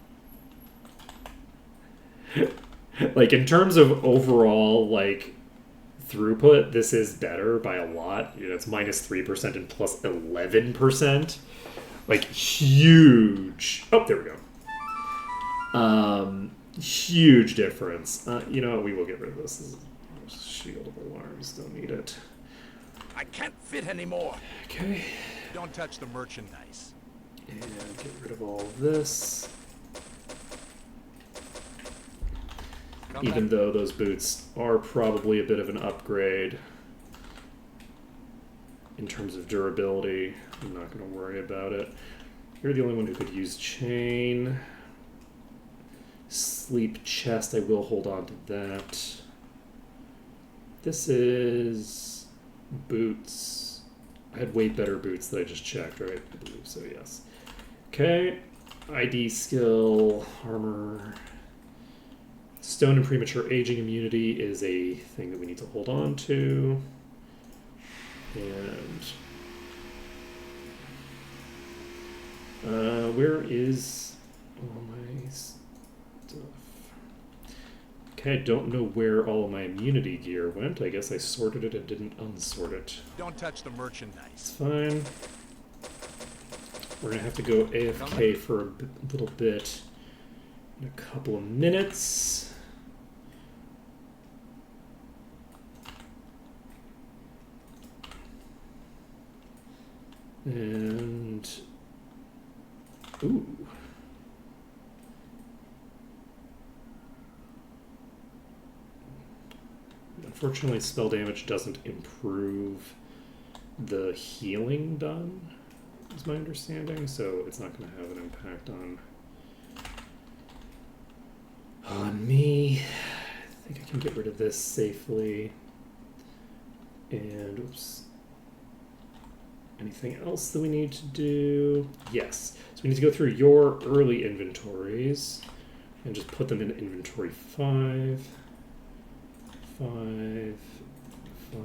Like, in terms of overall, like, throughput, this is better by a lot. You know, it's minus 3% and plus 11%. Like, huge. Oh, there we go. Huge difference. You know what? We will get rid of this. This is shield of alarms. Don't need it. I can't fit anymore. Okay. Don't touch the merchandise. And get rid of all of this. Even though those boots are probably a bit of an upgrade in terms of durability, I'm not going to worry about it. You're the only one who could use chain. Sleep chest, I will hold on to that. This is boots. I had way better boots that I just checked, right? I believe so, yes. Okay. ID skill, armor. Stone and premature aging immunity is a thing that we need to hold on to. And where is all my stuff? Okay, I don't know where all of my immunity gear went. I guess I sorted it and didn't unsort it. Don't touch the It's merchandise. fine. We're gonna have to go AFK for a little bit in a couple of minutes. And ooh. Unfortunately, spell damage doesn't improve the healing done, is my understanding, so it's not going to have an impact on me. I think I can get rid of this safely. And oops. Anything else that we need to do? Yes. So we need to go through your early inventories and just put them in inventory 5. 5, 5.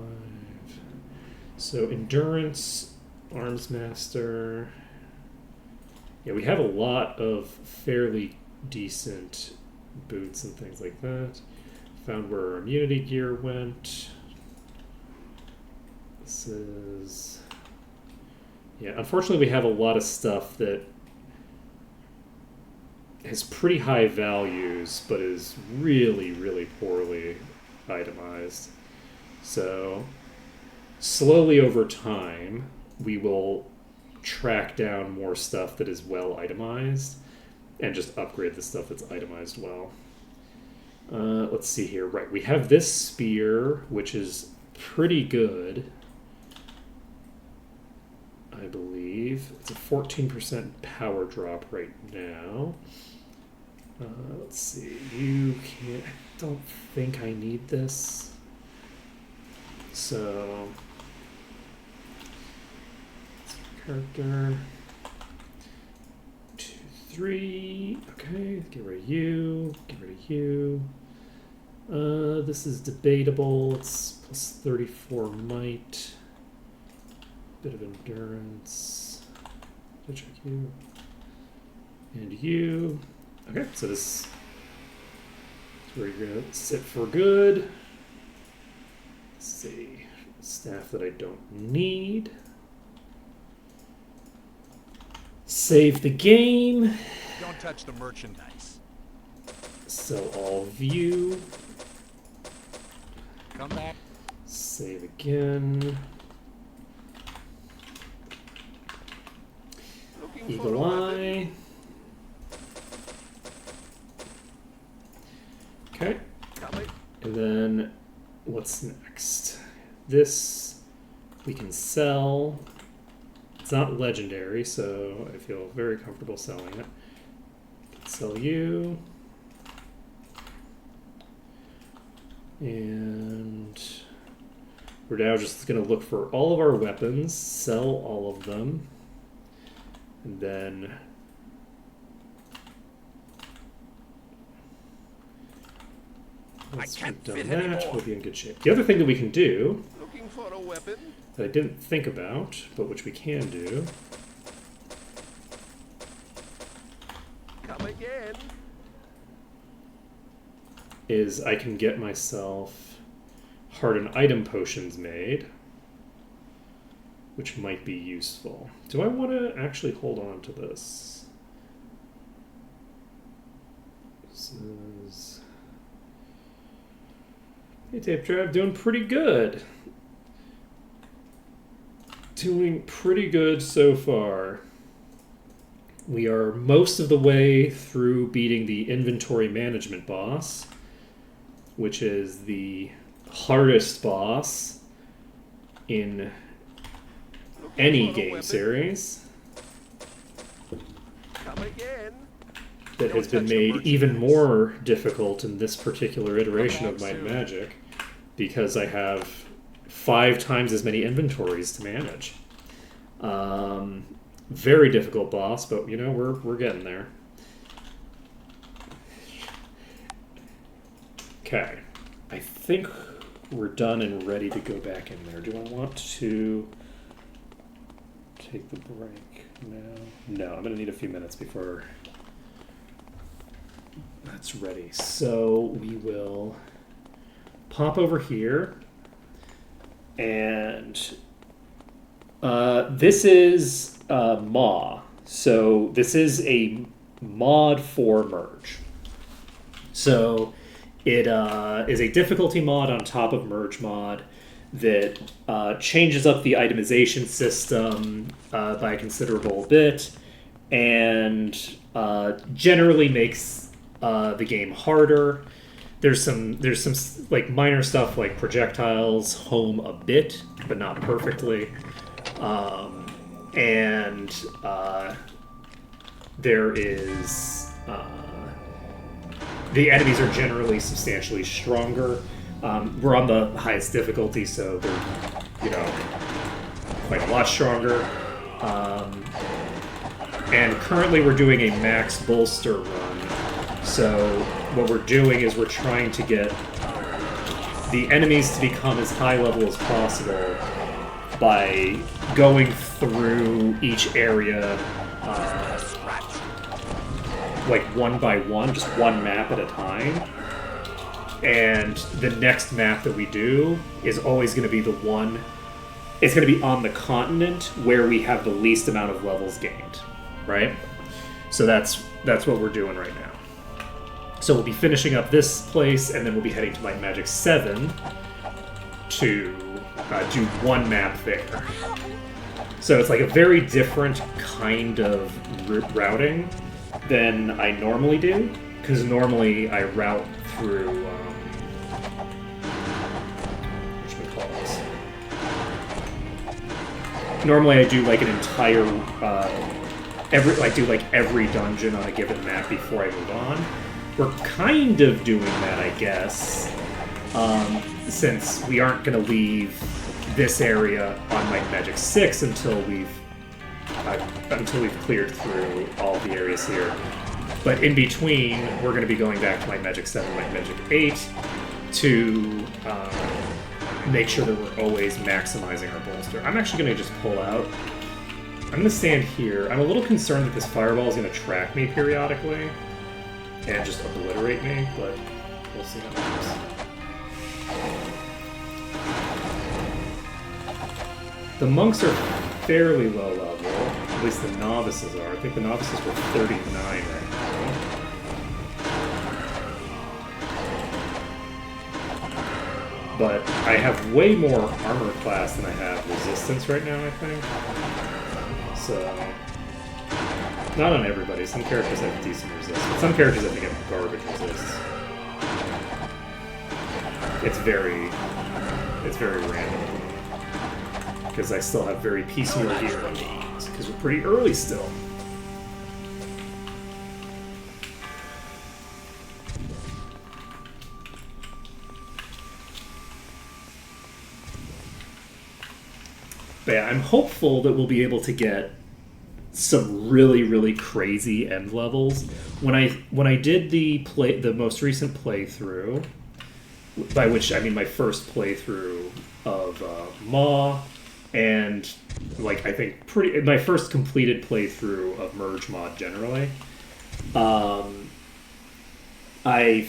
So endurance, arms master. Yeah, we have a lot of fairly decent boots and things like that. Found where our immunity gear went. This is... Yeah, unfortunately we have a lot of stuff that has pretty high values, but is really, really poorly itemized. So, slowly over time, we will track down more stuff that is well itemized and just upgrade the stuff that's itemized well. Let's see here. Right, we have this spear, which is pretty good, I believe. It's a 14% power drop right now. Let's see. You can't... I don't think I need this. So... Character... 2, 3... Okay, get rid of you. Get rid of you. This is debatable. It's plus 34 might. Bit of endurance. I'll check you. And you. Okay, so this is where you're gonna sit for good. Let's see. Staff that I don't need. Save the game. Don't touch the merchandise. Sell all view. Come back. Save again. Eagle Eye. Okay. And then what's next? This we can sell. It's not legendary, so I feel very comfortable selling it. Sell you. And we're now just going to look for all of our weapons, sell all of them, and then once we've done that, we'll be in good shape. The other thing that we can do, Looking for a weapon? that I didn't think about, but which we can do, Come again. is I can get myself hardened item potions made, which might be useful. Do I want to actually hold on to this? This is... Hey, Tape Drive, doing pretty good. Doing pretty good so far. We are most of the way through beating the inventory management boss, which is the hardest boss in any game series. Come again. That has been made even more difficult in this particular iteration of Might and Magic, because I have 5 times as many inventories to manage. Very difficult boss, but you know, we're getting there. Okay, I think we're done and ready to go back in there. Do I want to take the break now? No, I'm gonna need a few minutes before that's ready. So we will pop over here, and this is Maw. So this is a mod for Merge. So it is a difficulty mod on top of Merge mod that changes up the itemization system by a considerable bit, and generally makes the game harder. There's some like minor stuff like projectiles home a bit, but not perfectly. And there is the enemies are generally substantially stronger. We're on the highest difficulty, so they're, you know, quite a lot stronger. And currently we're doing a max bolster run. So what we're doing is we're trying to get the enemies to become as high level as possible, by going through each area like one by one, just one map at a time. And the next map that we do is always going to be the one. It's going to be on the continent where we have the least amount of levels gained, right? So that's what we're doing right now. So we'll be finishing up this place, and then we'll be heading to my Magic 7 to do one map there. So it's like a very different kind of routing than I normally do, because normally I route through normally I do like an entire every dungeon on a given map before I move on. We're kind of doing that, I guess, since we aren't going to leave this area on my Magic 6 until we've cleared through all the areas here. But in between, we're going to be going back to my Magic 7, my Magic 8 to make sure that we're always maximizing our bolster. I'm actually going to just pull out. I'm going to stand here. I'm a little concerned that this fireball is going to track me periodically and just obliterate me, but we'll see how it goes. The monks are fairly low level, at least the novices are. I think the novices were 39 right now. But I have way more armor class than I have resistance right now, I think. So, not on everybody. Some characters have decent resistance. Some characters I think have garbage resist. It's very random. Because I still have very piecemeal gear because we're pretty early still. But yeah, I'm hopeful that we'll be able to get some really, really crazy end levels. When I did the most recent playthrough, by which I mean my first playthrough of Maw, and like I think my first completed playthrough of Merge Mod generally. I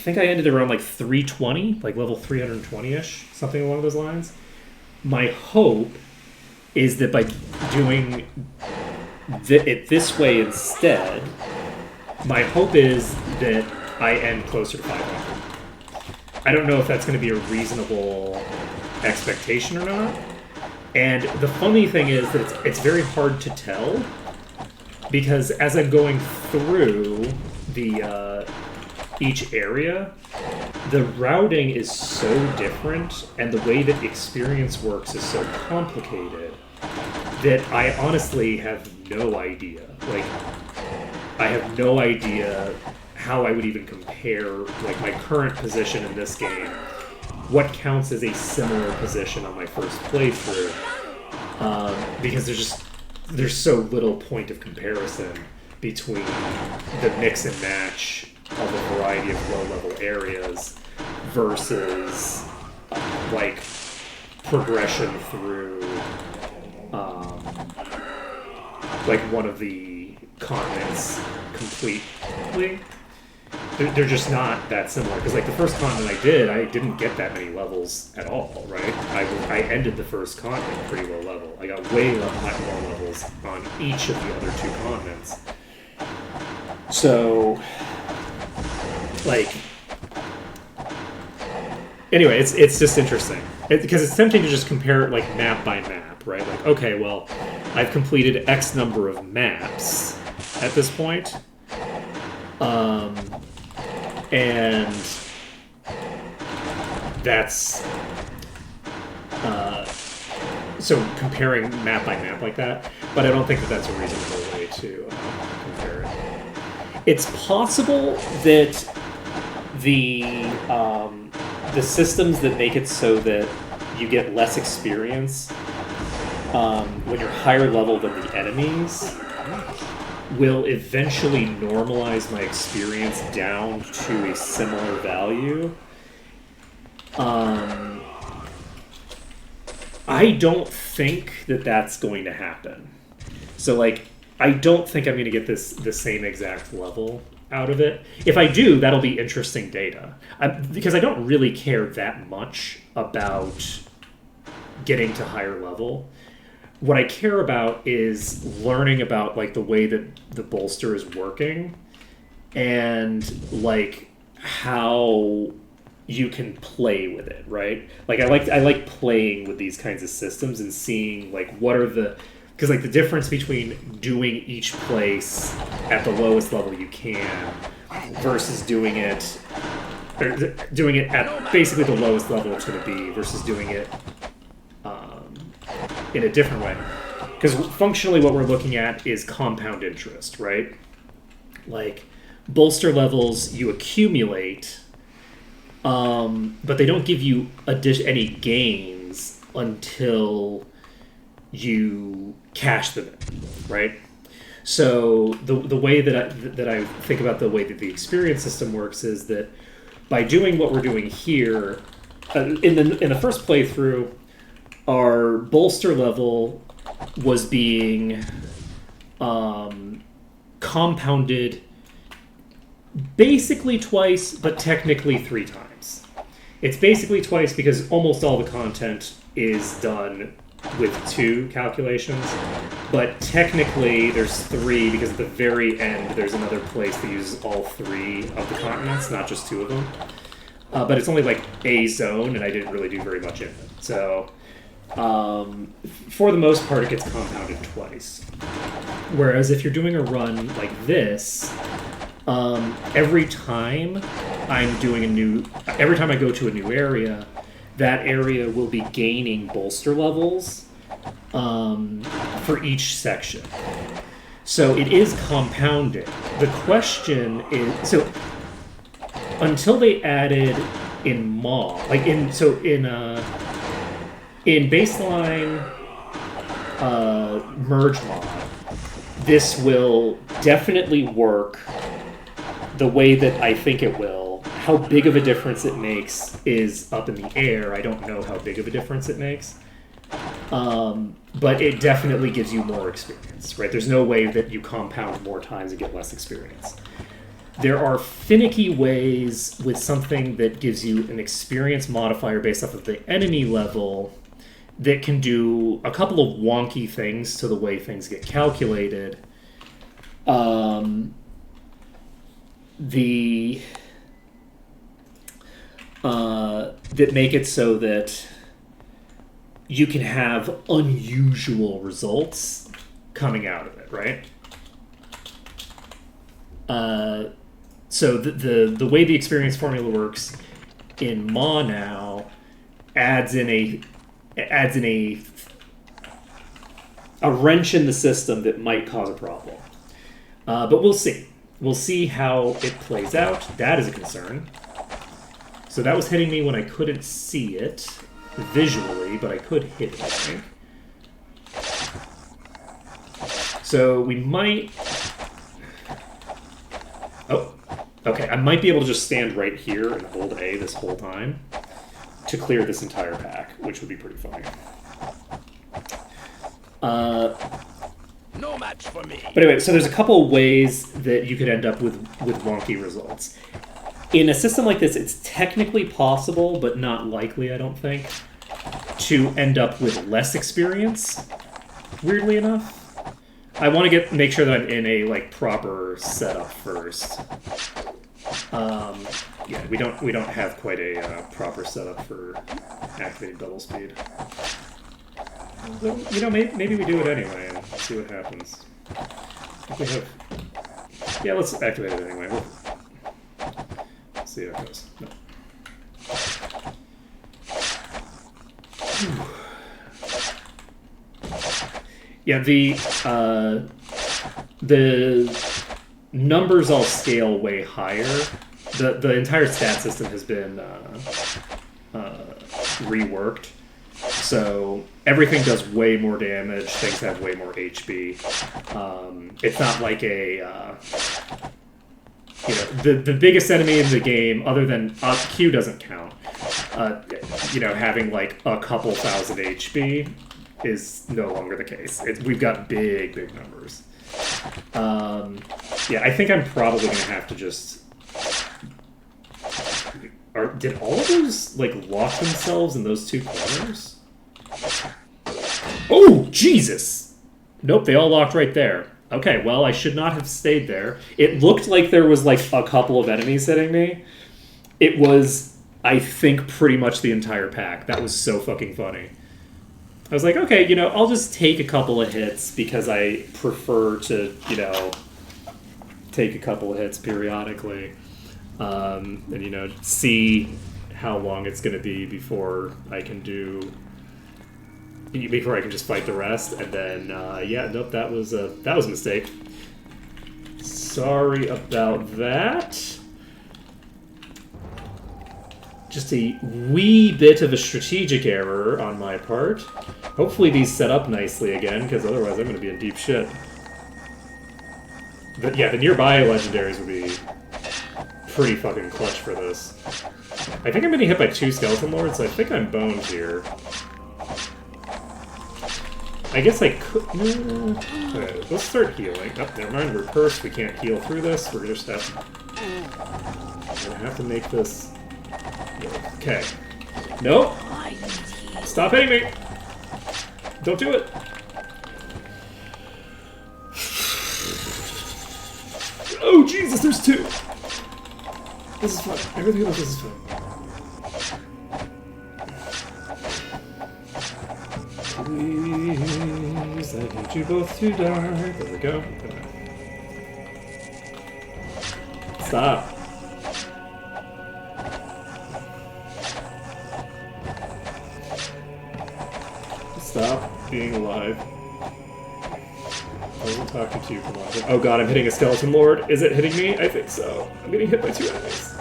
think I ended around like 320, like level 320-ish, something along those lines. My hope is that by doing it this way instead, my hope is that I end closer to 500. I don't know if that's going to be a reasonable expectation or not. And the funny thing is that it's very hard to tell, because as I'm going through the each area, the routing is so different, and the way that experience works is so complicated that I honestly have no idea. Like, I have no idea how I would even compare, like, my current position in this game, what counts as a similar position on my first playthrough, because there's so little point of comparison between the mix and match of a variety of low-level areas versus like progression through like one of the continents completely. They're just not that similar, because like the first continent I didn't get that many levels at all, right? I ended the first continent pretty low level. I got way more levels on each of the other two continents. So, like, anyway, it's just interesting, because it's tempting to just compare it like map by map, right? Like, okay, well, I've completed X number of maps at this point. And that's so comparing map by map like that, but I don't think that that's a reasonable way to compare it. It's possible that the systems that make it so that you get less experience when you're higher level than the enemies will eventually normalize my experience down to a similar value. I don't think that that's going to happen. So, like, I don't think I'm going to get the same exact level out of it. If I do, that'll be interesting data. Because I don't really care that much about getting to higher level. What I care about is learning about, like, the way that the bolster is working and, like, how you can play with it, right? Like, I like playing with these kinds of systems and seeing, like, what are the... Because, like, the difference between doing each place at the lowest level you can versus doing it at basically the lowest level it's going to be versus doing it in a different way. Because functionally what we're looking at is compound interest, right? Like, bolster levels you accumulate, but they don't give you any gains until you cash them in, right? So the way that I think about the way that the experience system works is that by doing what we're doing here, in the first playthrough, our bolster level was being compounded basically twice, but technically 3 times. It's basically twice because almost all the content is done with 2 calculations, but technically there's 3 because at the very end there's another place that uses all 3 of the continents, not just 2 of them. But it's only like a zone, and I didn't really do very much in it. So for the most part, it gets compounded twice. Whereas if you're doing a run like this, every time I go to a new area, that area will be gaining bolster levels for each section. So it is compounded. The question is, so until they added in Maw, like in baseline merge mod, this will definitely work the way that I think it will. How big of a difference it makes is up in the air. I don't know how big of a difference it makes. But it definitely gives you more experience, right? There's no way that you compound more times and get less experience. There are finicky ways with something that gives you an experience modifier based off of the enemy level that can do a couple of wonky things to the way things get calculated. That make it so that you can have unusual results coming out of it, right? So the way the experience formula works in Maw now adds in a wrench in the system that might cause a problem. But we'll see. We'll see how it plays out. That is a concern. So that was hitting me when I couldn't see it visually, but I could hit it, I think. So we might... Oh, okay. I might be able to just stand right here and hold A this whole time to clear this entire pack, which would be pretty funny. No match for me. But anyway, so there's a couple ways that you could end up with wonky results. In a system like this, it's technically possible, but not likely, I don't think, to end up with less experience, weirdly enough. I want to make sure that I'm in a proper setup first. Yeah, we don't have quite a proper setup for activating double speed. Well, maybe we do it anyway and see what happens. If we have... Yeah, let's activate it anyway. Let's see how it goes. No. Yeah, the numbers all scale way higher. The entire stat system has been reworked. So everything does way more damage, things have way more HP. It's not like the biggest enemy in the game, other than Q doesn't count. having like a couple thousand HP is no longer the case. We've got big numbers. Yeah, I think I'm probably gonna have to just. Did all of those like lock themselves in those two corners? Oh Jesus! Nope, they all locked right there. Okay, well I should not have stayed there. It looked like there was like a couple of enemies hitting me. It was, I think, pretty much the entire pack. That was so fucking funny. I was like, okay, I'll just take a couple of hits because I prefer to, take a couple of hits periodically. And, see how long it's going to be before I can just fight the rest. And then, nope, that was a mistake. Sorry about that. Just a wee bit of a strategic error on my part. Hopefully these set up nicely again, because otherwise I'm going to be in deep shit. The nearby legendaries would be pretty fucking clutch for this. I think I'm getting hit by 2 skeleton lords, so I think I'm boned here. I guess I could... Okay, let's start healing. Oh, never mind, we're cursed. We can't heal through this. We're just have to make this... Okay. Nope! Stop hitting me! Don't do it! Oh, Jesus, there's 2! This is fun. I really hope this is fun. Please, I need you both to die. There we go. Stop. Stop being alive. I wasn't talking to you, come on. Oh god, I'm hitting a skeleton lord. Is it hitting me? I think so. I'm getting hit by 2 enemies.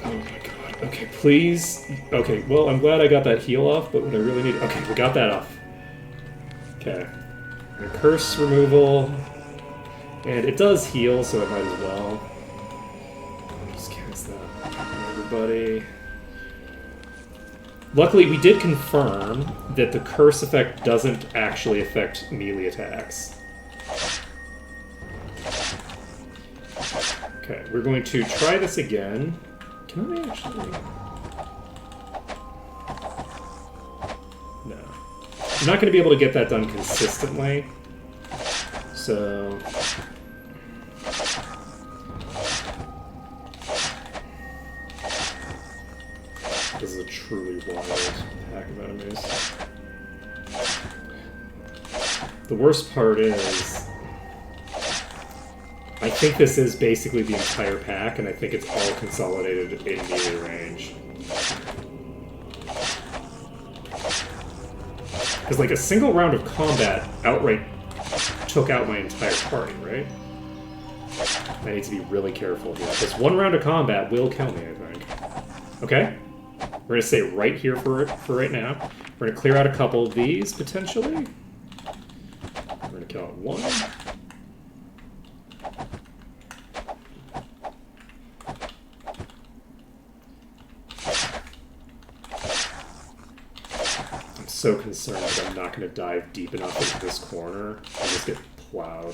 Oh my god. Okay, please. Okay, well, I'm glad I got that heal off, but what I really need... Okay, we got that off. Okay. And curse removal. And it does heal, so it might as well. Just cast that on everybody. Luckily, we did confirm that the curse effect doesn't actually affect melee attacks. Okay, we're going to try this again. Can I actually... No. I'm not going to be able to get that done consistently. So... This is a truly wild pack of enemies. The worst part is... I think this is basically the entire pack, and I think it's all consolidated in melee range. Because, like, a single round of combat outright took out my entire party, right? I need to be really careful here, because one round of combat will kill me, I think. Okay? We're going to stay right here for right now. We're going to clear out a couple of these, potentially. We're going to kill out 1. I'm so concerned that I'm not going to dive deep enough into this corner and just get plowed.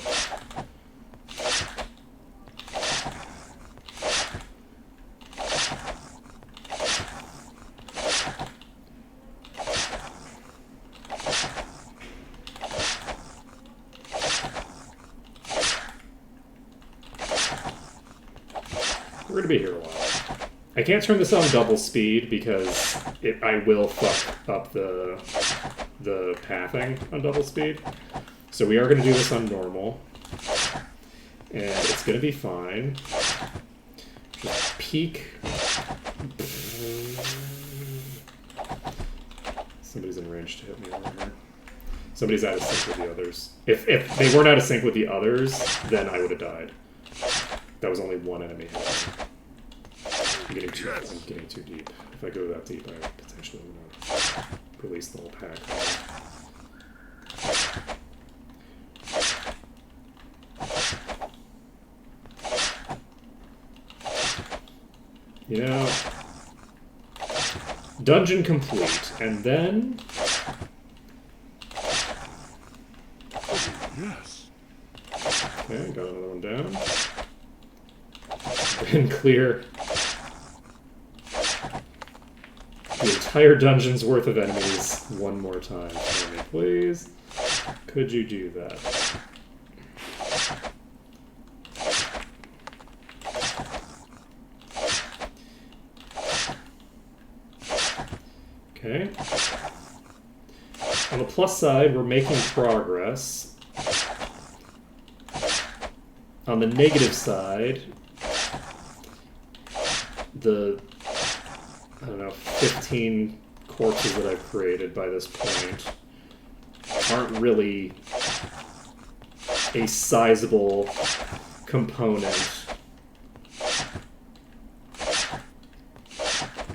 We're gonna be here a while. I can't turn this on double speed because I will fuck up the pathing on double speed. So we are gonna do this on normal. And it's gonna be fine. Just peek. Somebody's in range to hit me over here. Somebody's out of sync with the others. If they weren't out of sync with the others, then I would have died. That was only one enemy hit. I'm getting too deep. If I go that deep, I potentially would release the whole pack. You know, dungeon complete, and then Yes. okay, got another one down. And clear the entire dungeon's worth of enemies one more time for me, please. Could you do that? Okay. On the plus side, we're making progress. On the negative side, the, I don't know, 15 corpses that I've created by this point aren't really a sizable component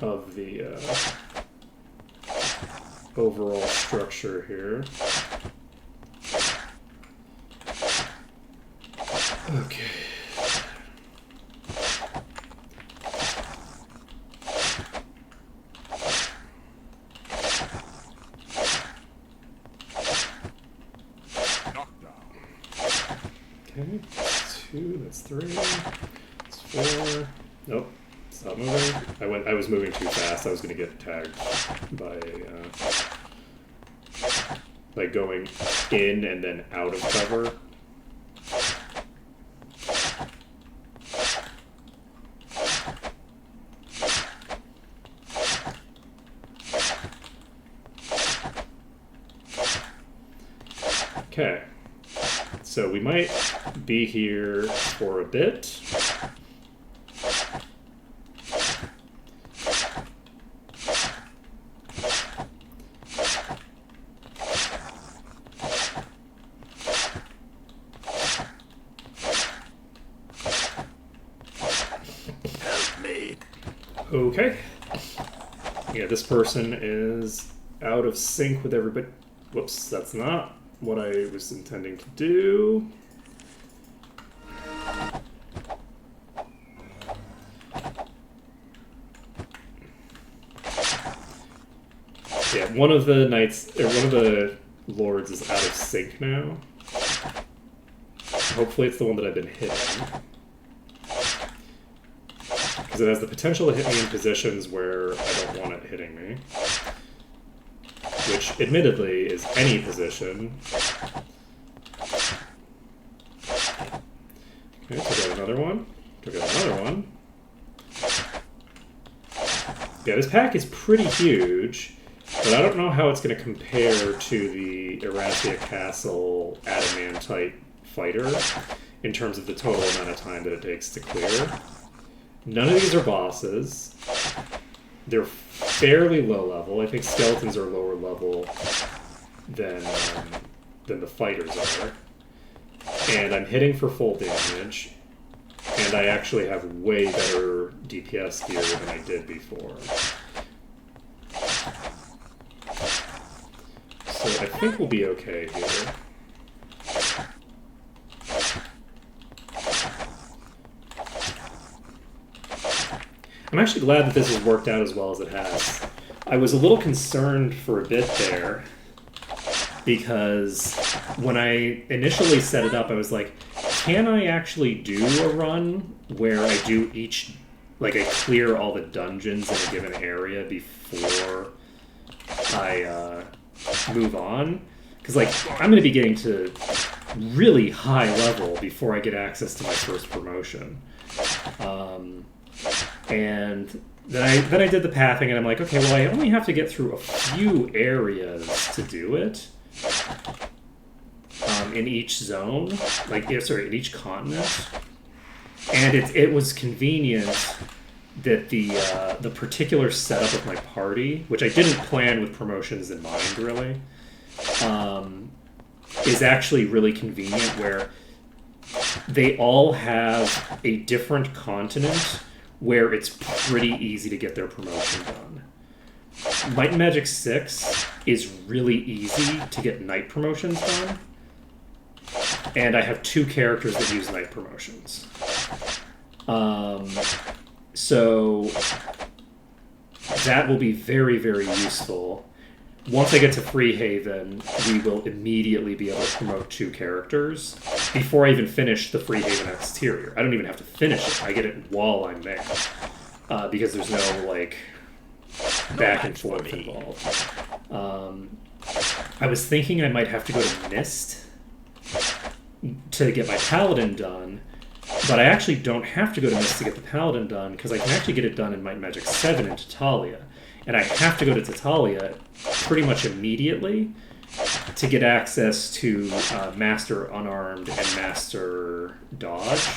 of the overall structure here. Okay. Okay, that's 2, that's 3, that's 4. Nope, stop moving. I was moving too fast. I was gonna get tagged by going in and then out of cover. Okay, so we might be here for a bit. Help me. Okay. Yeah, this person is out of sync with everybody. Whoops, that's not what I was intending to do. Yeah, one of the knights, or one of the lords is out of sync now. Hopefully it's the one that I've been hitting. Because it has the potential to hit me in positions where I don't want it hitting me. Which, admittedly, is any position. Okay, took out another one. Took out another one. Yeah, this pack is pretty huge, but I don't know how it's going to compare to the Erathia Castle Adamantite fighter in terms of the total amount of time that it takes to clear. None of these are bosses. They're fairly low level. I think skeletons are lower level than the fighters are. And I'm hitting for full damage. And I actually have way better DPS gear than I did before. So I think we'll be okay here. I'm actually glad that this has worked out as well as it has. I was a little concerned for a bit there, because when I initially set it up, I was like, can I actually do a run where I do each, like I clear all the dungeons in a given area before I move on? Because like, I'm going to be getting to really high level before I get access to my first promotion. And then I did the pathing, and I'm like, okay, well, I only have to get through a few areas to do it. In each zone, in each continent. And it was convenient that the particular setup of my party, which I didn't plan with promotions in mind, really, is actually really convenient, where they all have a different continent where it's pretty easy to get their promotion done. Might and Magic 6 is really easy to get knight promotions done, and I have 2 characters that use knight promotions. So that will be very, very useful. Once I get to Freehaven, we will immediately be able to promote 2 characters before I even finish the Freehaven exterior. I don't even have to finish it. I get it while I'm there. Because there's no, like, back and forth involved. I was thinking I might have to go to Mist to get my Paladin done, but I actually don't have to go to Mist to get the Paladin done, because I can actually get it done in Might and Magic 7 in Tatalia. And I have to go to Tatalia pretty much immediately to get access to Master Unarmed and Master Dodge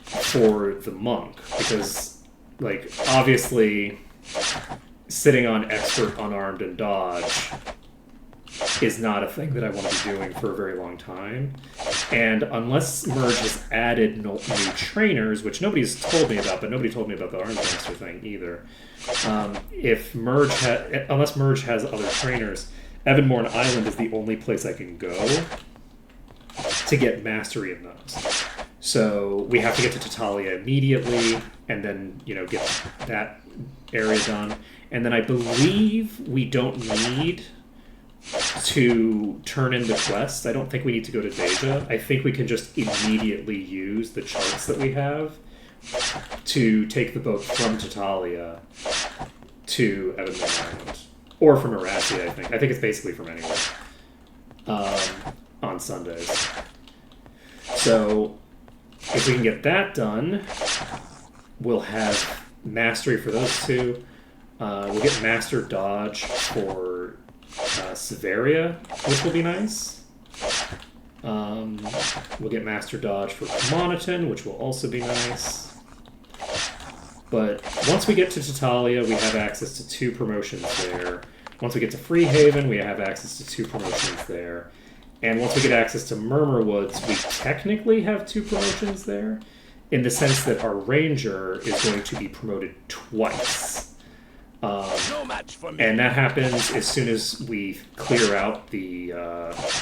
for the Monk. Because, like, obviously, sitting on Expert Unarmed and Dodge is not a thing that I want to be doing for a very long time. And unless Merge has added new trainers, which nobody's told me about, but nobody told me about the Arms Master thing either. Unless Merge has other trainers, Evanmorn Island is the only place I can go to get mastery in those. So we have to get to Tatalia immediately, and then, you know, get that area done. And then I believe we don't need to turn in the quests. I don't think we need to go to Deja. I think we can just immediately use the charts that we have to take the boat from Tatalia to Evanmorn Island. Or from Arathi, I think. I think it's basically from anywhere. On Sundays. So, if we can get that done, we'll have mastery for those 2. We'll get Master Dodge for Severia, which will be nice. We'll get Master Dodge for Moniton, which will also be nice. But once we get to Tatalia, we have access to 2 promotions there. Once we get to Freehaven, we have access to 2 promotions there. And once we get access to Murmur Woods, we technically have 2 promotions there, in the sense that our Ranger is going to be promoted twice. No match for me. And that happens as soon as we clear out the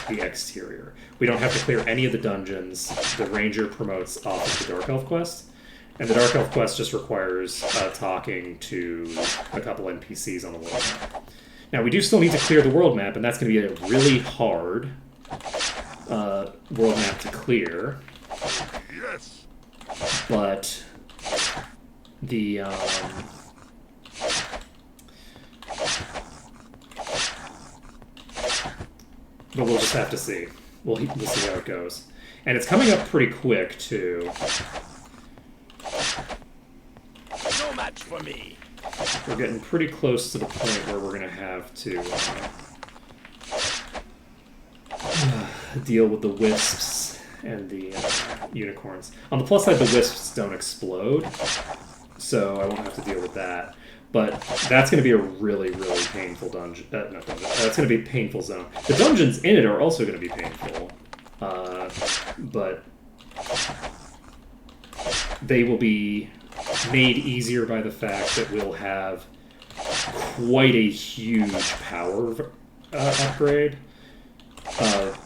exterior. We don't have to clear any of the dungeons. The Ranger promotes off of the Dark Elf quest. And the Dark Elf quest just requires talking to a couple NPCs on the world map. Now, we do still need to clear the world map, and that's going to be a really hard world map to clear. Yes. But the but we'll just have to see. We'll see how it goes. And it's coming up pretty quick, too. No match for me. We're getting pretty close to the point where we're going to have to deal with the wisps and the unicorns. On the plus side, the wisps don't explode, so I won't have to deal with that. But that's going to be a really, really painful dungeon. Not dungeon. That's going to be a painful zone. The dungeons in it are also going to be painful, but they will be made easier by the fact that we'll have quite a huge power upgrade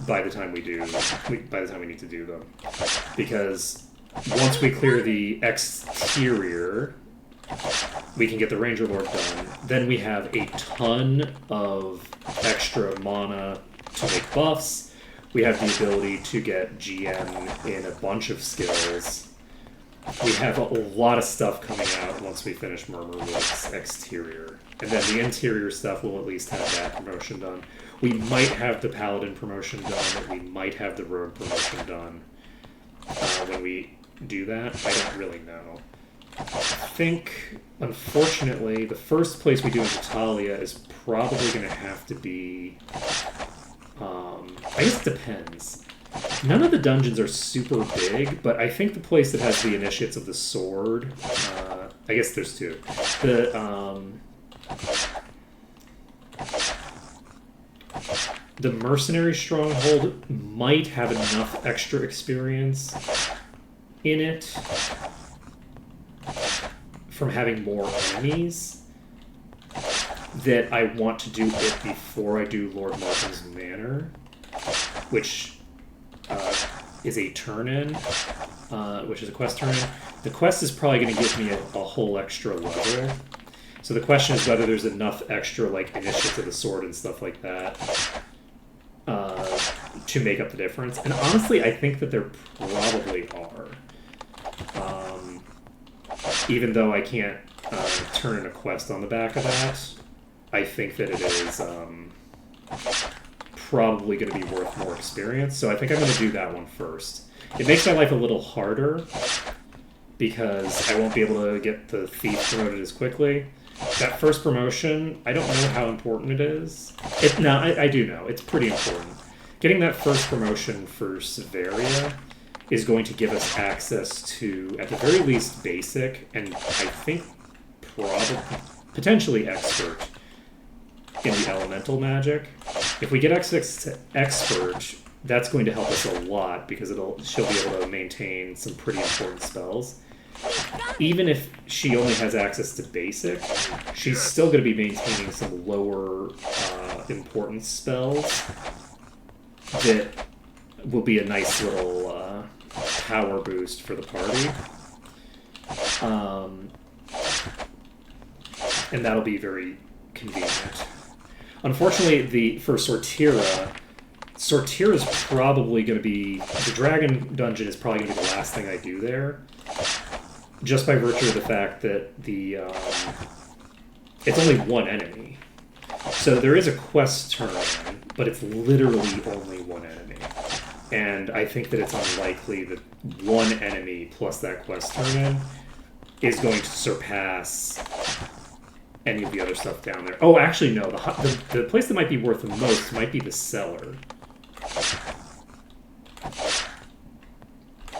by the time we need to do them. Because once we clear the exterior, we can get the Ranger Lord done. Then we have a ton of extra mana to make buffs. We have the ability to get GM in a bunch of skills. We have a lot of stuff coming out once we finish Murmur Woods exterior. And then the interior stuff will at least have that promotion done. We might have the Paladin promotion done, but we might have the Rogue promotion done when we do that. I don't really know. I think, unfortunately, the first place we do in Tatalia is probably going to have to be... I guess it depends. None of the dungeons are super big, but I think the place that has the Initiates of the Sword... I guess there's 2. The Mercenary Stronghold might have enough extra experience in it from having more enemies that I want to do it before I do Lord Martin's Manor, which is a turn-in, which is a quest turn-in. The quest is probably going to give me a whole extra level. So the question is whether there's enough extra like initiative to the sword and stuff like that to make up the difference. And honestly, I think that there probably are. Even though I can't turn in a quest on the back of that, I think that it is probably going to be worth more experience. So I think I'm going to do that one first. It makes my life a little harder because I won't be able to get the thief promoted as quickly. That first promotion, I don't know how important it is. I do know. It's pretty important. Getting that first promotion for Severia is going to give us access to, at the very least, basic, and I think probably, potentially expert in the elemental magic. If we get access to expert, that's going to help us a lot because she'll be able to maintain some pretty important spells. Even if she only has access to basic, she's still going to be maintaining some lower importance spells that will be a nice little power boost for the party. And that'll be very convenient. Unfortunately, for Sortira's probably going to be... The Dragon Dungeon is probably going to be the last thing I do there. Just by virtue of the fact that it's only one enemy. So there is a quest turn, but it's literally only one enemy. And I think that it's unlikely that one enemy plus that quest turn-in is going to surpass any of the other stuff down there. Oh, actually, no. The place that might be worth the most might be the cellar.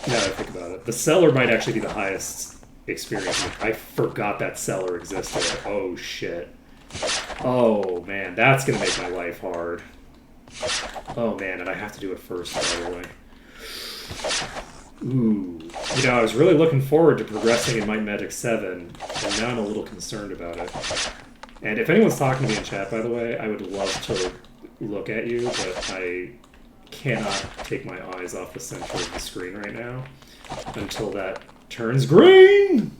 Now that I think about it. The cellar might actually be the highest experience. I forgot that cellar existed. Oh, shit. Oh, man. That's going to make my life hard. Oh, man. And I have to do it first, by the way. Ooh. You know, I was really looking forward to progressing in Might and Magic 7, and now I'm a little concerned about it. And if anyone's talking to me in chat, by the way, I would love to look at you, but I cannot take my eyes off the center of the screen right now until that turns green!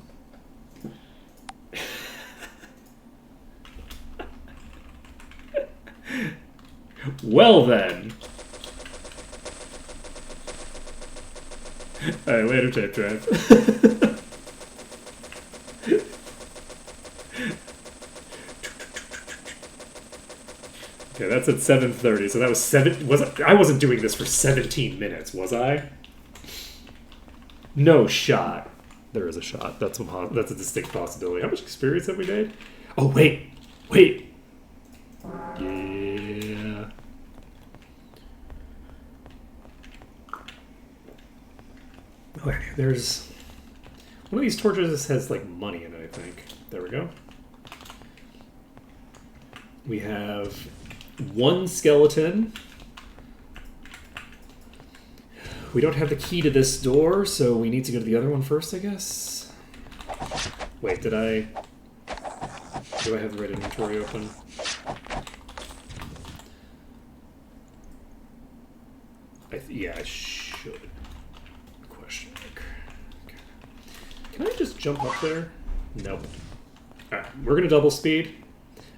Well then. Alright, later, tape drive. Okay, that's at 7:30, so that was I wasn't doing this for 17 minutes, was I? No shot. There is a shot. That's a distinct possibility. How much experience have we made? Oh, wait. Yeah. Oh, there's... One of these torches has, like, money in it, I think. There we go. We have one skeleton. We don't have the key to this door, so we need to go to the other one first, I guess? Wait, do I have the right inventory open? Yeah, I should. Question mark. Okay. Can I just jump up there? Nope. Alright, we're gonna double speed.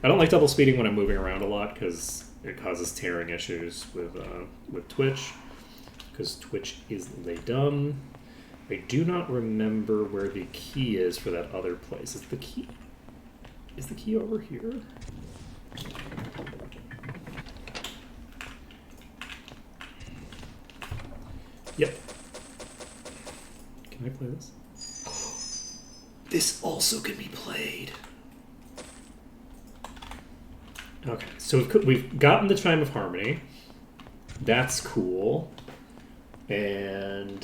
I don't like double speeding when I'm moving around a lot because it causes tearing issues with Twitch. Because Twitch is they dumb. I do not remember where the key is for that other place. Is the key over here? Yep. Can I play this? This also can be played. Okay, so we've gotten the Chime of Harmony. That's cool. And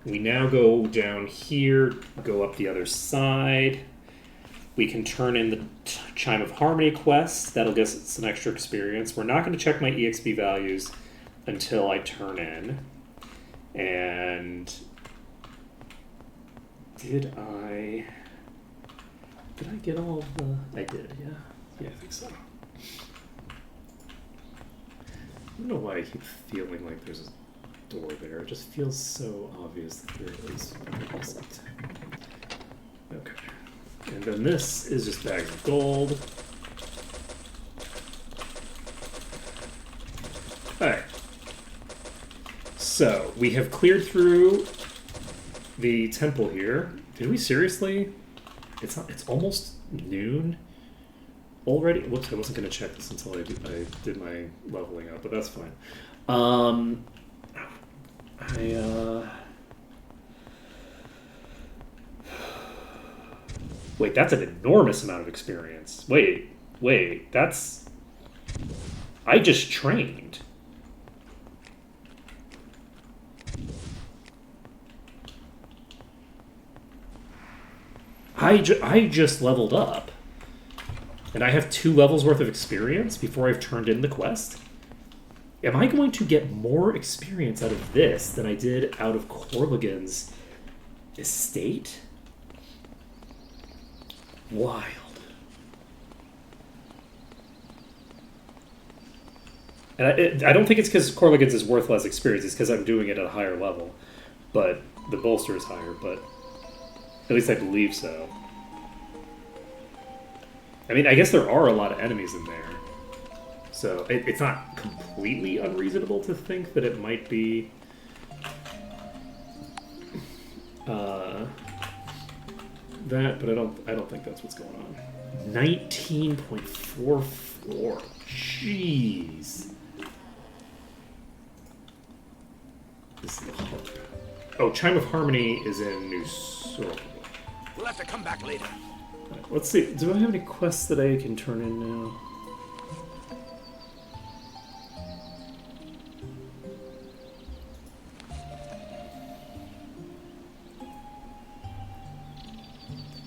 we now go down here, go up the other side. We can turn in the Chime of Harmony quest. That'll give us some extra experience. We're not going to check my EXP values until I turn in. And did I get all of the... I did, yeah. Yeah, I think so. I don't know why I keep feeling like there's door there. It just feels so obvious that there is isn't. Okay. And then this is just bags of gold. Alright. So, we have cleared through the temple here. Did we seriously? It's almost noon already. Whoops, I wasn't going to check this until I did my leveling up, but that's fine. Wait, that's an enormous amount of experience. Wait, that's... I just trained. I just leveled up. And I have 2 levels worth of experience before I've turned in the quest? Am I going to get more experience out of this than I did out of Corligan's estate? Wild. And I don't think it's because Corligan's is worth less experience. It's because I'm doing it at a higher level. But the bolster is higher, but at least I believe so. I mean, I guess there are a lot of enemies in there. So it's not completely unreasonable to think that it might be that, but I don't think that's what's going on. 19.44. Jeez. This is the harp. Oh, Chime of Harmony is in New Sorrow. We'll have to come back later. Let's see. Do I have any quests that I can turn in now?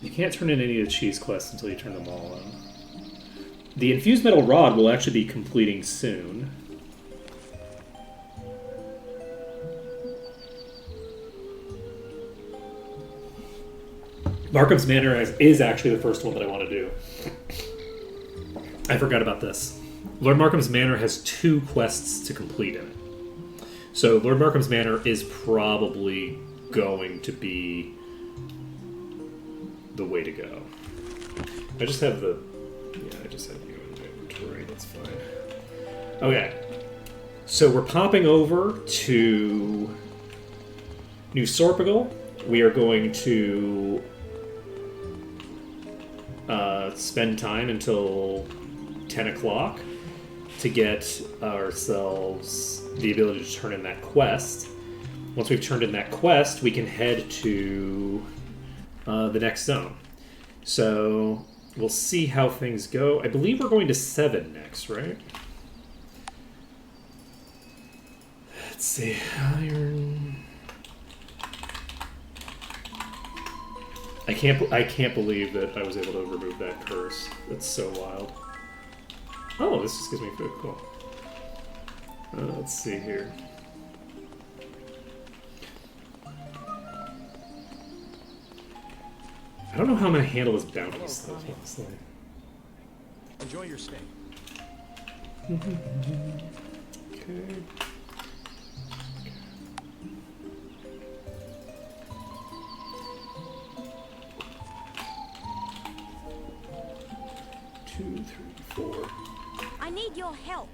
You can't turn in any of the cheese quests until you turn them all in. The Infused Metal Rod will actually be completing soon. Markham's Manor is actually the first one that I want to do. I forgot about this. Lord Markham's Manor has 2 quests to complete in it. So Lord Markham's Manor is probably going to be the way to go. I just have you in my inventory, that's fine. Okay. So we're popping over to New Sorpigal. We are going to spend time until 10 o'clock to get ourselves the ability to turn in that quest. Once we've turned in that quest, we can head to the next zone. So we'll see how things go. I believe we're going to 7 next, right? Let's see. Iron. I can't believe that I was able to remove that curse. That's so wild. Oh, this just gives me food. Cool. Let's see here. I don't know how I'm going to handle this bounty stuff, honestly. Enjoy your stay. Okay. 2, 3, 4. I need your help.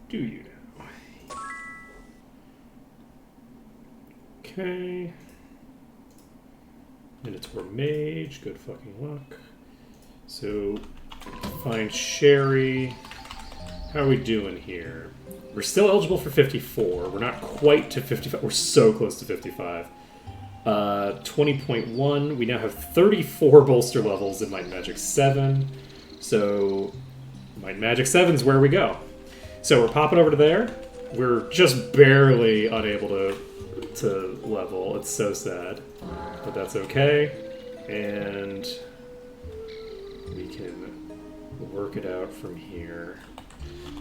Do you now? Okay. Minotaur Mage, good fucking luck. So, find Sherry. How are we doing here? We're still eligible for 54. We're not quite to 55. We're so close to 55. 20.1. We now have 34 bolster levels in Might Magic 7. So, Might Magic 7 is where we go. So we're popping over to there. We're just barely unable to level. It's so sad. But that's okay. And we can work it out from here.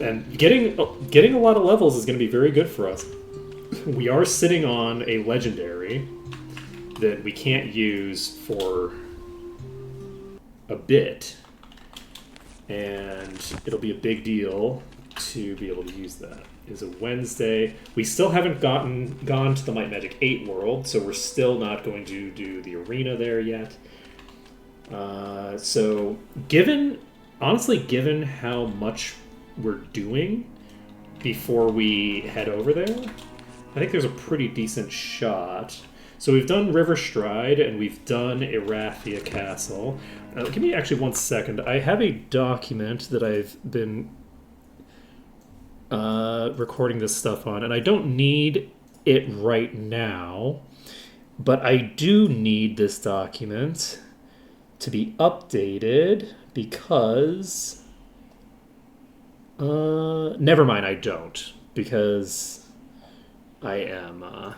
And getting a lot of levels is going to be very good for us. We are sitting on a legendary that we can't use for a bit. And it'll be a big deal to be able to use that. is a Wednesday. We still haven't gone to the Might Magic 8 world, so we're still not going to do the arena there yet. So given how much we're doing before we head over there, I think there's a pretty decent shot. So we've done River Stride and we've done Erathia Castle. Give me actually 1 second. I have a document that I've been recording this stuff on, and I don't need it right now, but I do need this document to be updated because never mind, I don't, because I am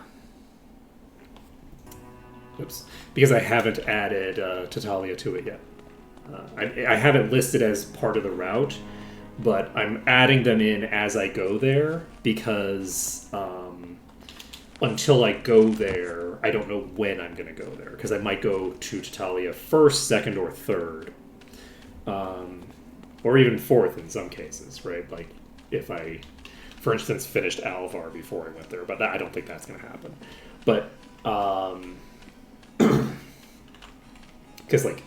because I haven't added Tatalia to it yet. I have it listed as part of the route, but I'm adding them in as I go there because until I go there, I don't know when I'm going to go there, because I might go to Tatalia first, second, or third. Or even fourth in some cases, right? Like, if I, for instance, finished Alvar before I went there, but I don't think that's going to happen. But, because, like,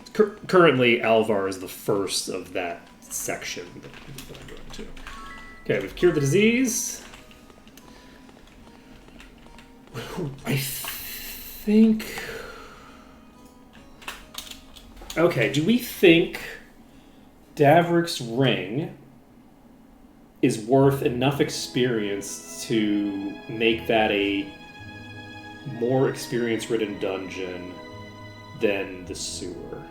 currently Alvar is the first of that section that I'm going to. Okay, we've cured the disease. I think... Okay, do we think Davric's Ring is worth enough experience to make that a more experience-ridden dungeon than the sewer?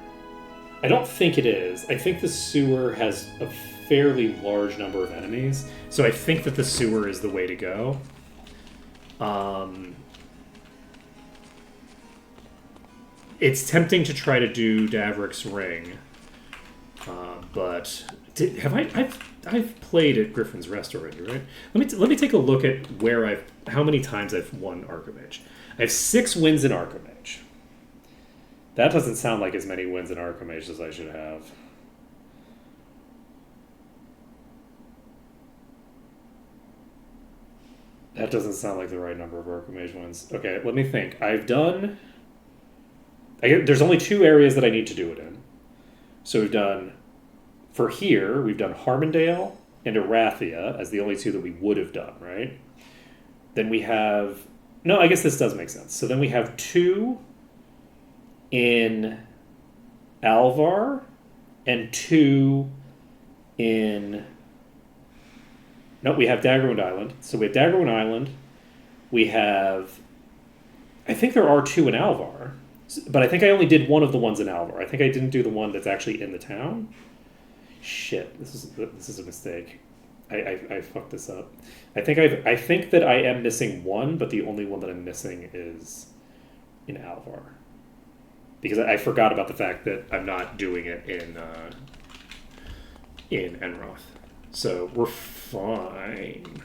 I don't think it is. I think the sewer has a fairly large number of enemies, so I think that the sewer is the way to go. It's tempting to try to do Davric's Ring, but I've played at Griffin's Rest already, right? Let me take a look at how many times I've won Archimage. I have 6 wins in Archimage. That doesn't sound like as many wins in Archimage as I should have. That doesn't sound like the right number of Archimage wins. Okay, let me think. There's only 2 areas that I need to do it in. So we've done Harmondale and Erathia as the only 2 that we would have done, right? Then we have... No, I guess this does make sense. So then we have 2 in Alvar and 2 in... No, we have Daggerwound Island. So we have Daggerwound Island. We have... I think there are 2 in Alvar. But I think I only did one of the ones in Alvar. I think I didn't do the one that's actually in the town. Shit, this is a mistake. I fucked this up. I think that I am missing one, but the only one that I'm missing is in Alvar. Because I forgot about the fact that I'm not doing it in Enroth. So we're fine.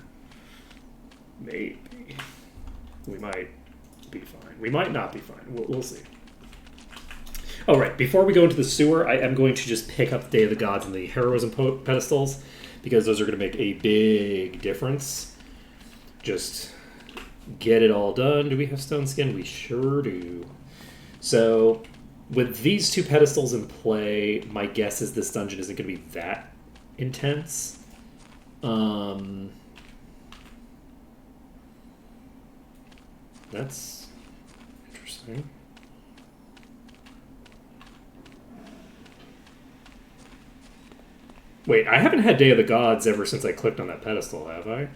Maybe. We might be fine. We might not be fine. We'll see. Oh, right. Before we go into the sewer, I am going to just pick up the Day of the Gods and the Heroism pedestals, because those are going to make a big difference. Just get it all done. Do we have stone skin? We sure do. So, with these 2 pedestals in play, my guess is this dungeon isn't going to be that intense. That's interesting. Wait, I haven't had Day of the Gods ever since I clicked on that pedestal, have I?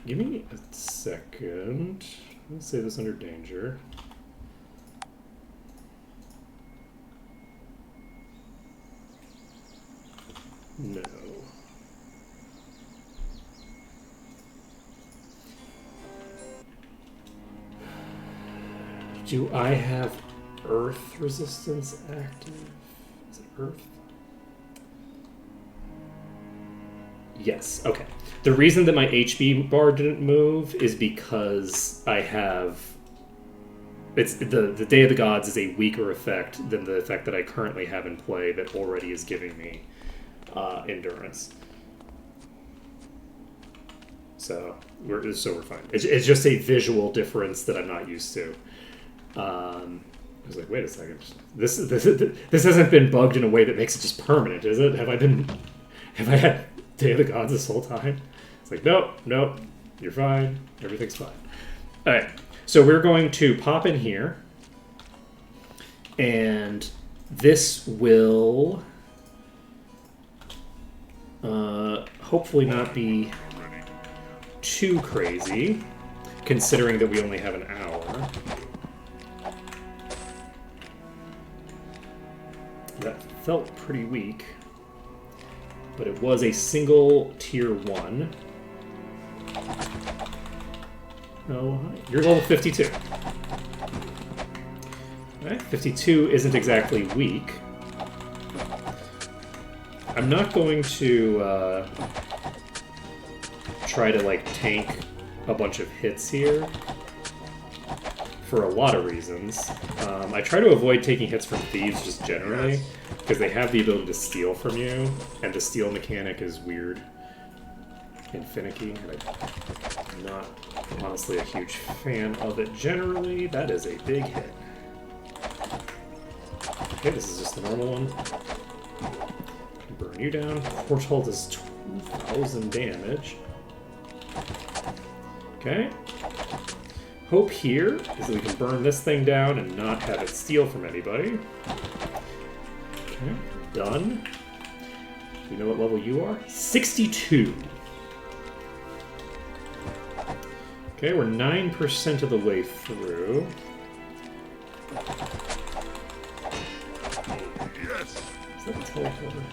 Give me a second. Let's say this under danger. No. Do I have Earth resistance active? Is it Earth? Yes, okay. The reason that my HB bar didn't move is because I have it's the Day of the Gods is a weaker effect than the effect that I currently have in play that already is giving me endurance. So we're fine. It's just a visual difference that I'm not used to. I was like, wait a second, this hasn't been bugged in a way that makes it just permanent, is it? Have I had Day of the Gods this whole time? It's like, nope, you're fine, everything's fine. All right, so we're going to pop in here, and this will hopefully not be too crazy, considering that we only have an hour. That felt pretty weak, but it was a single tier 1. Oh, you're level 52. Alright, 52 isn't exactly weak. I'm not going to try to like tank a bunch of hits here for a lot of reasons. I try to avoid taking hits from thieves just generally, because they have the ability to steal from you, and the steal mechanic is weird and finicky. And I'm not honestly a huge fan of it generally. That is a big hit. Okay, this is just the normal one. Burn you down. Portal does 2,000 damage. Okay. Hope here is that we can burn this thing down and not have it steal from anybody. Okay, done. Do you know what level you are? 62. Okay, we're 9% of the way through. Yes. Is that a teleporter?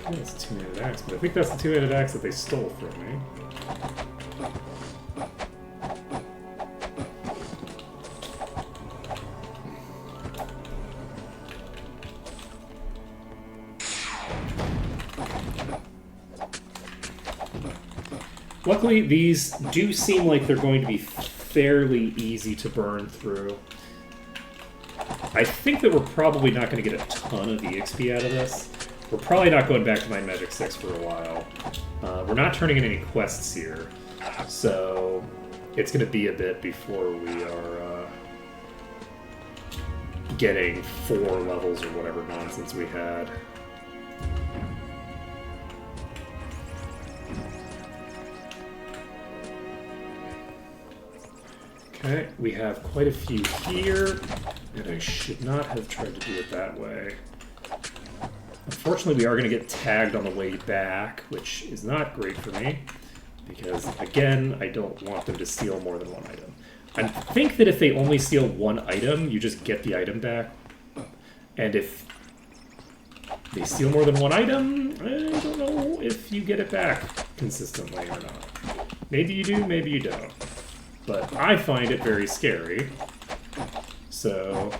That's a two-handed axe, but I think that's the two-handed axe that they stole from me. Luckily, these do seem like they're going to be fairly easy to burn through. I think that we're probably not going to get a ton of EXP out of this. We're probably not going back to my Magic 6 for a while. We're not turning in any quests here, so it's going to be a bit before we are getting 4 levels or whatever nonsense we had. Okay, we have quite a few here, and I should not have tried to do it that way. Unfortunately, we are going to get tagged on the way back, which is not great for me, because, again, I don't want them to steal more than one item. I think that if they only steal one item, you just get the item back, and if they steal more than one item, I don't know if you get it back consistently or not. Maybe you do, maybe you don't. But I find it very scary, so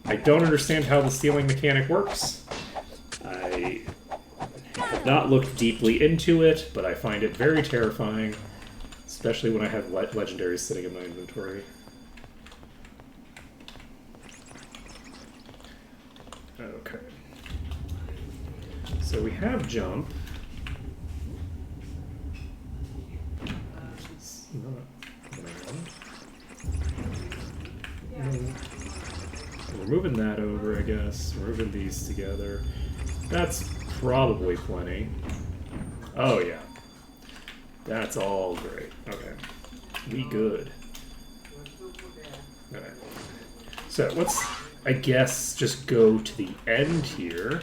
I don't understand how the stealing mechanic works. I have not looked deeply into it, but I find it very terrifying, especially when I have legendaries sitting in my inventory. Okay. So we have jump. Which is not bad. We're moving that over, I guess. We're moving these together. That's probably plenty. Oh, yeah. That's all great. Okay. We good. Alright. So, let's, I guess, just go to the end here.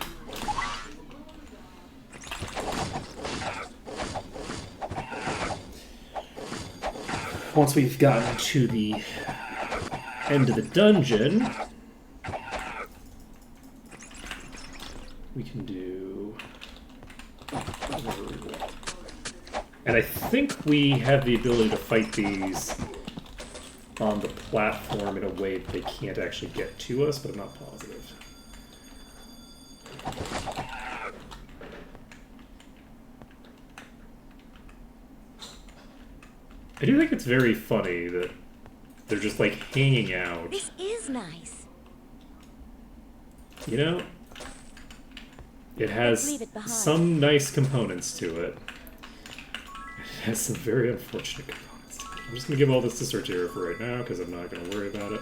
Once we've gotten to the end of the dungeon, we can do whatever we want. And I think we have the ability to fight these on the platform in a way that they can't actually get to us, but I'm not positive. I do think it's very funny that they're just like hanging out. This is nice. You know, it Let's leave has it behind. some nice components to it. It has some very unfortunate components to it. I'm just going to give all this to Sortira for right now because I'm not going to worry about it.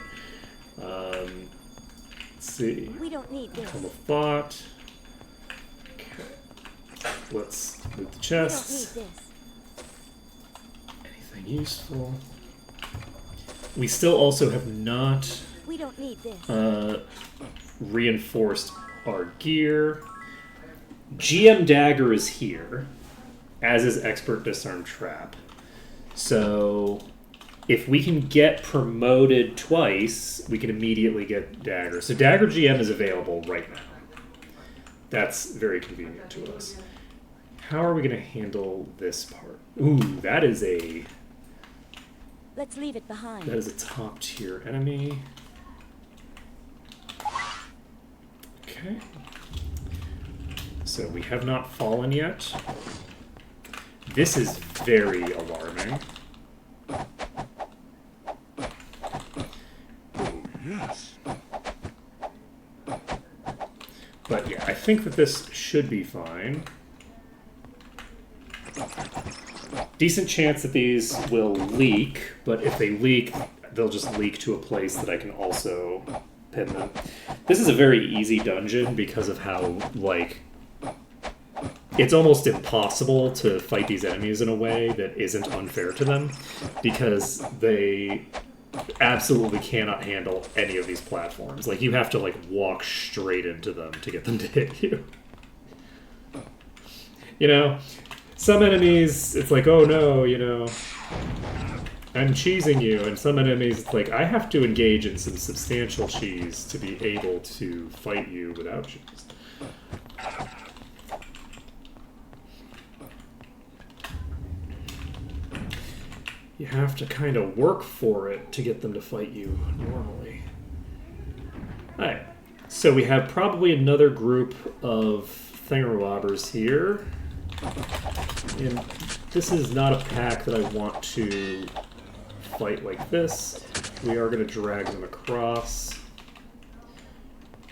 Let's see. We don't need this. Home of Thought. Okay. Let's loot the We don't need chests. this. Anything useful? We still also have not We don't need this. reinforced our gear. GM Dagger is here, as is Expert Disarm Trap. So if we can get promoted twice, we can immediately get Dagger. So Dagger GM is available right now. That's very convenient to us. How are we going to handle this part? Ooh, that is a Let's leave it behind. top tier enemy. Okay. So we have not fallen yet. This is very alarming. Yes. But yeah, I think that this should be fine. Decent chance that these will leak, but if they leak, they'll just leak to a place that I can also pin them. This is a very easy dungeon because of how, like, it's almost impossible to fight these enemies in a way that isn't unfair to them, because they absolutely cannot handle any of these platforms. Like, you have to, like, walk straight into them to get them to hit you. You know? Some enemies, it's like, oh no, you know, I'm cheesing you. And some enemies, it's like, I have to engage in some substantial cheese to be able to fight you without cheese. You have to kind of work for it to get them to fight you normally. Alright, so we have probably another group of thingamabobbers here. And this is not a pack that I want to fight like this. We are going to drag them across.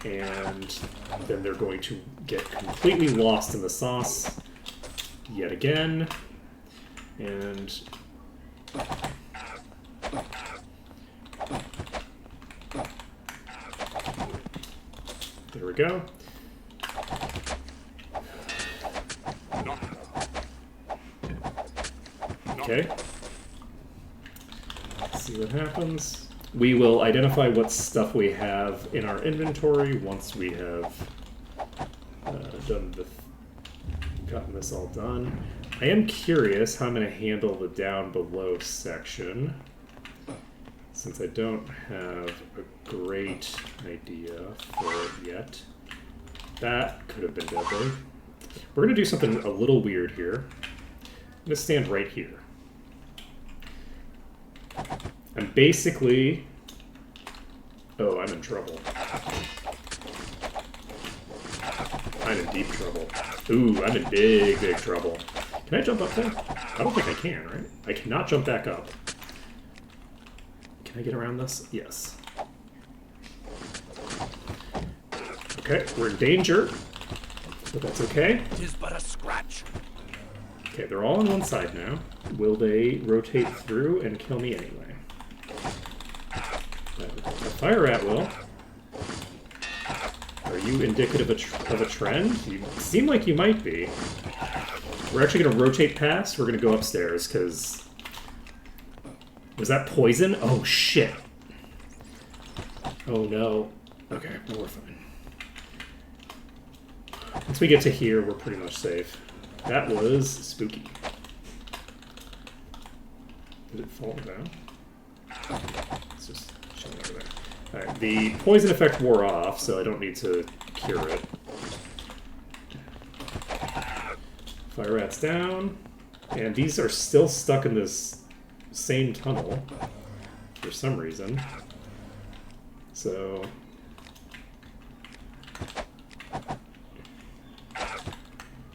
And then they're going to get completely lost in the sauce yet again. And there we go. Okay. Let's see what happens. We will identify what stuff we have in our inventory once we have gotten this all done. I am curious how I'm going to handle the down below section, since I don't have a great idea for it yet. That could have been deadly. We're going to do something a little weird here. I'm going to stand right here. I'm basically... Oh, I'm in trouble. I'm in deep trouble. Ooh, I'm in big, big trouble. Can I jump up there? I don't think I can, right? I cannot jump back up. Can I get around this? Yes. Okay, we're in danger. But that's okay. Tis but a scratch. Okay, they're all on one side now. Will they rotate through and kill me anyway? A fire rat will. Are you indicative of a trend? You seem like you might be. We're actually going to rotate past. We're going to go upstairs, because... Was that poison? Oh, shit. Oh, no. Okay, well, we're fine. Once we get to here, we're pretty much safe. That was spooky. Did it fall down? It's just chilling over there. Alright, the poison effect wore off, so I don't need to cure it. Fire rat's down. And these are still stuck in this same tunnel for some reason. So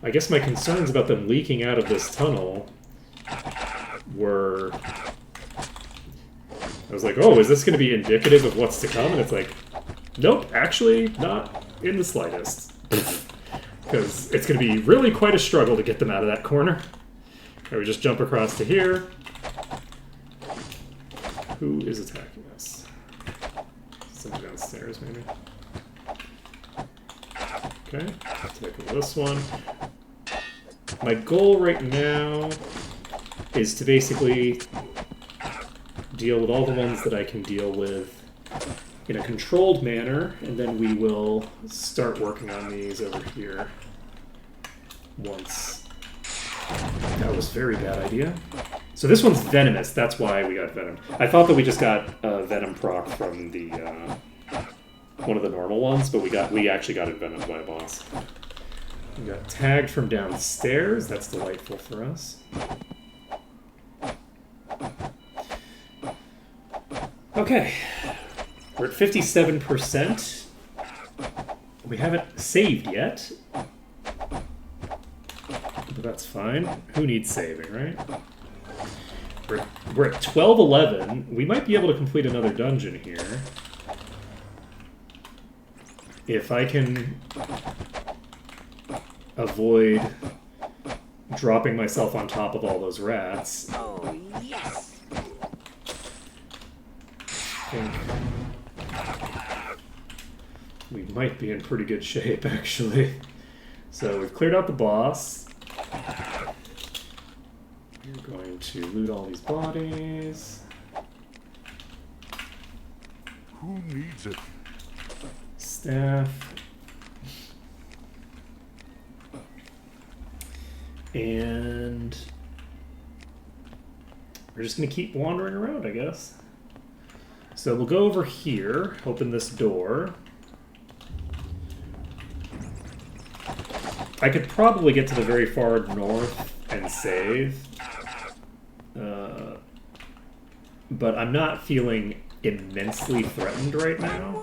I guess my concerns about them leaking out of this tunnel were... I was like, oh, is this going to be indicative of what's to come? And it's like, nope, actually not in the slightest. Because it's going to be really quite a struggle to get them out of that corner. Or we just jump across to here. Who is attacking us? Somebody downstairs, maybe. Okay, take this one. My goal right now is to basically deal with all the ones that I can deal with in a controlled manner, and then we will start working on these over here once. That was a very bad idea. So this one's venomous, that's why we got venom. I thought that we just got venom proc from the one of the normal ones, but we actually got envenomed by a boss. We got tagged from downstairs, that's delightful for us. Okay, we're at 57%. We haven't saved yet. But that's fine. Who needs saving, right? We're at 12:11. We might be able to complete another dungeon here. If I can avoid dropping myself on top of all those rats. Oh, yes. I think we might be in pretty good shape, actually. So we've cleared out the boss. We're going to loot all these bodies. Who needs it? Staff. And we're just going to keep wandering around, I guess. So we'll go over here, open this door. I could probably get to the very far north and save. But I'm not feeling immensely threatened right now.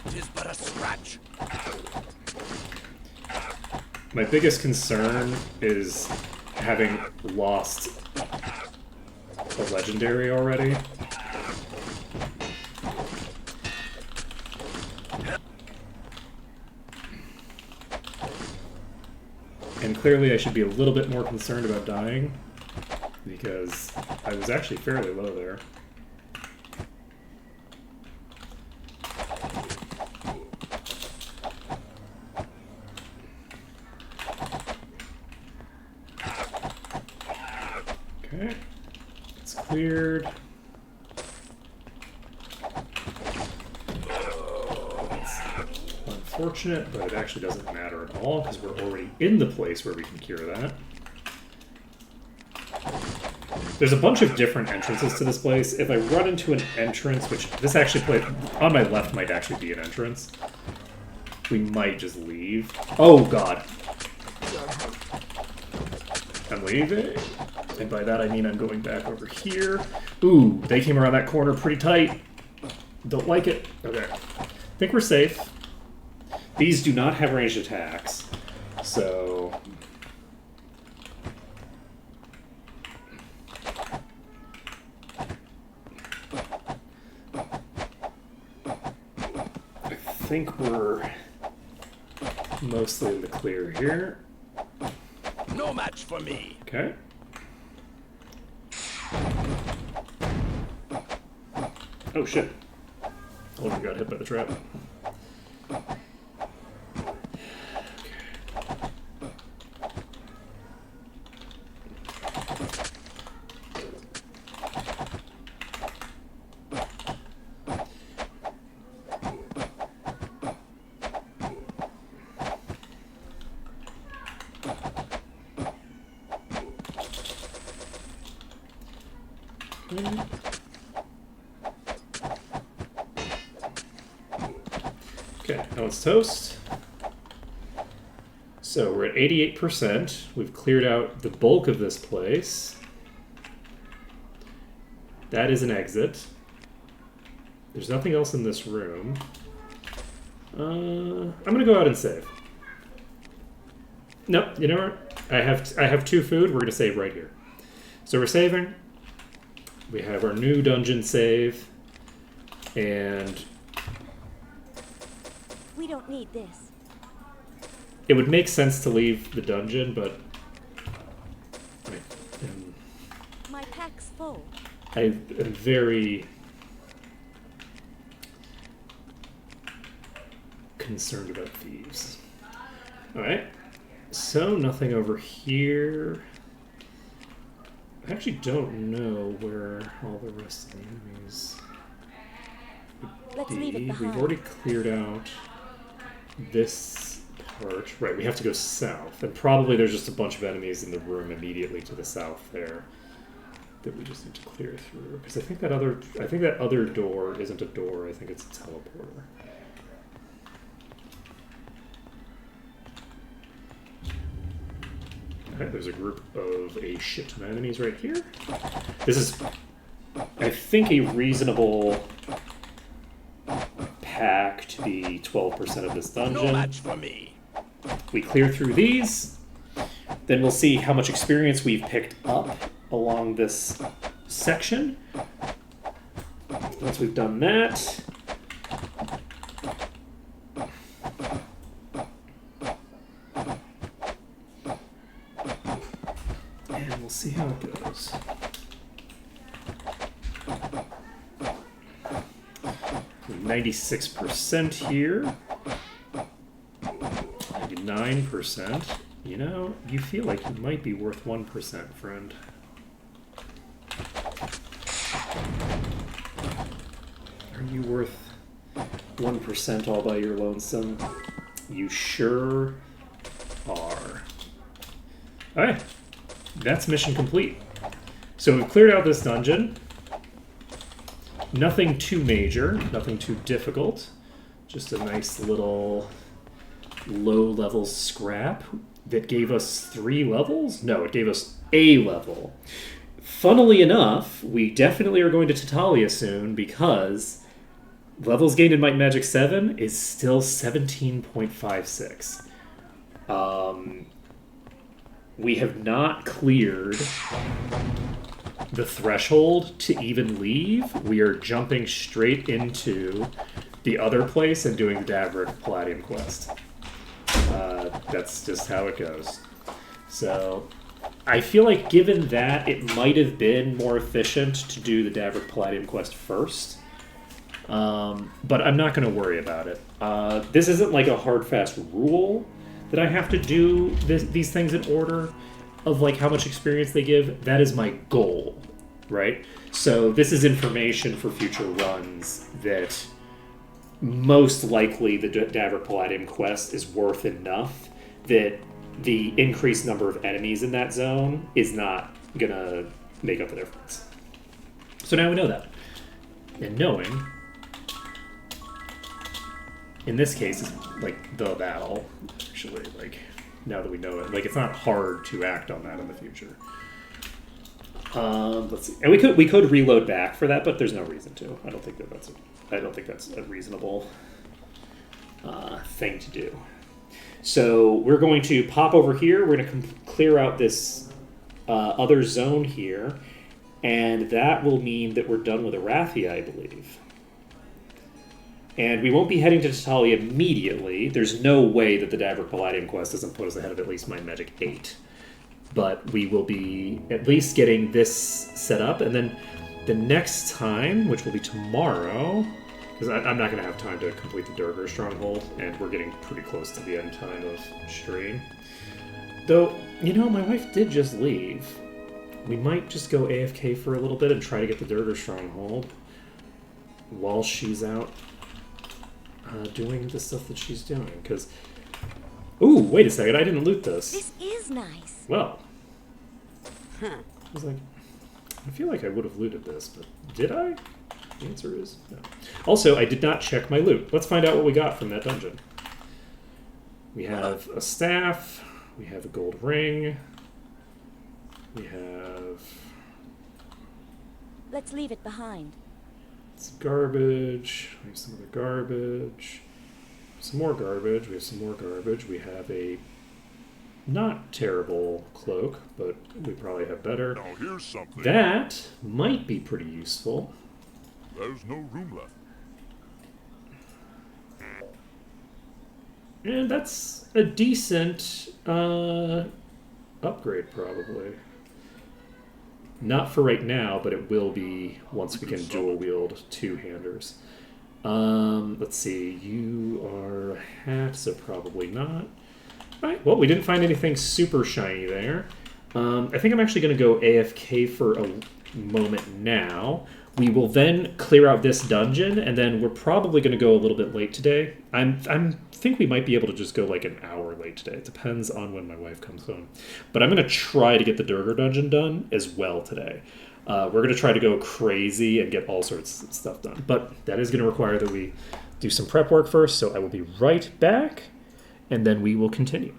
Tis but a scratch. My biggest concern is having lost a legendary already. And clearly I should be a little bit more concerned about dying, because I was actually fairly low there. Okay, it's cleared. Unfortunate, but it actually doesn't matter at all because we're already in the place where we can cure that. There's a bunch of different entrances to this place. If I run into an entrance, which this actually on my left might actually be an entrance, we might just leave. Oh god. I'm leaving. And by that I mean I'm going back over here. Ooh, they came around that corner pretty tight. Don't like it. Okay. I think we're safe. These do not have ranged attacks, so... I think we're mostly in the clear here. No match for me. Okay. Oh shit. Oh, we got hit by the trap. Okay, now it's toast. So we're at 88%. We've cleared out the bulk of this place. That is an exit. There's nothing else in this room. I'm gonna go out and save. Nope, you know what? I have 2 food. We're gonna save right here. So we're saving. We have our new dungeon save, and We don't need this. it would make sense to leave the dungeon, but My pack's full. I am very concerned about thieves. Alright, so nothing over here. I actually don't know where all the rest of the enemies Let's would leave be. it We've behind. already cleared out this part. Right, we have to go south. And probably there's just a bunch of enemies in the room immediately to the south there that we just need to clear through. Because I think that other door isn't a door, I think it's a teleporter. Alright, there's a group of a shit ton of enemies right here. This is, I think, a reasonable pack to be 12% of this No dungeon. match for me. We clear through these, then we'll see how much experience we've picked up along this section. Once we've done that, and we'll see how it goes. We're 96% here. 99%. You know, you feel like you might be worth 1%, friend. Are you worth 1% all by your lonesome? You sure are. Alright, that's mission complete. So we've cleared out this dungeon. Nothing too major, nothing too difficult. Just a nice little low-level scrap that gave us 3 levels? No, it gave us a level. Funnily enough, we definitely are going to Tatalia soon because levels gained in Might and Magic 7 is still 17.56. We have not cleared the threshold to even leave. We are jumping straight into the other place and doing the Daverick Palladium quest. That's just how it goes. So I feel like given that, it might have been more efficient to do the Daverick Palladium quest first. But I'm not going to worry about it. This isn't like a hard, fast rule that I have to do these things in order of like how much experience they give. That is my goal, right? So this is information for future runs that most likely the Daverick Palladium quest is worth enough that the increased number of enemies in that zone is not gonna make up the difference. So now we know that. And knowing, in this case, is like the battle, actually, like, now that we know it. Like, it's not hard to act on that in the future. Let's see. And we could reload back for that, but there's no reason to. I don't think that's a reasonable thing to do. So we're going to pop over here. We're going to clear out this other zone here, and that will mean that we're done with Arathia, I believe. And we won't be heading to Tatalia immediately. There's no way that the Daverick Palladium quest doesn't put us ahead of at least Might and Magic 8. But we will be at least getting this set up, and then the next time, which will be tomorrow, because I'm not going to have time to complete the Durgar Stronghold, and we're getting pretty close to the end time of stream. Though, you know, my wife did just leave. We might just go AFK for a little bit and try to get the Durgar Stronghold while she's out doing the stuff that she's doing, because... Ooh, wait a second, I didn't loot this. This is nice. Well, I was like, I feel like I would have looted this, but did I? The answer is no. Also, I did not check my loot. Let's find out what we got from that dungeon. We have a staff. We have a gold ring. We have Let's leave it behind. some garbage. We have some other garbage. Some more garbage. We have some more garbage. We have a not terrible cloak, but we probably have better. Now here's something. That might be pretty useful. There's no room left. And that's a decent upgrade, probably. Not for right now, but it will be once we can dual wield two-handers. Let's see. You are a hat, so probably not. All right. Well, we didn't find anything super shiny there. I think I'm actually going to go AFK for a moment now. We will then clear out this dungeon, and then we're probably going to go a little bit late today. I think we might be able to just go like an hour late today. It depends on when my wife comes home. But I'm going to try to get the Durgar dungeon done as well today. We're going to try to go crazy and get all sorts of stuff done. But that is going to require that we do some prep work first, so I will be right back, and then we will continue.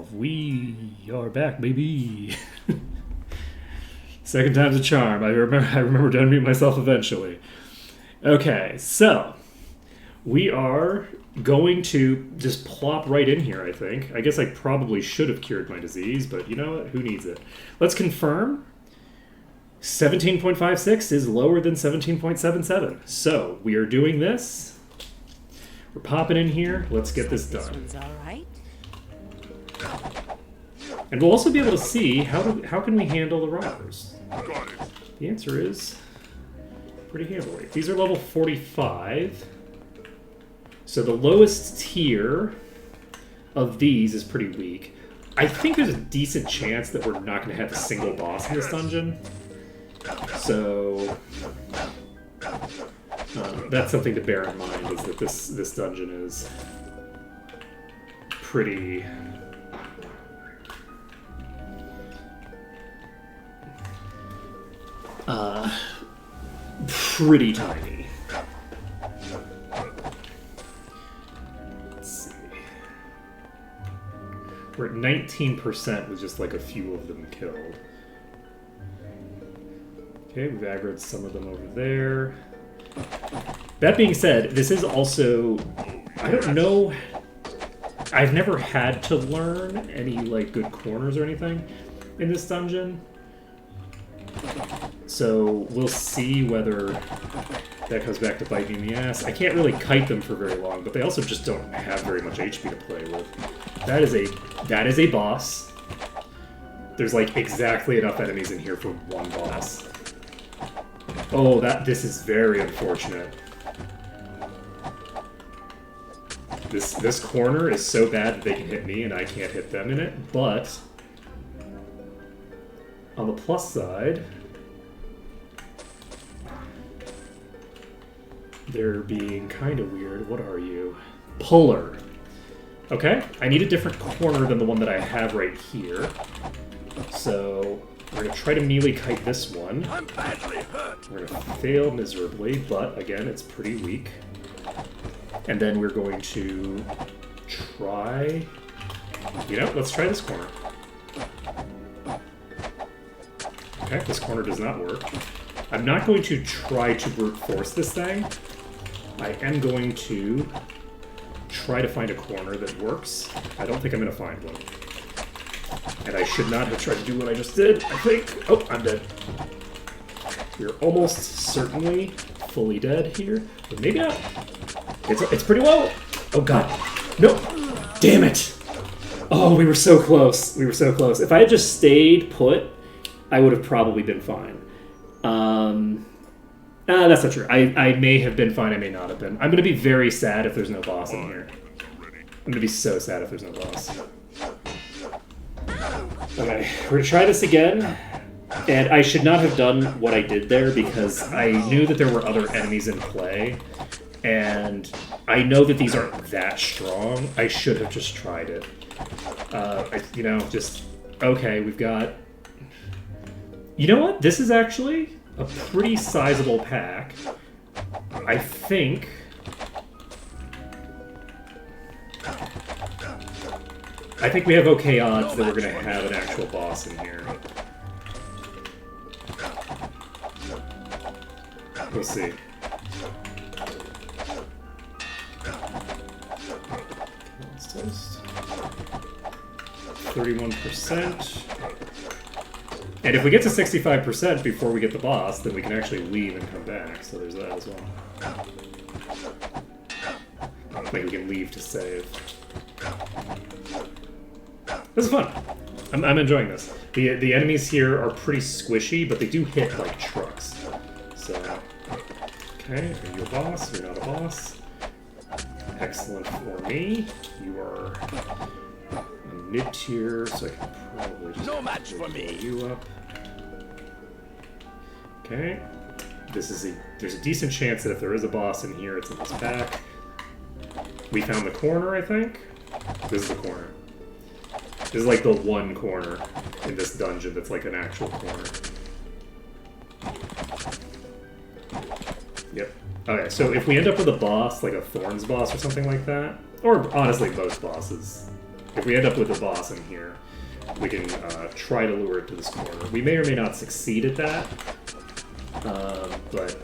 resolve. We are back, baby. Second time's a charm. I remember to unmute myself eventually. Okay, so we are going to just plop right in here, I think. I guess I probably should have cured my disease, but you know what? Who needs it? Let's confirm. 17.56 is lower than 17.77. So we are doing this. We're popping in here. Let's get this This done. one's all right. And we'll also be able to see how can we handle the robbers. Got it. The answer is pretty handily. These are level 45. So the lowest tier of these is pretty weak. I think there's a decent chance that we're not going to have a single boss in this dungeon. So that's something to bear in mind, is that this dungeon is pretty... pretty tiny. Let's see. We're at 19% with just like a few of them killed. Okay, we've aggroed some of them over there. That being said, this is also... I don't know... I've never had to learn any like good corners or anything in this dungeon. So we'll see whether that comes back to bite me in the ass. I can't really kite them for very long, but they also just don't have very much HP to play with. That is a boss. There's like exactly enough enemies in here for one boss. Oh, this is very unfortunate. This corner is so bad that they can hit me and I can't hit them in it, but on the plus side, they're being kind of weird. What are you? Puller. Okay, I need a different corner than the one that I have right here. So we're going to try to melee kite this one. I'm badly hurt. We're going to fail miserably, but again, it's pretty weak. And then we're going to try... You know, let's try this corner. Okay, this corner does not work. I'm not going to try to brute force this thing. I am going to try to find a corner that works. I don't think I'm going to find one. And I should not have tried to do what I just did, I think. Oh, I'm dead. We're almost certainly fully dead here. But maybe not. It's pretty low. Oh, God. No. Damn it. Oh, we were so close. We were so close. If I had just stayed put, I would have probably been fine. That's not true. I may have been fine, I may not have been. I'm going to be very sad if there's no boss in here. I'm going to be so sad if there's no boss. Okay, we're going to try this again. And I should not have done what I did there because I knew that there were other enemies in play. And I know that these aren't that strong. I should have just tried it. Okay, we've got... You know what? This is actually a pretty sizable pack. I think... we have okay odds that we're going to have an actual boss in here. We'll see. What's this? 31%. And if we get to 65% before we get the boss, then we can actually leave and come back. So there's that as well. Like we can leave to save. This is fun. I'm enjoying this. The enemies here are pretty squishy, but they do hit like trucks. So, okay, are you a boss? You're not a boss. Excellent for me. You are a mid-tier, so I can probably just No match for me. you up. Okay. There's a decent chance that if there is a boss in here, it's in this pack. We found the corner, I think. This is the corner. This is like the one corner in this dungeon that's like an actual corner. Yep. Okay, so if we end up with a boss, like a Thorns boss or something like that, or honestly most bosses, if we end up with a boss in here, we can try to lure it to this corner. We may or may not succeed at that, but...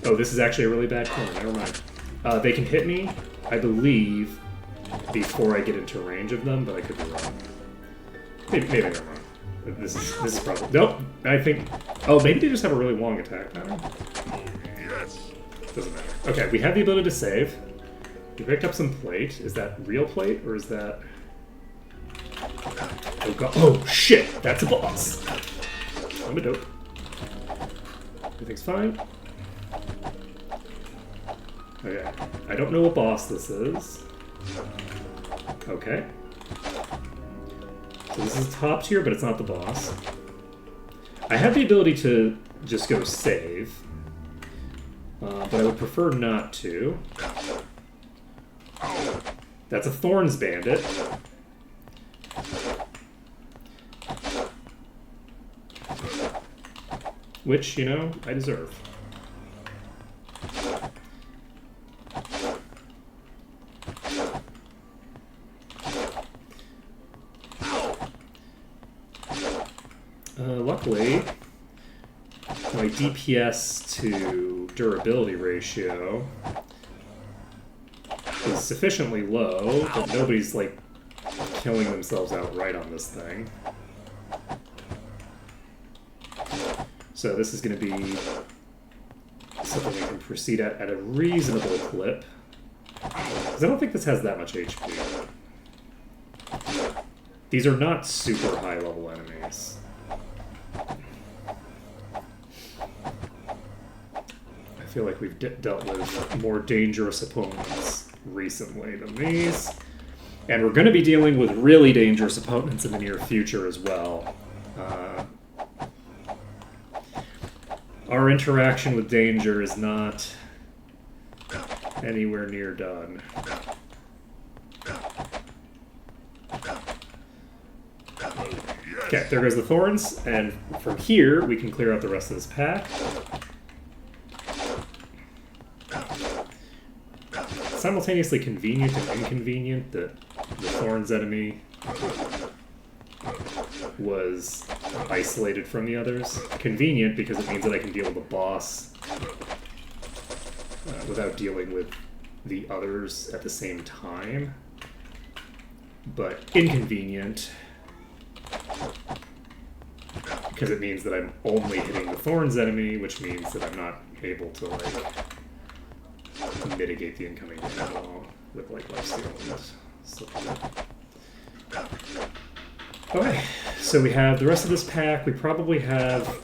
Oh, this is actually a really bad corner. Never mind. They can hit me, I believe, before I get into range of them, but I could be wrong. Maybe I'm wrong. This is probably... Nope, I think... Oh, maybe they just have a really long attack pattern. Yes. Doesn't matter. Okay, we have the ability to save. We picked up some plate. Is that real plate, or is that... Oh god. Oh shit! That's a boss! I'm a dope. Everything's fine. Okay. I don't know what boss this is. Okay. So this is top tier, but it's not the boss. I have the ability to just go save. But I would prefer not to. That's a Thorns Bandit. Which, you know, I deserve. Luckily, my DPS to durability ratio is sufficiently low that nobody's, like, killing themselves outright on this thing. So this is going to be something we can proceed at a reasonable clip. Because I don't think this has that much HP. These are not super high-level enemies. I feel like we've dealt with more dangerous opponents recently than these. And we're going to be dealing with really dangerous opponents in the near future as well. Our interaction with danger is not anywhere near done. Okay, there goes the thorns, and from here we can clear out the rest of this pack. Simultaneously convenient and inconvenient that the thorns enemy was isolated from the others. Convenient because it means that I can deal with the boss without dealing with the others at the same time. But inconvenient because it means that I'm only hitting the thorns enemy, which means that I'm not able to, like, mitigate the incoming damage at all with, like, lifesteal and stuff like that. Okay, so we have the rest of this pack. We probably have...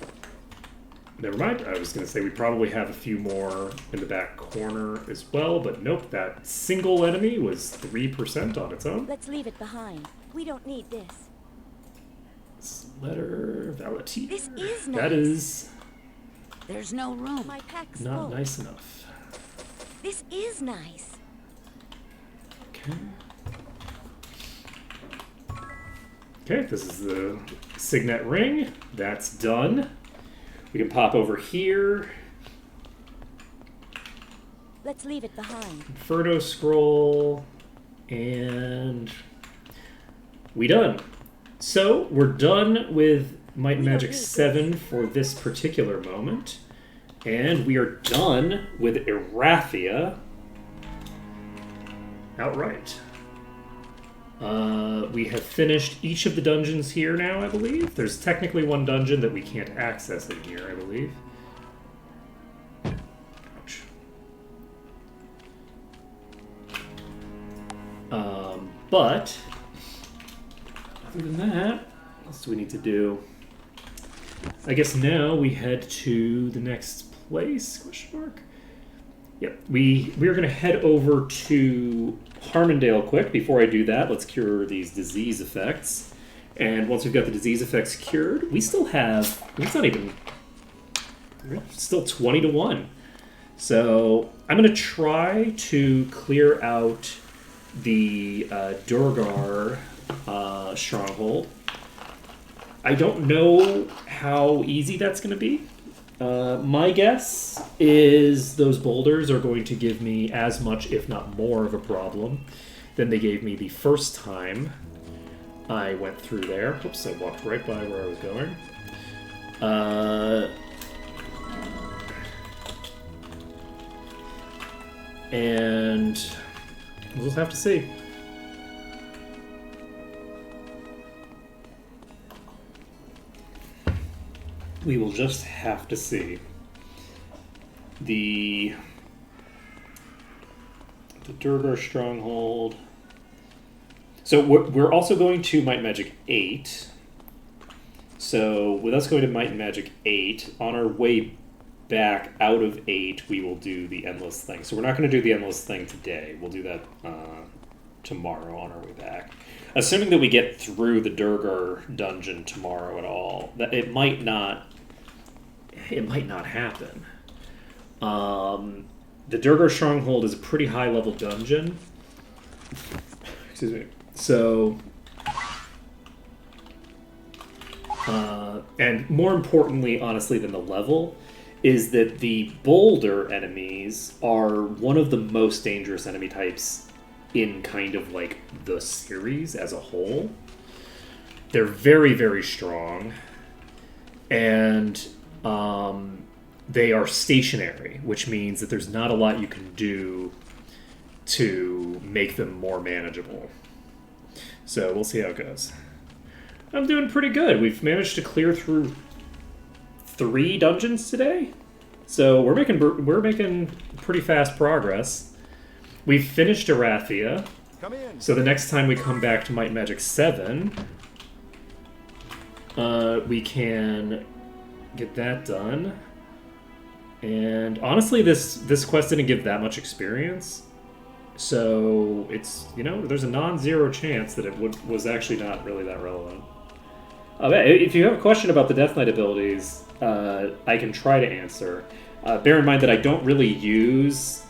Never mind, I was going to say we probably have a few more in the back corner as well, but nope, that single enemy was 3% on its own. Let's leave it behind. We don't need this. Letter Valetier. This is nice. That is There's no room. My pack's not full. nice enough. This is nice. Okay. Okay, this is the signet ring. That's done. We can pop over here. Let's leave it behind. Inferno scroll. And we done. So, we're done with Might and Magic 7 for this particular moment. And we are done with Erathia outright. We have finished each of the dungeons here now, I believe. There's technically one dungeon that we can't access in here, I believe. Ouch. But, other than that, what else do we need to do? I guess now we head to the next place, question mark? Yep, we are going to head over to Harmondale quick. Before I do that, let's cure these disease effects. And once we've got the disease effects cured, we still have, it's not even, still 20 to 1. So I'm going to try to clear out the Durgar stronghold. I don't know how easy that's going to be. My guess is those boulders are going to give me as much, if not more, of a problem than they gave me the first time I went through there. Oops, I walked right by where I was going. And we'll have to see. We will just have to see. The Durgar Stronghold. So we're also going to Might and Magic 8. So with us going to Might and Magic 8, on our way back out of 8, we will do the Endless Thing. So we're not going to do the Endless Thing today. We'll do that tomorrow on our way back. Assuming that we get through the Durgar dungeon tomorrow at all, that it might not happen. The Durgar Stronghold is a pretty high level dungeon. Excuse me. So, and more importantly, honestly, than the level, is that the boulder enemies are one of the most dangerous enemy types in kind of like the series as a whole. They're very, very strong, and they are stationary, which means that there's not a lot you can do to make them more manageable. So we'll see how it goes. I'm doing pretty good. We've managed to clear through 3 dungeons today, so we're making pretty fast progress. We've finished Arathia, Come in. so the next time we come back to Might and Magic 7, we can get that done. And honestly, this quest didn't give that much experience, so it's, there's a non-zero chance that it was actually not really that relevant. If you have a question about the Death Knight abilities, I can try to answer. Bear in mind that I don't really use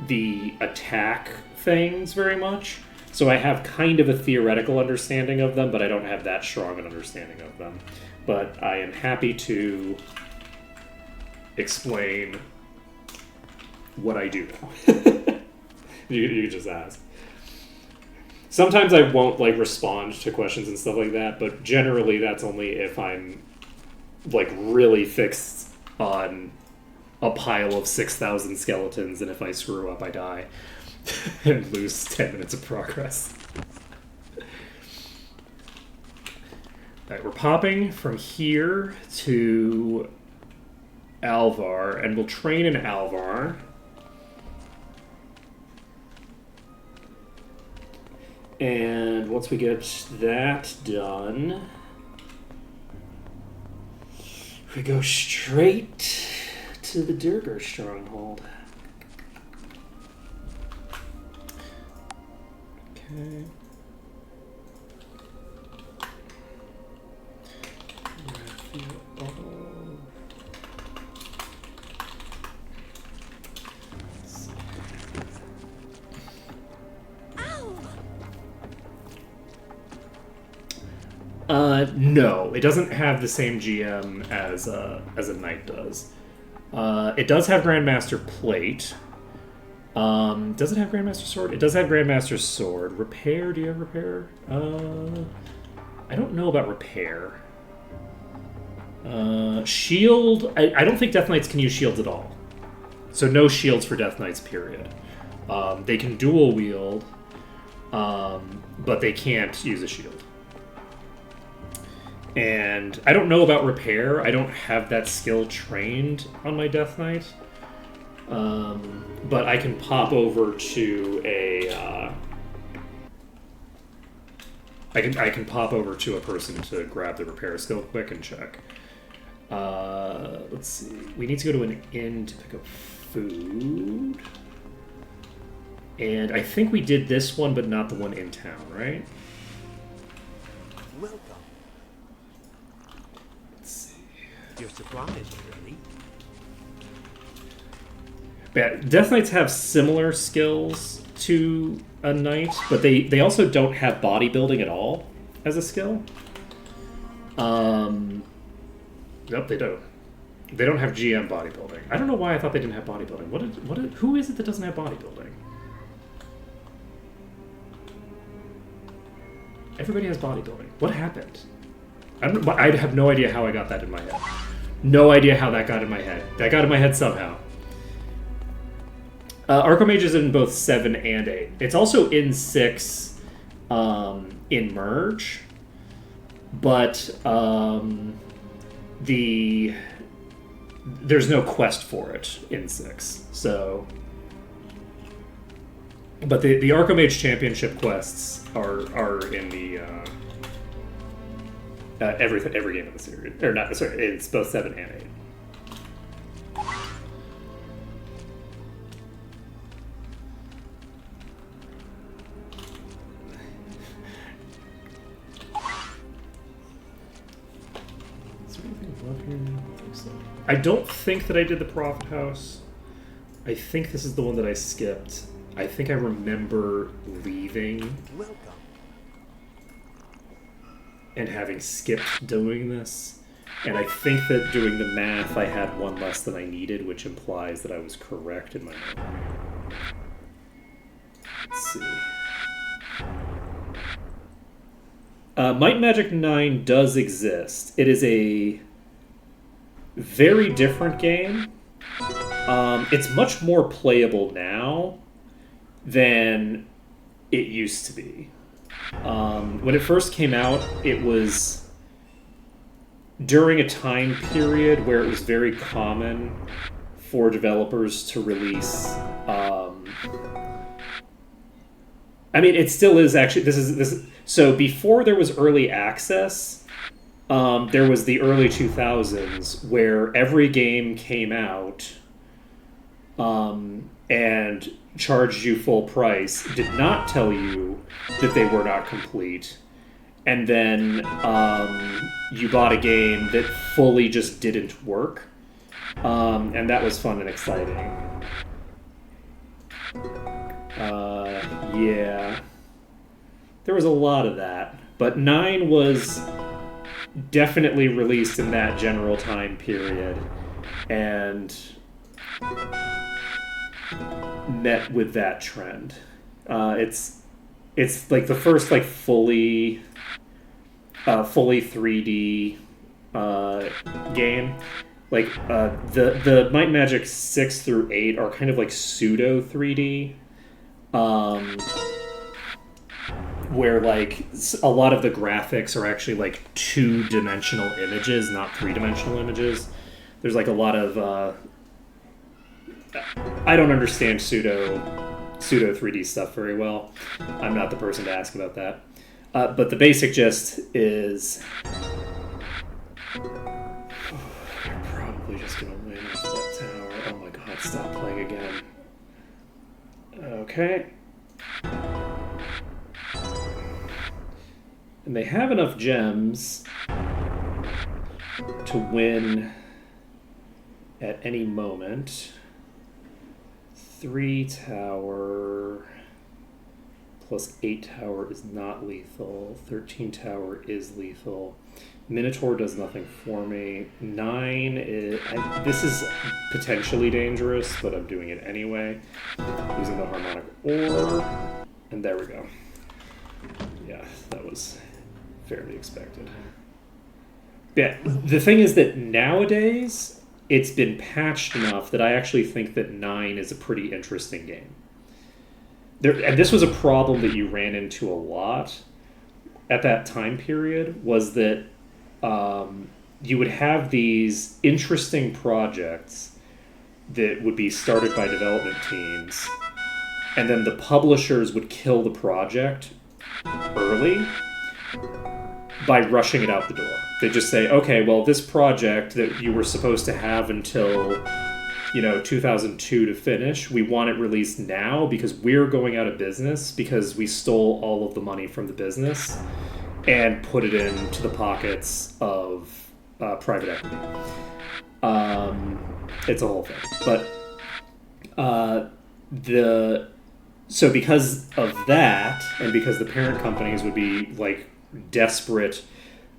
the attack things very much, so I have kind of a theoretical understanding of them, but I don't have that strong an understanding of them. But I am happy to explain what I do know. you just ask. Sometimes I won't respond to questions and stuff like that, but generally that's only if I'm really fixed on a pile of 6,000 skeletons, and if I screw up I die and lose 10 minutes of progress. Alright, we're popping from here to Alvar, and we'll train in Alvar. And once we get that done, we go straight to the Durgar Stronghold. Okay. No, it doesn't have the same GM as a knight does. It does have Grandmaster Plate. Does it have Grandmaster Sword? It does have Grandmaster Sword. Repair? Do you have Repair? I don't know about Repair. Shield? I don't think Death Knights can use shields at all. So no shields for Death Knights, period. They can dual wield, but they can't use a shield. And I don't know about Repair. I don't have that skill trained on my Death Knight. But I can pop over to a... I can pop over to a person to grab the Repair skill quick and check. Let's see. We need to go to an inn to pick up food. And I think we did this one, but not the one in town, right? Welcome. Let's see. Your supplies are ready. Yeah, Death Knights have similar skills to a knight, but they also don't have bodybuilding at all as a skill. Nope, they don't. They don't have GM bodybuilding. I don't know why I thought they didn't have bodybuilding. Who is it that doesn't have bodybuilding? Everybody has bodybuilding. What happened? I have no idea how I got that in my head. No idea how that got in my head. That got in my head somehow. Archomage is in both 7 and 8. It's also in 6 in Merge, but there's no quest for it in 6. So, but the Archomage Championship quests are in the every game of the series, or not? Sorry, it's both 7 and 8. I don't think that I did the Prophet House. I think this is the one that I skipped. I think I remember leaving Welcome. and having skipped doing this. And I think that doing the math, I had one less than I needed, which implies that I was correct in my memory. Let's see. Might and Magic 9 does exist. It is a very different game. It's much more playable now than it used to be. When it first came out, it was during a time period where it was very common for developers to release. I mean, it still is actually. This. So before there was early access. There was the early 2000s where every game came out and charged you full price, did not tell you that they were not complete, and then you bought a game that fully just didn't work, and that was fun and exciting. Yeah. There was a lot of that, but 9 was definitely released in that general time period and met with that trend. It's like the first like fully 3D game. Like the Might and Magic 6 through 8 are kind of like pseudo 3D. Where like a lot of the graphics are actually like 2-dimensional images, not 3-dimensional images. There's like a lot of I don't understand pseudo 3D stuff very well. I'm not the person to ask about that. But the basic gist is you're probably just gonna win off that tower. Oh my god, stop playing again. Okay. And they have enough gems to win at any moment. 3 tower plus 8 tower is not lethal. 13 tower is lethal. Minotaur does nothing for me. 9 is... this is potentially dangerous, but I'm doing it anyway. Using the harmonic ore. And there we go. Yeah, that was fairly expected. Yeah, the thing is that nowadays, it's been patched enough that I actually think that 9 is a pretty interesting game. And this was a problem that you ran into a lot at that time period, was that you would have these interesting projects that would be started by development teams, and then the publishers would kill the project early by rushing it out the door. They just say, okay, well, this project that you were supposed to have until 2002 to finish, we want it released now because we're going out of business because we stole all of the money from the business and put it into the pockets of private equity. It's a whole thing. But so because of that, and because the parent companies would be like desperate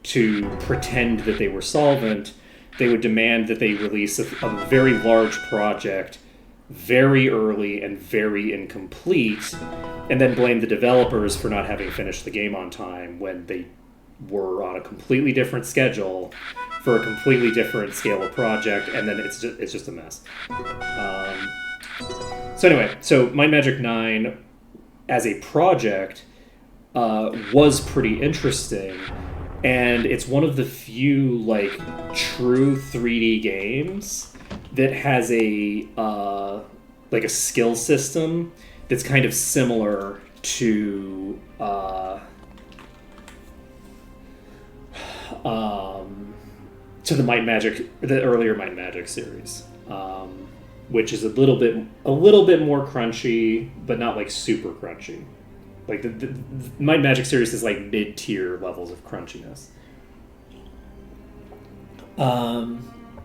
to pretend that they were solvent, they would demand that they release a very large project very early and very incomplete, and then blame the developers for not having finished the game on time when they were on a completely different schedule for a completely different scale of project, and then it's just a mess. So anyway, so Might and Magic 9 as a project was pretty interesting, and it's one of the few like true 3D games that has a like a skill system that's kind of similar to the Might and Magic, the earlier Might and Magic series, which is a little bit more crunchy, but not like super crunchy. Like the Might and Magic series is like mid-tier levels of crunchiness.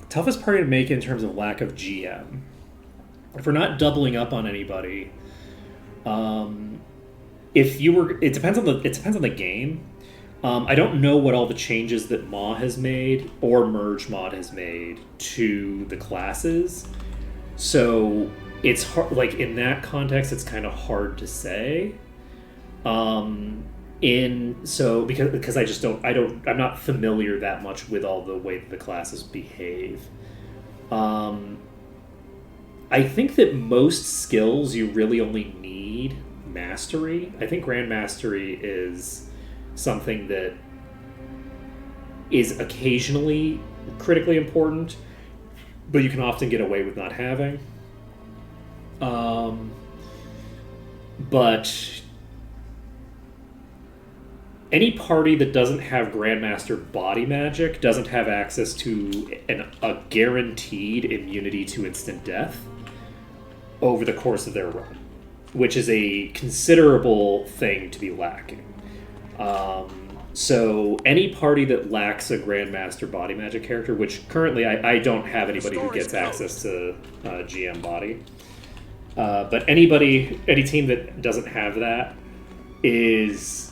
Toughest party to make in terms of lack of GM. If we're not doubling up on anybody, it depends on the game. I don't know what all the changes that Maw has made or Merge Mod has made to the classes, so it's hard. Like in that context, it's kind of hard to say. Because I just I'm not familiar that much with all the way that the classes behave. I think that most skills you really only need mastery. I think Grand Mastery is something that is occasionally critically important, but you can often get away with not having. But any party that doesn't have Grandmaster body magic doesn't have access to a guaranteed immunity to instant death over the course of their run, which is a considerable thing to be lacking. So any party that lacks a Grandmaster body magic character, which currently I don't have anybody who gets access to GM body, but any team that doesn't have that is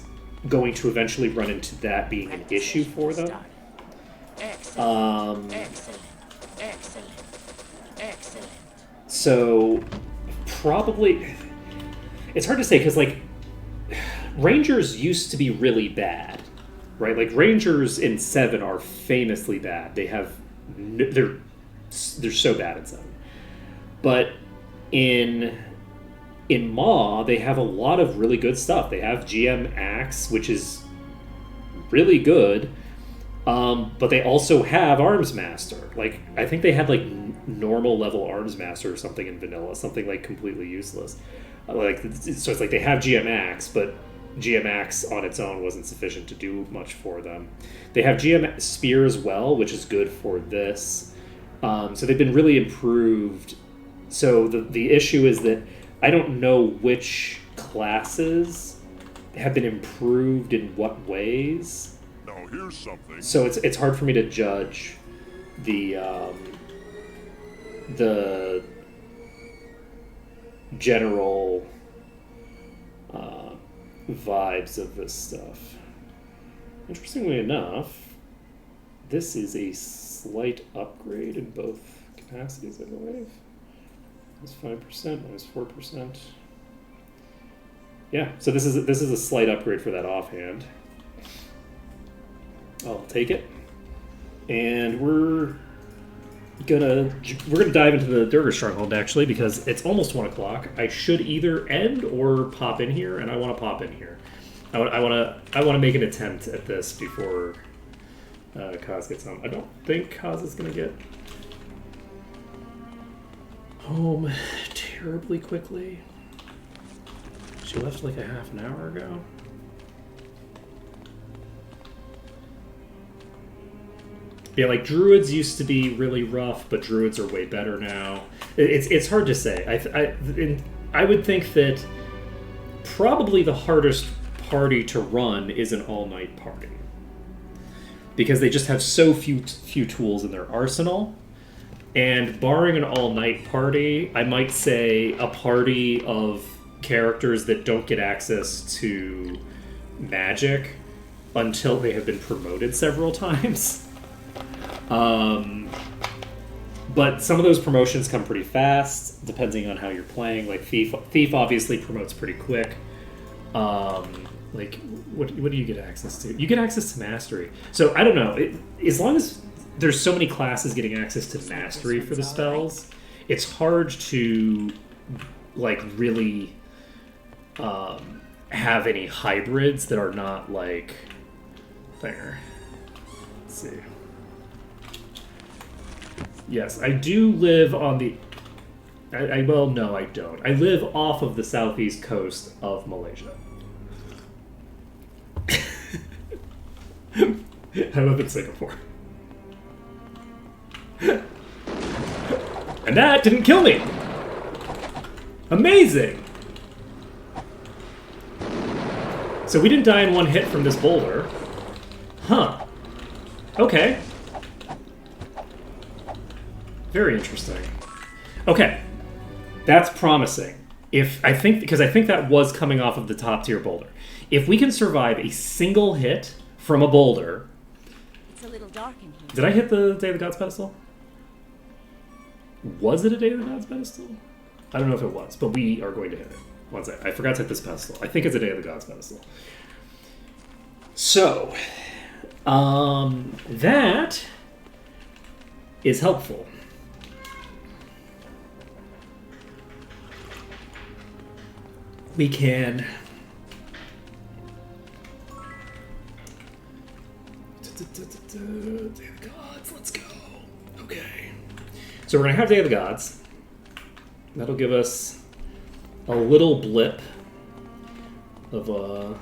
going to eventually run into that being an issue for them. Excellent. So probably it's hard to say because like Rangers used to be really bad, right? Like Rangers in 7 are famously bad. They're so bad in 7, but in Maw, they have a lot of really good stuff. They have GM Axe, which is really good, but they also have Arms Master. Like, I think they had, like, normal level Arms Master or something in vanilla, something, like, completely useless. So it's like they have GM Axe, but GM Axe on its own wasn't sufficient to do much for them. They have GM Spear as well, which is good for this. So they've been really improved. So the issue is that I don't know which classes have been improved in what ways. Now here's something. So it's hard for me to judge the general vibes of this stuff. Interestingly enough, this is a slight upgrade in both capacities, I believe. Minus 5%, minus 4%. Yeah, so this is a slight upgrade for that offhand. I'll take it. And we're gonna dive into the Durga Stronghold actually because it's almost 1 o'clock. I should either end or pop in here, and I want to pop in here. I want to make an attempt at this before Kaz gets home. I don't think Kaz is gonna get home terribly quickly. She left like a half an hour ago. Yeah, like Druids used to be really rough, but Druids are way better now. It's hard to say. I would think that probably the hardest party to run is an all-night party because they just have so few tools in their arsenal. And barring an all-night party, I might say a party of characters that don't get access to magic until they have been promoted several times. But some of those promotions come pretty fast, depending on how you're playing. Like Thief obviously promotes pretty quick. Like, what do you get access to? You get access to Mastery. So, I don't know. As long as there's so many classes getting access to Mastery for the spells, it's hard to, like, really have any hybrids that are not, like, there. Let's see. Yes, I do live on the... well, no, I don't. I live off of the southeast coast of Malaysia. I live in Singapore. And that didn't kill me! Amazing! So we didn't die in one hit from this boulder. Huh. Okay. Very interesting. Okay. That's promising. Because I think that was coming off of the top tier boulder. If we can survive a single hit from a boulder... It's a little dark in here. Did I hit the Day of the Gods pedestal? Was it a Day of the Gods pedestal? I don't know if it was, but we are going to hit it. One second. I forgot to hit this pedestal. I think it's a Day of the Gods pedestal. So, that is helpful. We can... Day of the Gods, let's go. Okay. So we're going to have Day of the Gods. That'll give us a little blip of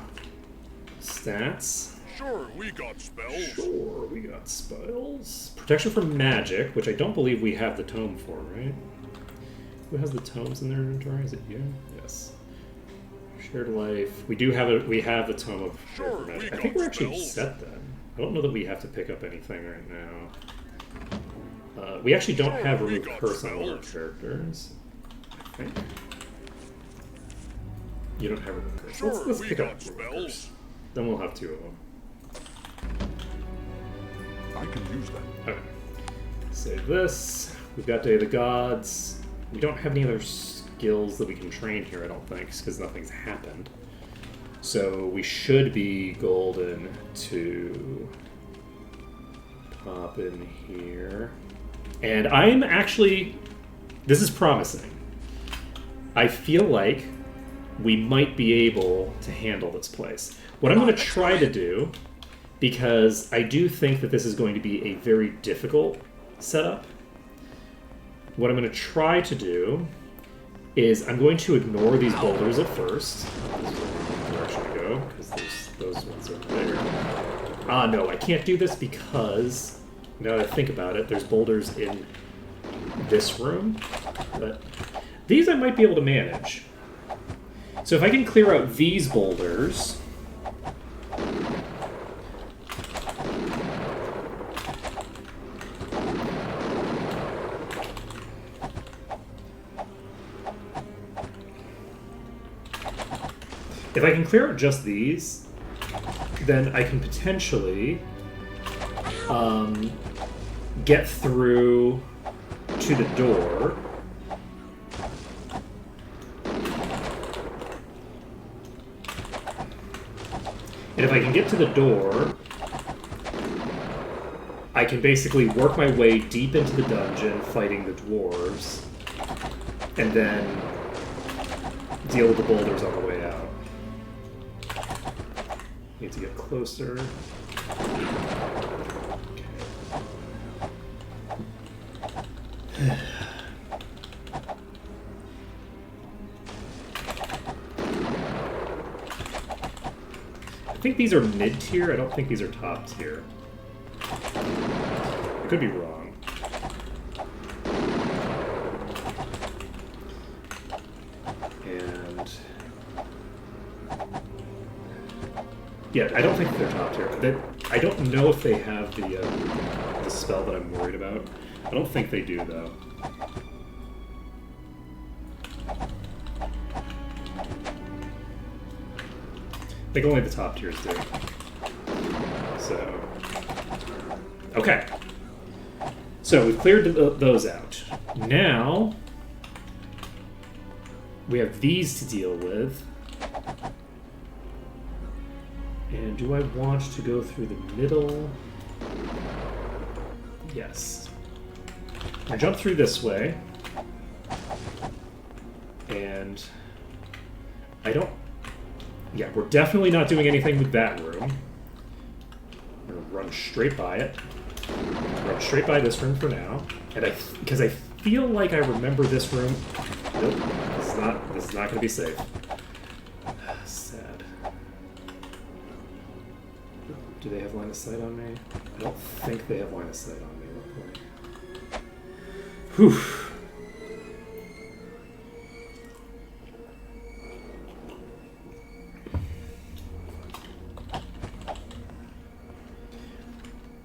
stats. Sure, we got spells. Sure, we got spells. Protection from magic, which I don't believe we have the tome for, right? Who has the tomes in their inventory? Is it you? Yes. Shared life. We do have we have the tome of Sure, magic. we I think got we're actually spells. set then. I don't know that we have to pick up anything right now. We actually don't Sure, have we remove got curse on all our spells. characters. I think. You don't have remove curse. Sure, let's we pick up got remove spells. curse. Then we'll have two of them. I can use that. Okay. Save this. We've got Day of the Gods. We don't have any other skills that we can train here, I don't think, because nothing's happened. So we should be golden to pop in here. And I'm actually... This is promising. I feel like we might be able to handle this place. What I'm going to try to do, because I do think that this is going to be a very difficult setup, what I'm going to try to do is I'm going to ignore these boulders at first. This is the direction to go, because those ones are there. Ah, no, I can't do this because, now that I think about it, there's boulders in this room, but these I might be able to manage. So if I can clear out these boulders... If I can clear out just these, then I can potentially get through to the door. And if I can get to the door, I can basically work my way deep into the dungeon fighting the dwarves, and then deal with the boulders on the way out. Need to get closer. Okay. I think these are mid-tier. I don't think these are top-tier. I could be wrong. And... yeah, I don't think they're top tier. I don't know if they have the spell that I'm worried about. I don't think they do, though. I think only the top tiers do. So... okay. So we've cleared those out. Now we have these to deal with. And do I want to go through the middle? Yes. I jump through this way. And I don't... Yeah, we're definitely not doing anything with that room. I'm going to run straight by it. Run straight by this room for now. And because I feel like I remember this room. Nope, this is not going to be safe. Sad. Do they have line of sight on me? I don't think they have line of sight on me. Whew.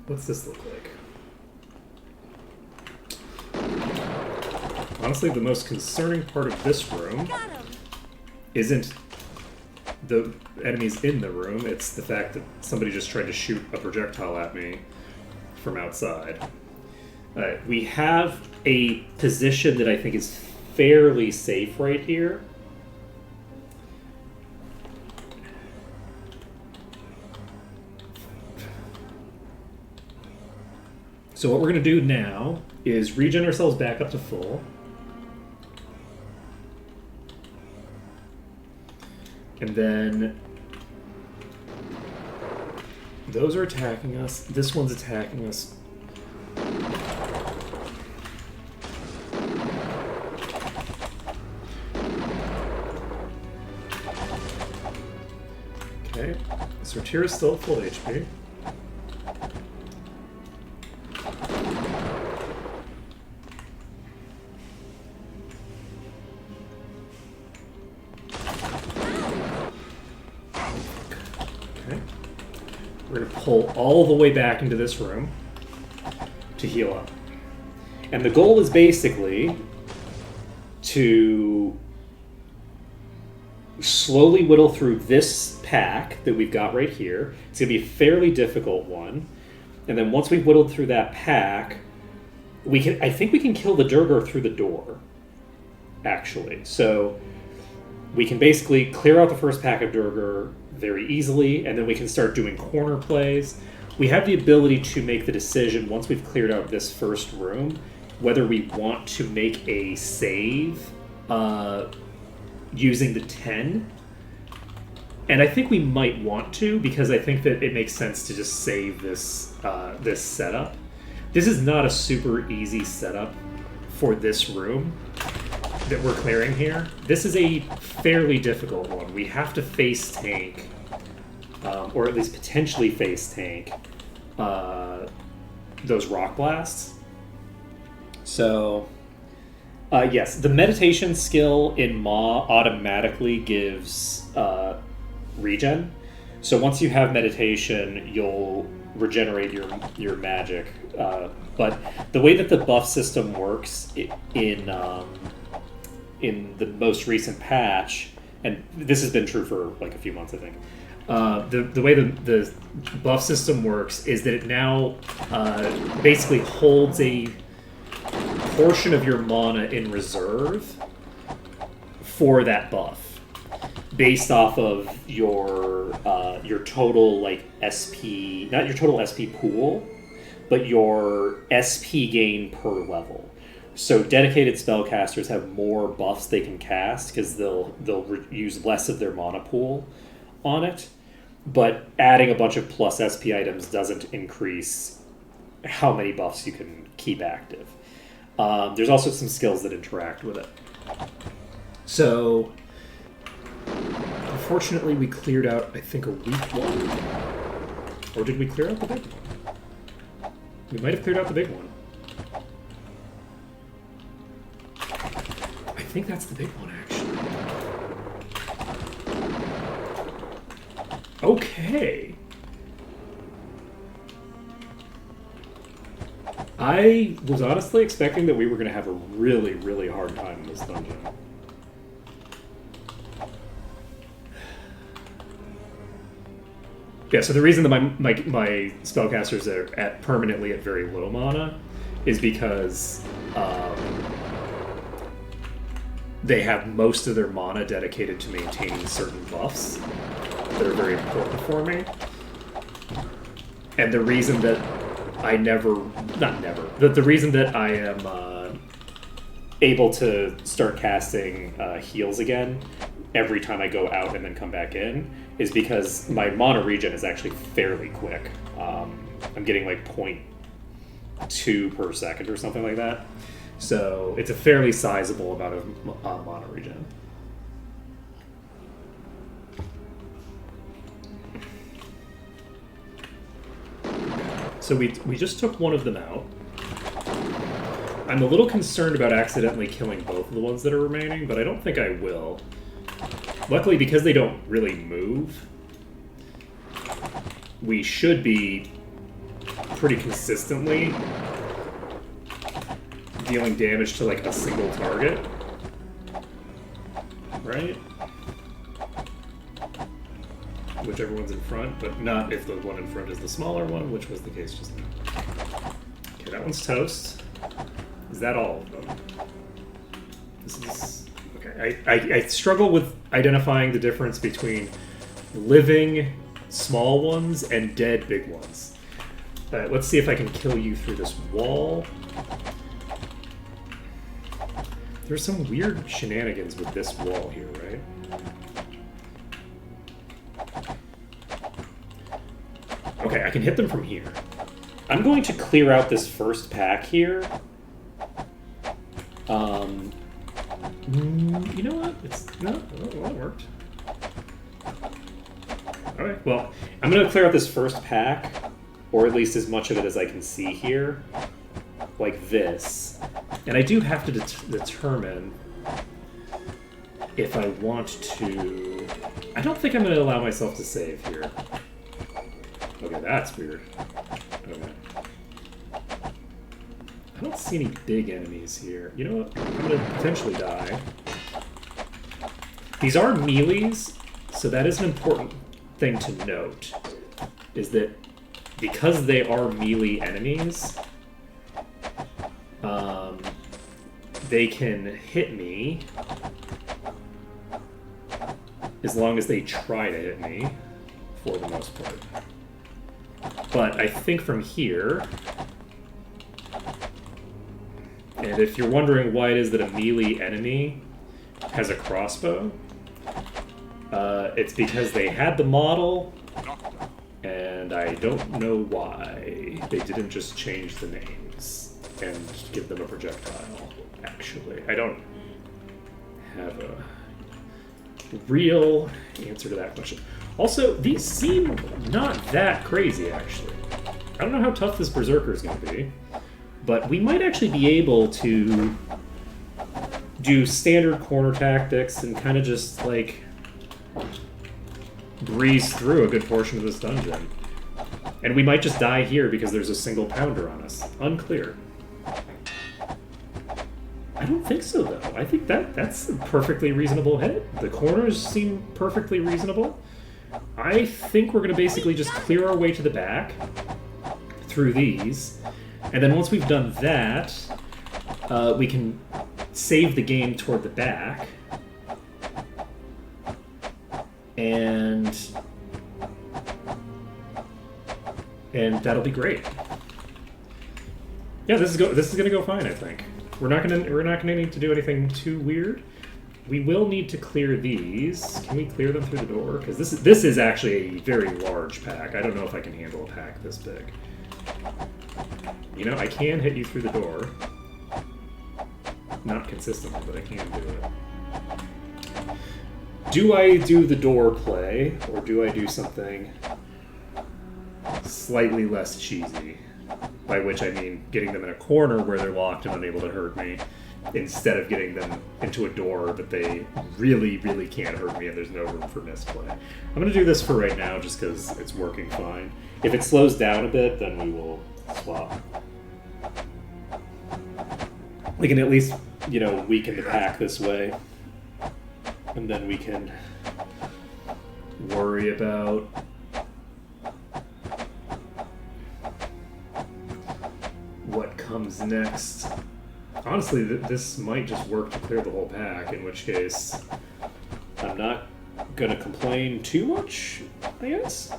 What's this look like? Honestly, the most concerning part of this room isn't the enemies in the room, it's the fact that somebody just tried to shoot a projectile at me from outside. Alright, we have a position that I think is fairly safe right here. So what we're going to do now is regen ourselves back up to full. And then those are attacking us. This one's attacking us. Okay, so Tira's still at full HP. Pull all the way back into this room to heal up. And the goal is basically to slowly whittle through this pack that we've got right here. It's going to be a fairly difficult one. And then once we've whittled through that pack, I think we can kill the Durgar through the door, actually. So we can basically clear out the first pack of Durgar very easily, and then we can start doing corner plays. We have the ability to make the decision, once we've cleared out this first room, whether we want to make a save using the 10. And I think we might want to, because I think that it makes sense to just save this, this setup. This is not a super easy setup for this room that we're clearing here. This is a fairly difficult one. We have to face tank, or at least potentially face tank, those rock blasts. So, yes, the meditation skill in Maw automatically gives regen. So once you have meditation, you'll regenerate your magic. But the way that the buff system works in the most recent patch, and this has been true for like a few months, I think. The way the buff system works is that it now basically holds a portion of your mana in reserve for that buff, based off of your total like SP, not your total SP pool, but your SP gain per level. So dedicated spellcasters have more buffs they can cast because they'll use less of their mana pool on it. But adding a bunch of plus SP items doesn't increase how many buffs you can keep active. There's also some skills that interact with it. So, unfortunately, we cleared out, I think, a weak one. Or did we clear out the big one? We might have cleared out the big one. I think that's the big one, actually. Okay. I was honestly expecting that we were going to have a really, really hard time in this dungeon. Yeah, so the reason that my spellcasters are permanently at very low mana is because they have most of their mana dedicated to maintaining certain buffs that are very important for me. And the reason that I the reason that I am able to start casting heals again every time I go out and then come back in is because my mana regen is actually fairly quick. I'm getting like 0.2 per second or something like that. So it's a fairly sizable amount of mana regen. So we just took one of them out. I'm a little concerned about accidentally killing both of the ones that are remaining, but I don't think I will. Luckily, because they don't really move, we should be pretty consistently dealing damage to like a single target, right? Whichever one's in front, but not if the one in front is the smaller one, which was the case just now. Okay, that one's toast. Is that all of them? This is... Okay, I struggle with identifying the difference between living small ones and dead big ones. Let's see if I can kill you through this wall. There's some weird shenanigans with this wall here, right? Okay, I can hit them from here. I'm going to clear out this first pack here. You know what? Well, it worked. Alright, well, I'm going to clear out this first pack, or at least as much of it as I can see here, like this. And I do have to determine if I want to... I don't think I'm going to allow myself to save here. Okay, that's weird. Okay. I don't see any big enemies here. You know what? I'm going to potentially die. These are melees, so that is an important thing to note. Is that because they are melee enemies, they can hit me as long as they try to hit me, for the most part. But I think from here, and if you're wondering why it is that a melee enemy has a crossbow, it's because they had the model, and I don't know why they didn't just change the names and give them a projectile, actually. I don't have a real answer to that question. Also, these seem not that crazy, actually. I don't know how tough this Berserker is going to be, but we might actually be able to do standard corner tactics and kind of just, like, breeze through a good portion of this dungeon. And we might just die here because there's a single pounder on us. Unclear. I don't think so, though. I think that's a perfectly reasonable hit. The corners seem perfectly reasonable. I think we're going to basically just clear our way to the back through these. And then once we've done that, we can save the game toward the back. And that'll be great. Yeah, this is gonna go fine, I think. We're not gonna need to do anything too weird. We will need to clear these. Can we clear them through the door? Because this is actually a very large pack. I don't know if I can handle a pack this big. You know, I can hit you through the door. Not consistently, but I can do it. Do I do the door play, or do I do something slightly less cheesy? By which I mean getting them in a corner where they're locked and unable to hurt me, instead of getting them into a door but they really, really can't hurt me and there's no room for misplay. I'm going to do this for right now just because it's working fine. If it slows down a bit, then we will swap. We can at least, you know, weaken the pack this way. And then we can worry about what comes next. Honestly, this might just work to clear the whole pack, in which case I'm not gonna complain too much, I guess.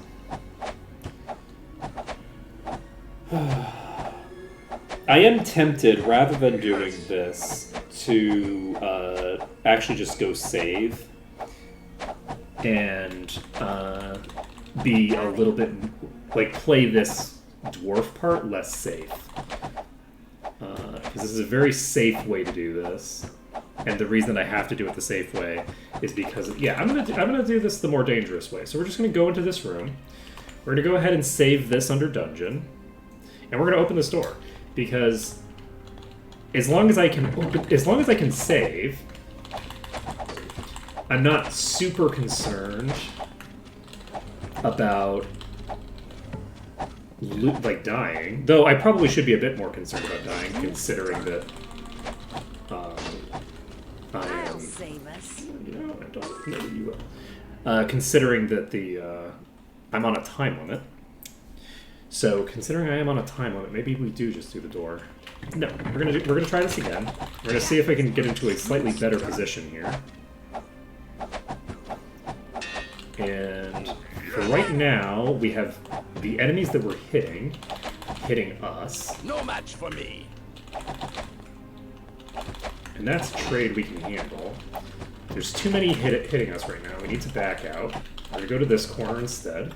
I am tempted, rather than doing this, to actually just go save and be a little bit, like, play this dwarf part less safe. Because this is a very safe way to do this. And the reason I have to do it the safe way is because, yeah, I'm gonna do this the more dangerous way. So we're just gonna go into this room. We're gonna go ahead and save this under dungeon. And we're gonna open this door. Because as long as I can save, I'm not super concerned about like dying. Though I probably should be a bit more concerned about dying, considering that I am. Save us. You know, I don't know that you will. Considering that I'm on a time limit. So, considering I am on a time limit, maybe we do just do the door. No, we're gonna try this again. We're gonna see if I can get into a slightly better position here. And for right now, we have the enemies that we're hitting us. No match for me. And that's trade we can handle. There's too many hitting us right now. We need to back out. We're going to go to this corner instead.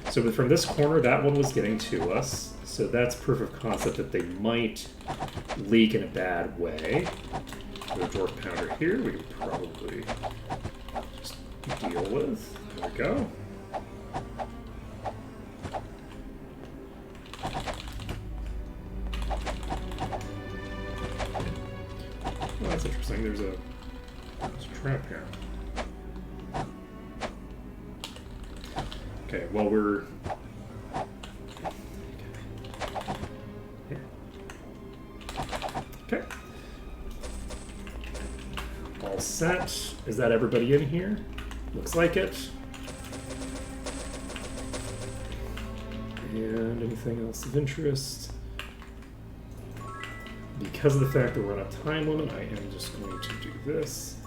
So from this corner, that one was getting to us. So that's proof of concept that they might leak in a bad way. The dwarf pounder here, we can probably just deal with. There we go. Oh, that's interesting. There's a trap here. Okay, well we're... Okay. All set. Is that everybody in here? Looks like it. And anything else of interest? Because of the fact that we're on a time limit, I am just going to do this.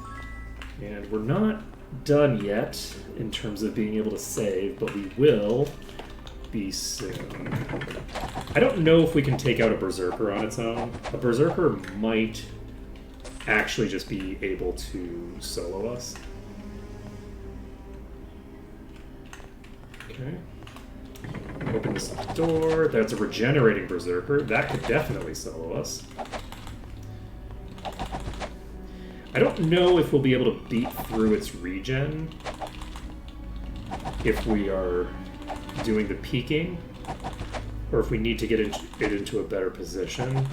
And we're not done yet in terms of being able to save, but we will be soon. I don't know if we can take out a berserker on its own. A berserker might actually just be able to solo us. Okay. Open this door. That's a regenerating berserker. That could definitely solo us. I don't know if we'll be able to beat through its regen if we are doing the peeking, or if we need to get it into a better position.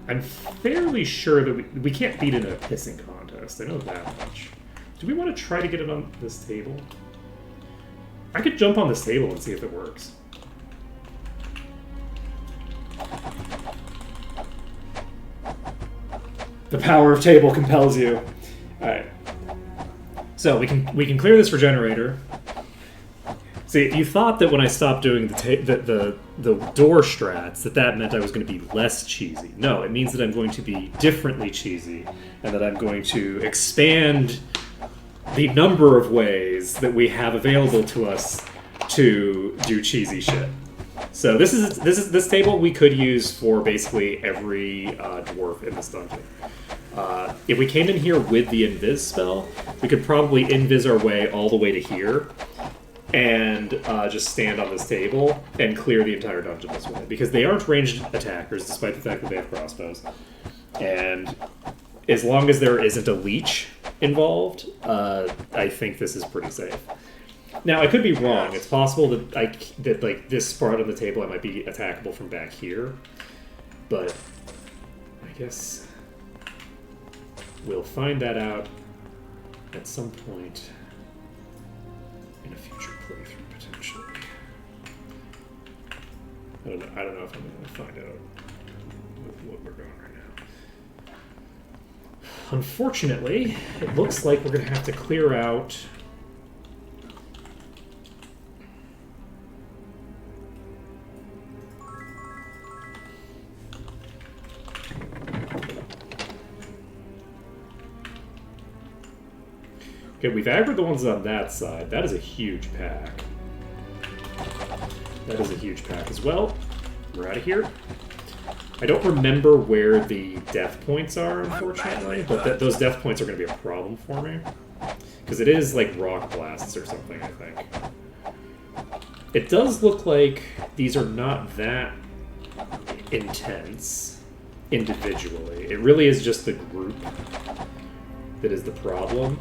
I'm fairly sure that we can't beat it in a pissing contest. I know that much. Do we want to try to get it on this table? I could jump on this table and see if it works. The power of table compels you. Alright. So we can clear this regenerator. See, you thought that when I stopped doing the door strats, that meant I was going to be less cheesy. No, it means that I'm going to be differently cheesy, and that I'm going to expand the number of ways that we have available to us to do cheesy shit. So this table we could use for basically every dwarf in this dungeon. If we came in here with the invis spell, we could probably invis our way all the way to here and just stand on this table and clear the entire dungeon this way. Because they aren't ranged attackers, despite the fact that they have crossbows. And as long as there isn't a leech involved, I think this is pretty safe. Now, I could be wrong. It's possible that like this part of the table I might be attackable from back here, but I guess we'll find that out at some point in a future playthrough, potentially. I don't know if I'm going to find out what we're doing right now. Unfortunately, it looks like we're going to have to clear out Okay, we've aggroed the ones on that side. That is a huge pack. That is a huge pack as well. We're out of here. I don't remember where the death points are, unfortunately, but those death points are going to be a problem for me. Because it is like rock blasts or something, I think. It does look like these are not that intense individually. It really is just the group that is the problem.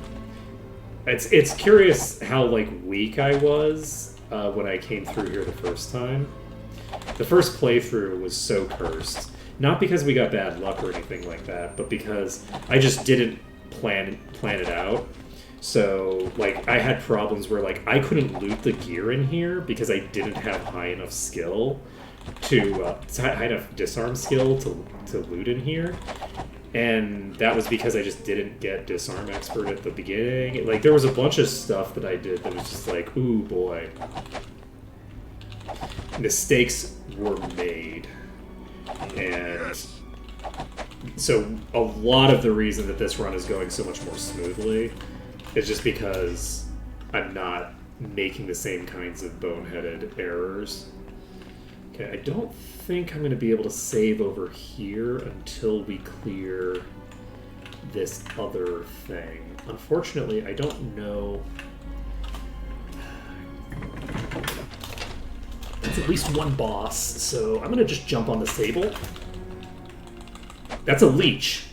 It's curious how like weak I was when I came through here the first time. The first playthrough was so cursed. Not because we got bad luck or anything like that, but because I just didn't plan it out. So, like, I had problems where, like, I couldn't loot the gear in here because I didn't have high enough skill high enough disarm skill to loot in here. And that was because I just didn't get disarm expert at the beginning. Like, there was a bunch of stuff that I did that was just like, ooh, boy. Mistakes were made. And so a lot of the reason that this run is going so much more smoothly is just because I'm not making the same kinds of boneheaded errors. Okay, I don't think I'm going to be able to save over here until we clear this other thing. Unfortunately, I don't know. That's at least one boss, so I'm going to just jump on this table. That's a leech.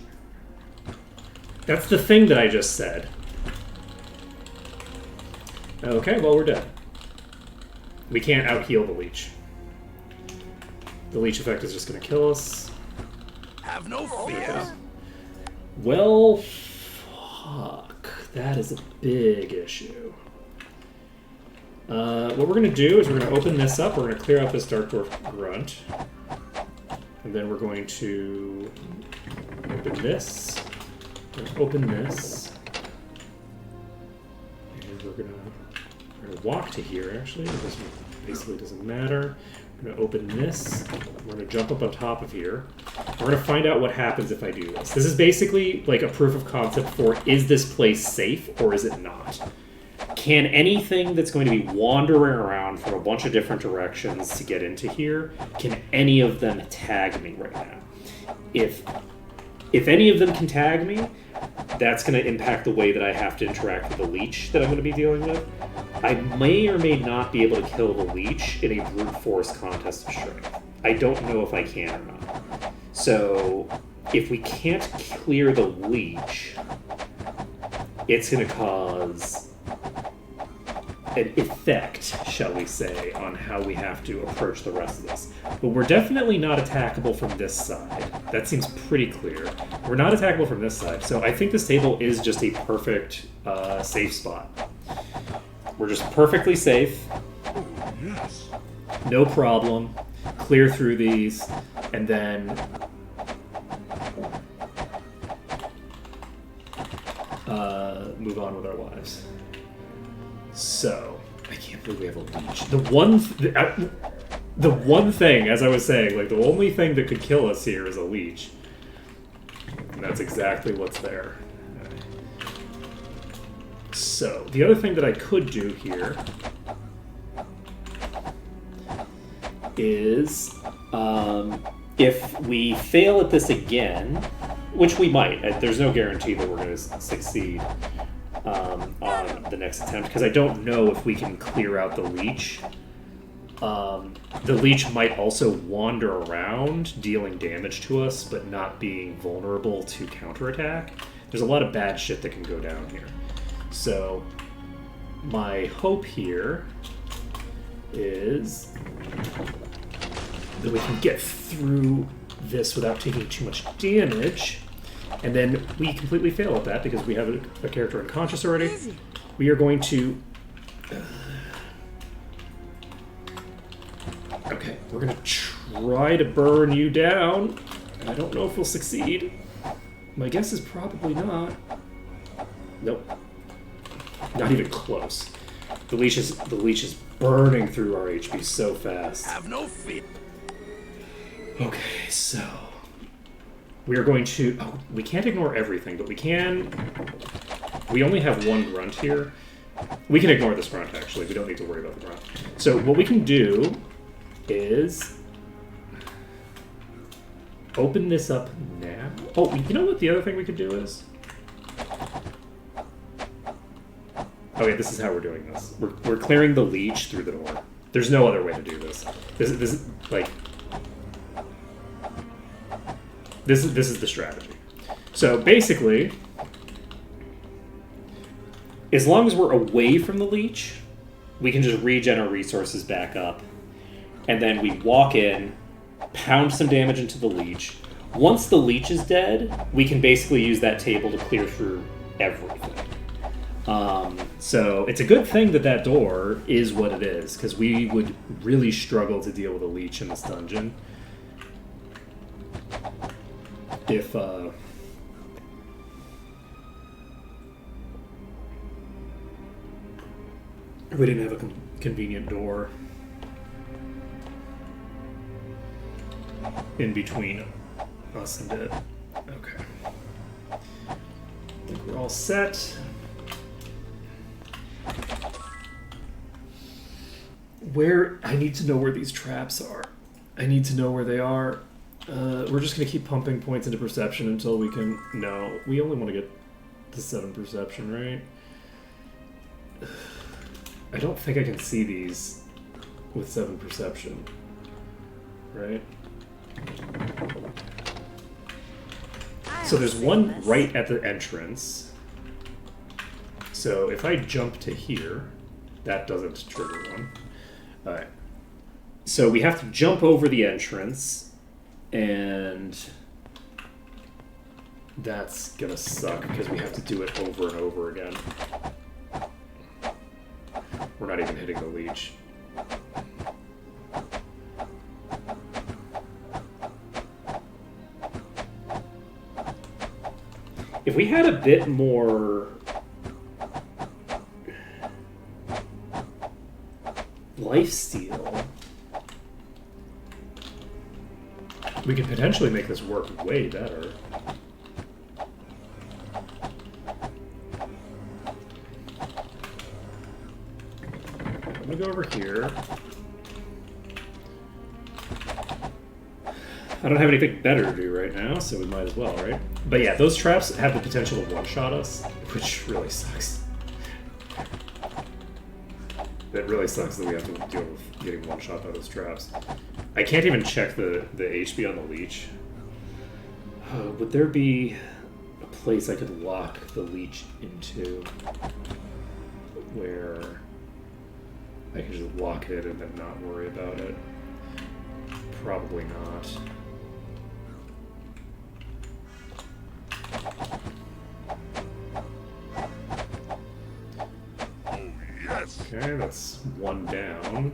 That's the thing that I just said. Okay, well, we're dead. We can't out-heal the leech. The leech effect is just going to kill us. Have no fear. Well, fuck. That is a big issue. What we're going to do is we're going to open this up. We're going to clear out this Dark Dwarf Grunt. And then we're going to open this. We're going to open this. And we're going to walk to here, actually. This basically doesn't matter. We're going to open this. We're going to jump up on top of here. We're going to find out what happens if I do this. This is basically like a proof of concept for, is this place safe or is it not? Can anything that's going to be wandering around from a bunch of different directions to get into here, can any of them tag me right now? If any of them can tag me, that's going to impact the way that I have to interact with the leech that I'm going to be dealing with. I may or may not be able to kill the leech in a brute force contest of strength. I don't know if I can or not. So, if we can't clear the leech, it's going to cause an effect, shall we say, on how we have to approach the rest of this. But we're definitely not attackable from this side. That seems pretty clear. We're not attackable from this side, so I think this table is just a perfect safe spot. We're just perfectly safe. Yes. No problem. Clear through these, and then move on with our lives. So, I can't believe we have a leech. The one thing, as I was saying, like the only thing that could kill us here is a leech. And that's exactly what's there. So, the other thing that I could do here is, if we fail at this again, which we might, there's no guarantee that we're going to succeed on the next attempt, because I don't know if we can clear out the leech. The leech might also wander around, dealing damage to us, but not being vulnerable to counterattack. There's a lot of bad shit that can go down here. So, my hope here is that we can get through this without taking too much damage, and then we completely fail at that because we have a character unconscious already. We are going to... Okay, we're going to try to burn you down. I don't know if we'll succeed. My guess is probably not. Nope. Not even close. The leech is burning through our HP so fast. Have no fear. Okay, so we are going to... Oh, we can't ignore everything, but we can We only have one grunt here. We can ignore this grunt, actually. We don't need to worry about the grunt. So what we can do is open this up now. Oh, you know what the other thing we could do is? Oh yeah, this is how we're doing this. We're clearing the leech through the door. There's no other way to do this. This is the strategy. So basically, as long as we're away from the leech, we can just regen our resources back up, and then we walk in, pound some damage into the leech. Once the leech is dead, we can basically use that table to clear through everything. So it's a good thing that that door is what it is, because we would really struggle to deal with a leech in this dungeon if we didn't have a convenient door in between us and it. Okay. I think we're all set. I need to know where these traps are. I need to know where they are. We're just going to keep pumping points into perception until we can... No, we only want to get to 7 perception, right? I don't think I can see these with 7 perception. Right? So there's one right at the entrance. So if I jump to here, that doesn't trigger one. Alright. So we have to jump over the entrance, and that's gonna suck because we have to do it over and over again. We're not even hitting the leech. If we had a bit more lifesteal, we could potentially make this work way better. I'm gonna go over here. I don't have anything better to do right now, so we might as well, right? But yeah, those traps have the potential to one-shot us, which really sucks. It really sucks that we have to deal with getting one-shot by those traps. I can't even check the HP on the leech. Would there be a place I could lock the leech into where I could just lock it and then not worry about it? Probably not. Okay, that's one down.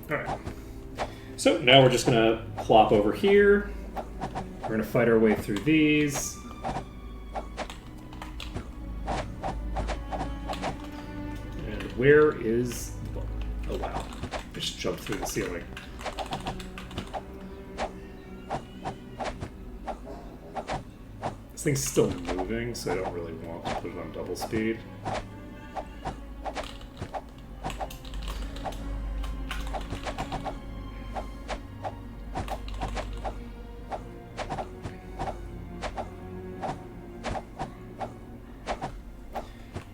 Alright. So now we're just gonna plop over here. We're gonna fight our way through these. And where is the ball? Oh wow. I just jumped through the ceiling. This thing's still moving, so I don't really want to put it on double speed.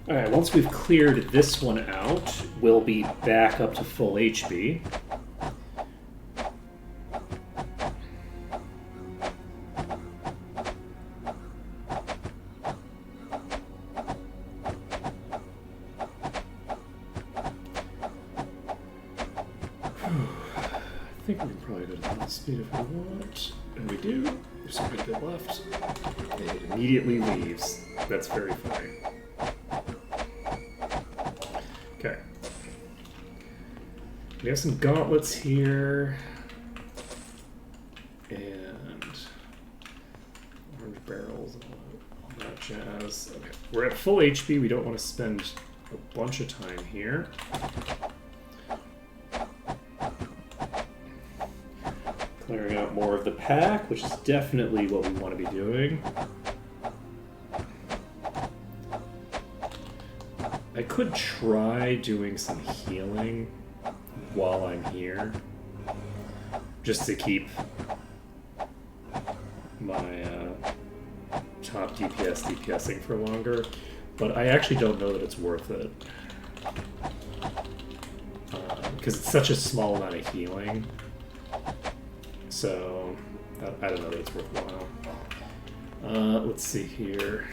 Alright, once we've cleared this one out, we'll be back up to full HP. I think we can probably go to full speed if we want. And we do. There's quite a bit left. And it immediately leaves. That's very funny. Okay. We have some gauntlets here. And was. Okay, we're at full HP. We don't want to spend a bunch of time here. Clearing out more of the pack, which is definitely what we want to be doing. I could try doing some healing while I'm here, just to keep my top DPSing for longer, but I actually don't know that it's worth it. Because it's such a small amount of healing, so I don't know that it's worthwhile. Let's see here.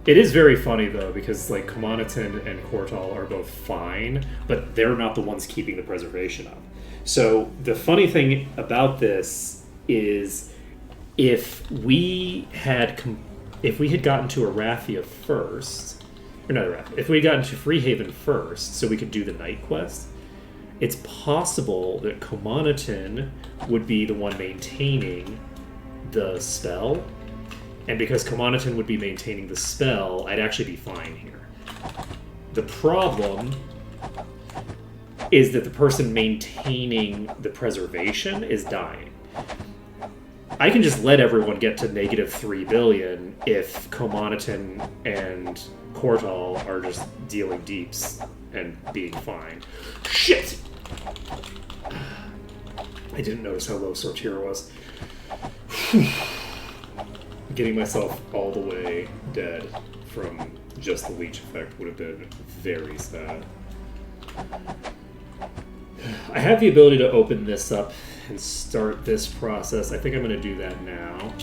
It is very funny though, because like Komanatin and Kortal are both fine, but they're not the ones keeping the preservation up. So the funny thing about this is, if we had gotten to Arathia first, or not Arathia, if we had gotten to Freehaven first, so we could do the night quest, it's possible that Komanatin would be the one maintaining the spell. And because Komanatin would be maintaining the spell, I'd actually be fine here. The problem is that the person maintaining the preservation is dying. I can just let everyone get to -3 billion if Komanatin and Kortal are just dealing deeps and being fine. Shit! I didn't notice how low Sortira was. Getting myself all the way dead from just the leech effect would have been very sad. I have the ability to open this up and start this process. I think I'm going to do that now.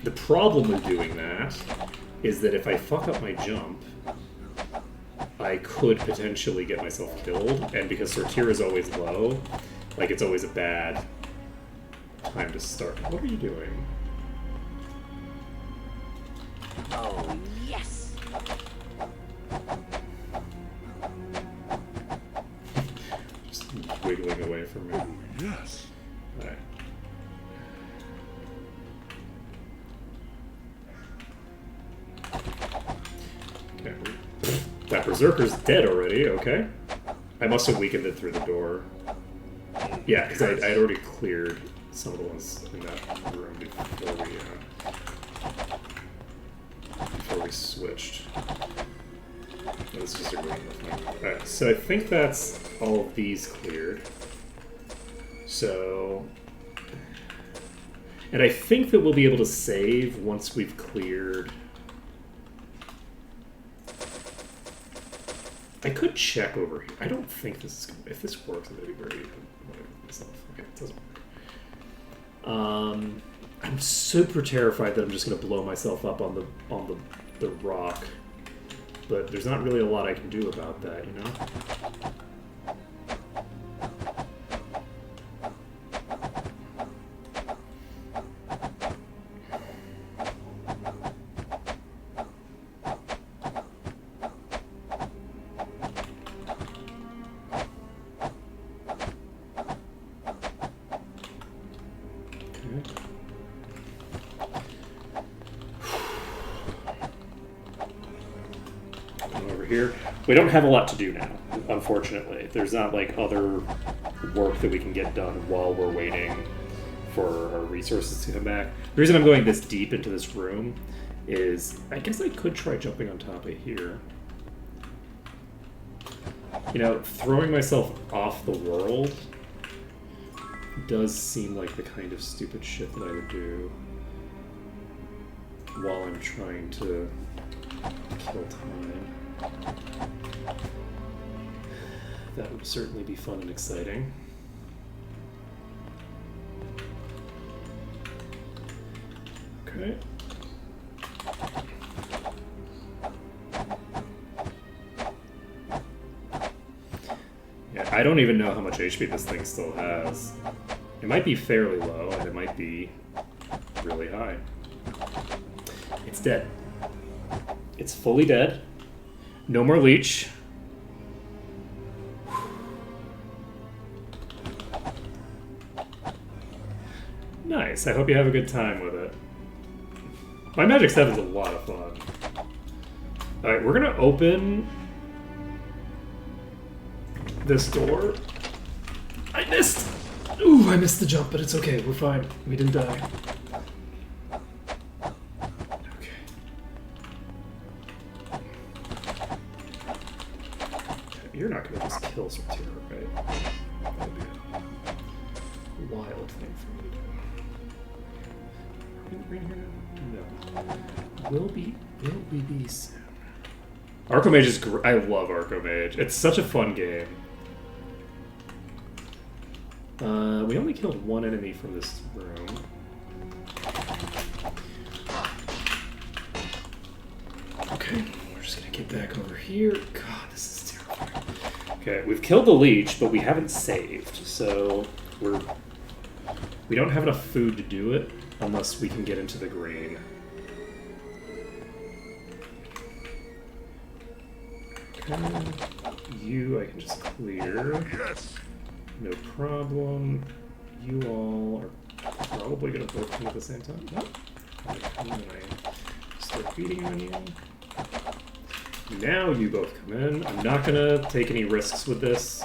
The problem with doing that is that if I fuck up my jump, I could potentially get myself killed, and because Sortira is always low, like it's always a bad time to start. What are you doing? Oh, yes. Just wiggling away from me. Yes. Alright. Okay. That berserker's dead already, okay. I must have weakened it through the door. Yeah, because I'd already cleared some of the ones in that room before we switched. Let's just ignore nothing. Alright, so I think that's all of these cleared. So... And I think that we'll be able to save once we've cleared... I could check over here. I don't think this is gonna... If this works, I'm gonna be very... myself. Okay, it doesn't work. I'm super terrified that I'm just going to blow myself up on the rock, but there's not really a lot I can do about that, you know? Here. We don't have a lot to do now, unfortunately. There's not like other work that we can get done while we're waiting for our resources to come back. The reason I'm going this deep into this room is I guess I could try jumping on top of here. You know, throwing myself off the world does seem like the kind of stupid shit that I would do while I'm trying to kill time. That would certainly be fun and exciting. Okay. Yeah, I don't even know how much HP this thing still has. It might be fairly low, and it might be really high. It's dead. It's fully dead. No more leech. Nice. Nice. I hope you have a good time with it. My Magic 7's a lot of fun. Alright, we're gonna open this door. I missed! Ooh, I missed the jump, but it's okay. We're fine. We didn't die. Okay. You're not gonna just kill Sortira, right? That would be a wild thing for me to do. Are we in the green here now? No. Will we be soon? Archomage is great. I love Archomage. It's such a fun game. We only killed one enemy from this room. Okay, we're just gonna get back over here. God, this is terrifying. Okay, we've killed the leech, but we haven't saved, so we don't have enough food to do it unless we can get into the green. Okay, you I can just clear. Yes. No problem. You all are probably gonna both come at the same time. No. And then I start feeding on you. Now you both come in. I'm not gonna take any risks with this.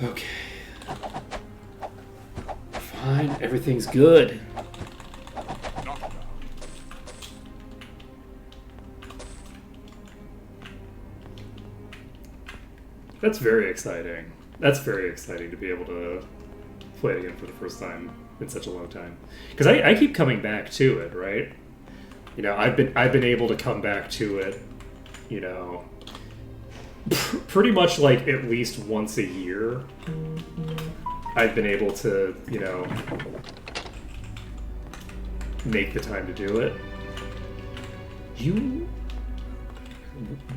Okay. Fine, everything's good. That's very exciting. That's very exciting to be able to play it again for the first time in such a long time. Because I keep coming back to it, right? You know, I've been able to come back to it, you know, pretty much like at least once a year. I've been able to, you know, make the time to do it.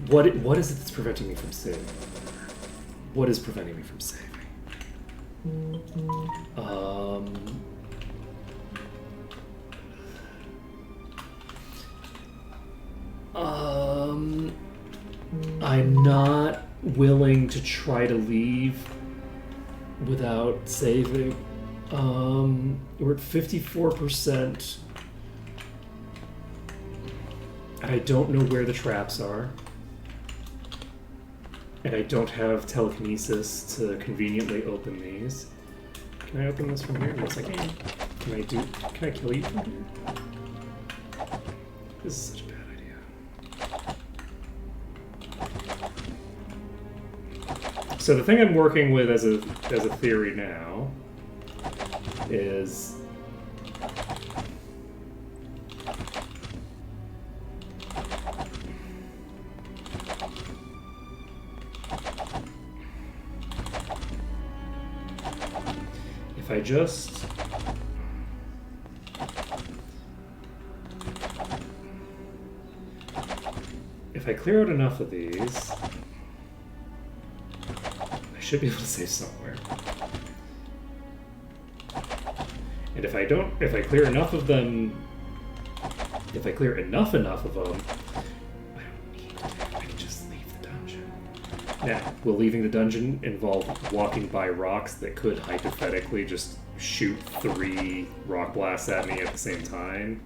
What is it that's preventing me from saving? What is preventing me from saving? I'm not willing to try to leave without saving. We're at 54%. I don't know where the traps are. And I don't have telekinesis to conveniently open these. Can I open this from here? Yes, I can. Can I kill you from here? This is such a bad idea. So the thing I'm working with as a theory now is if I clear out enough of these, I should be able to save somewhere. And if I clear enough of them, if I clear enough of them, I can just leave the dungeon. Now, will leaving the dungeon involve walking by rocks that could hypothetically just shoot 3 rock blasts at me at the same time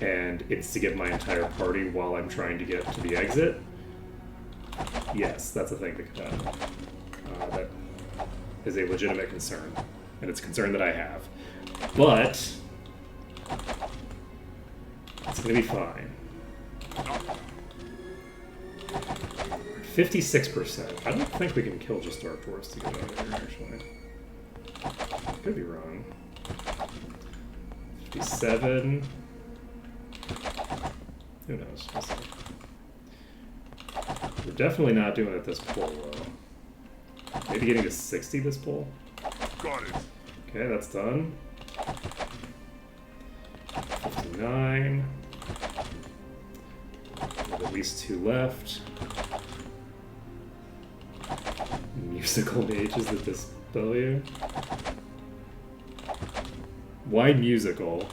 and instigate my entire party while I'm trying to get to the exit? Yes, that's a thing that could happen. That is a legitimate concern, and it's a concern that I have. But it's going to be fine. 56%. I don't think we can kill just Dark Dwarves to get out of here, actually. Could be wrong. 57. Who knows? We'll see. We're definitely not doing it this pull, though. Maybe getting to 60 this pull? Got it. Okay, that's done. 59. We have at least 2 left. Musical mages that dispel you. Why musical?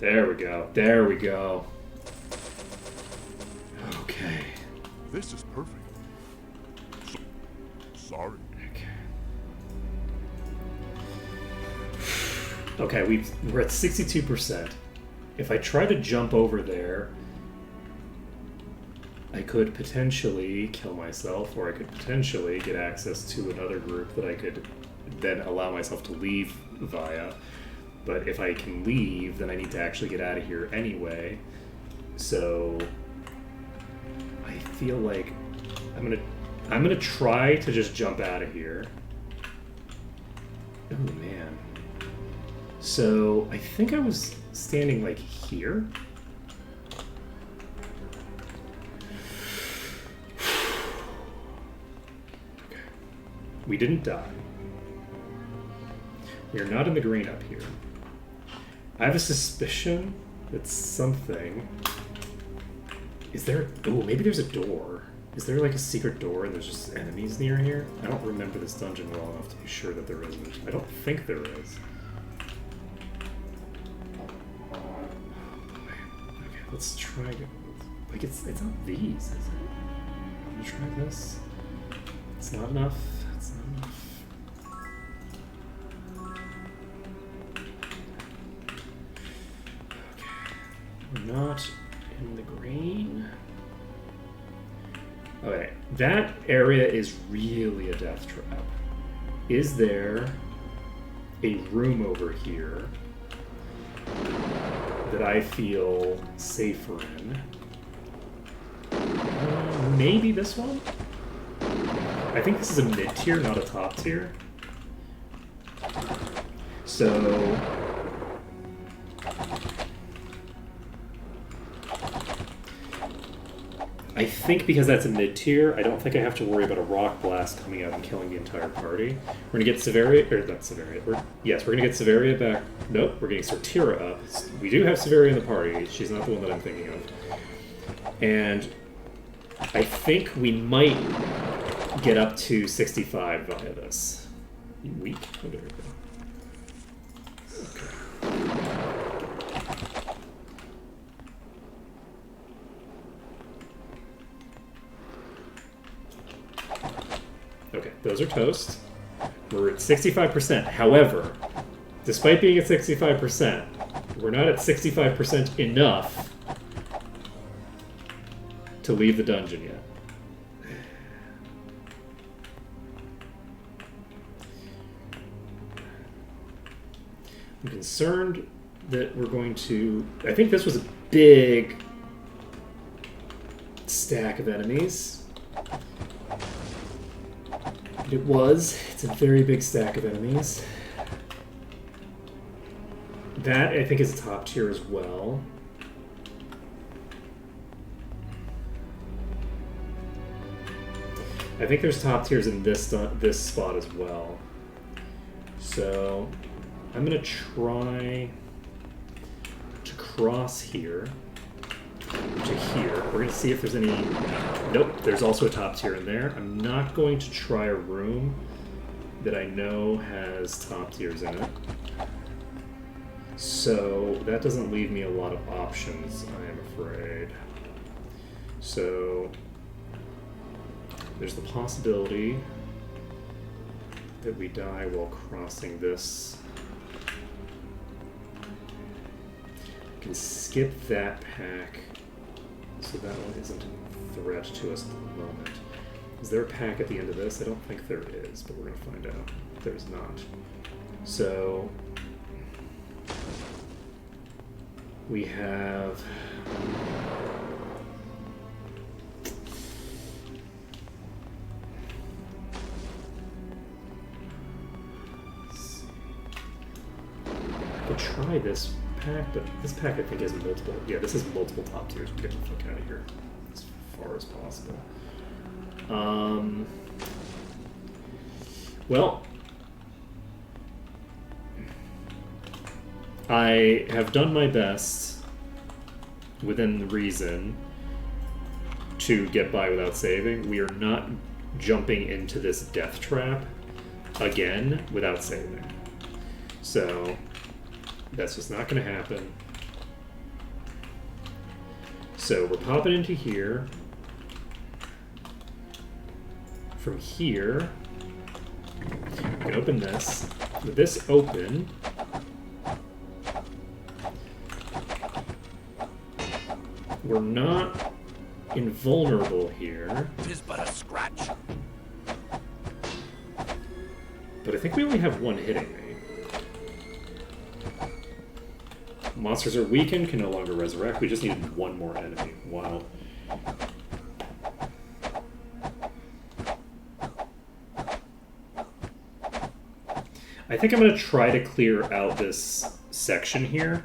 There we go. There we go. Okay. This is perfect. Sorry. Okay, we're at 62%. If I try to jump over there, I could potentially kill myself, or I could potentially get access to another group that I could then allow myself to leave via. But if I can leave, then I need to actually get out of here anyway. So I feel like I'm gonna try to just jump out of here. Oh man. So I think I was standing like here. Okay. We didn't die. We are not in the green up here. I have a suspicion that something... Is there... Oh, maybe there's a door. Is there like a secret door and there's just enemies near here? I don't remember this dungeon well enough to be sure that there isn't. I don't think there is. Okay, let's try... Like, it's not these, is it? I'm gonna try this. It's not enough. It's not enough. Not in the green. Okay, that area is really a death trap. Is there a room over here that I feel safer in? Maybe this one? I think this is a mid-tier, not a top tier. So... I think because that's a mid-tier, I don't think I have to worry about a rock blast coming out and killing the entire party. We're gonna get Severia, or not Severia, we're gonna get Severia back. Nope, we're getting Sortira up. We do have Severia in the party, she's not the one that I'm thinking of. And I think we might get up to 65 via this. Weak? Oh, there we go. Okay, those are toast. We're at 65%. However, despite being at 65%, we're not at 65% enough to leave the dungeon yet. I'm concerned that we're going to... I think this was a big stack of enemies. It was. It's a very big stack of enemies. That, I think, is top tier as well. I think there's top tiers in this spot as well. So, I'm going to try to cross here to here. We're going to see if there's any... Nope, there's also a top tier in there. I'm not going to try a room that I know has top tiers in it. So that doesn't leave me a lot of options, I am afraid. So there's the possibility that we die while crossing this. I can skip that pack, so that one isn't a threat to us at the moment. Is there a pack at the end of this? I don't think there is, but we're going to find out. There's not. So we have... I could try this pack, but this pack I think has multiple... Yeah, this has multiple top tiers. We'll get the fuck out of here as far as possible. Well, I have done my best within the reason to get by without saving. We are not jumping into this death trap again without saving. So that's just not going to happen. So we're popping into here. From here, we can open this. With this open, we're not invulnerable here. Tis but a scratch. But I think we only have one hitting me. Monsters are weakened, can no longer resurrect. We just needed one more enemy. Wow. I think I'm going to try to clear out this section here.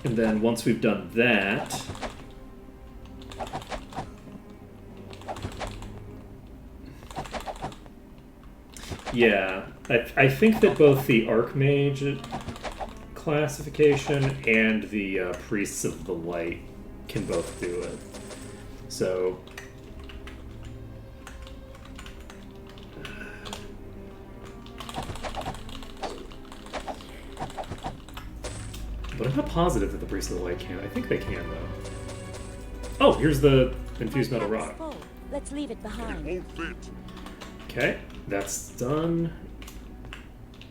And then once we've done that, yeah, I think that both the Archmage classification and the Priests of the Light can both do it. So, but I'm not positive that the Priests of the Light can. I think they can, though. Oh, here's the infused metal rock. Full. Let's leave it It behind. won't fit. Okay, that's done.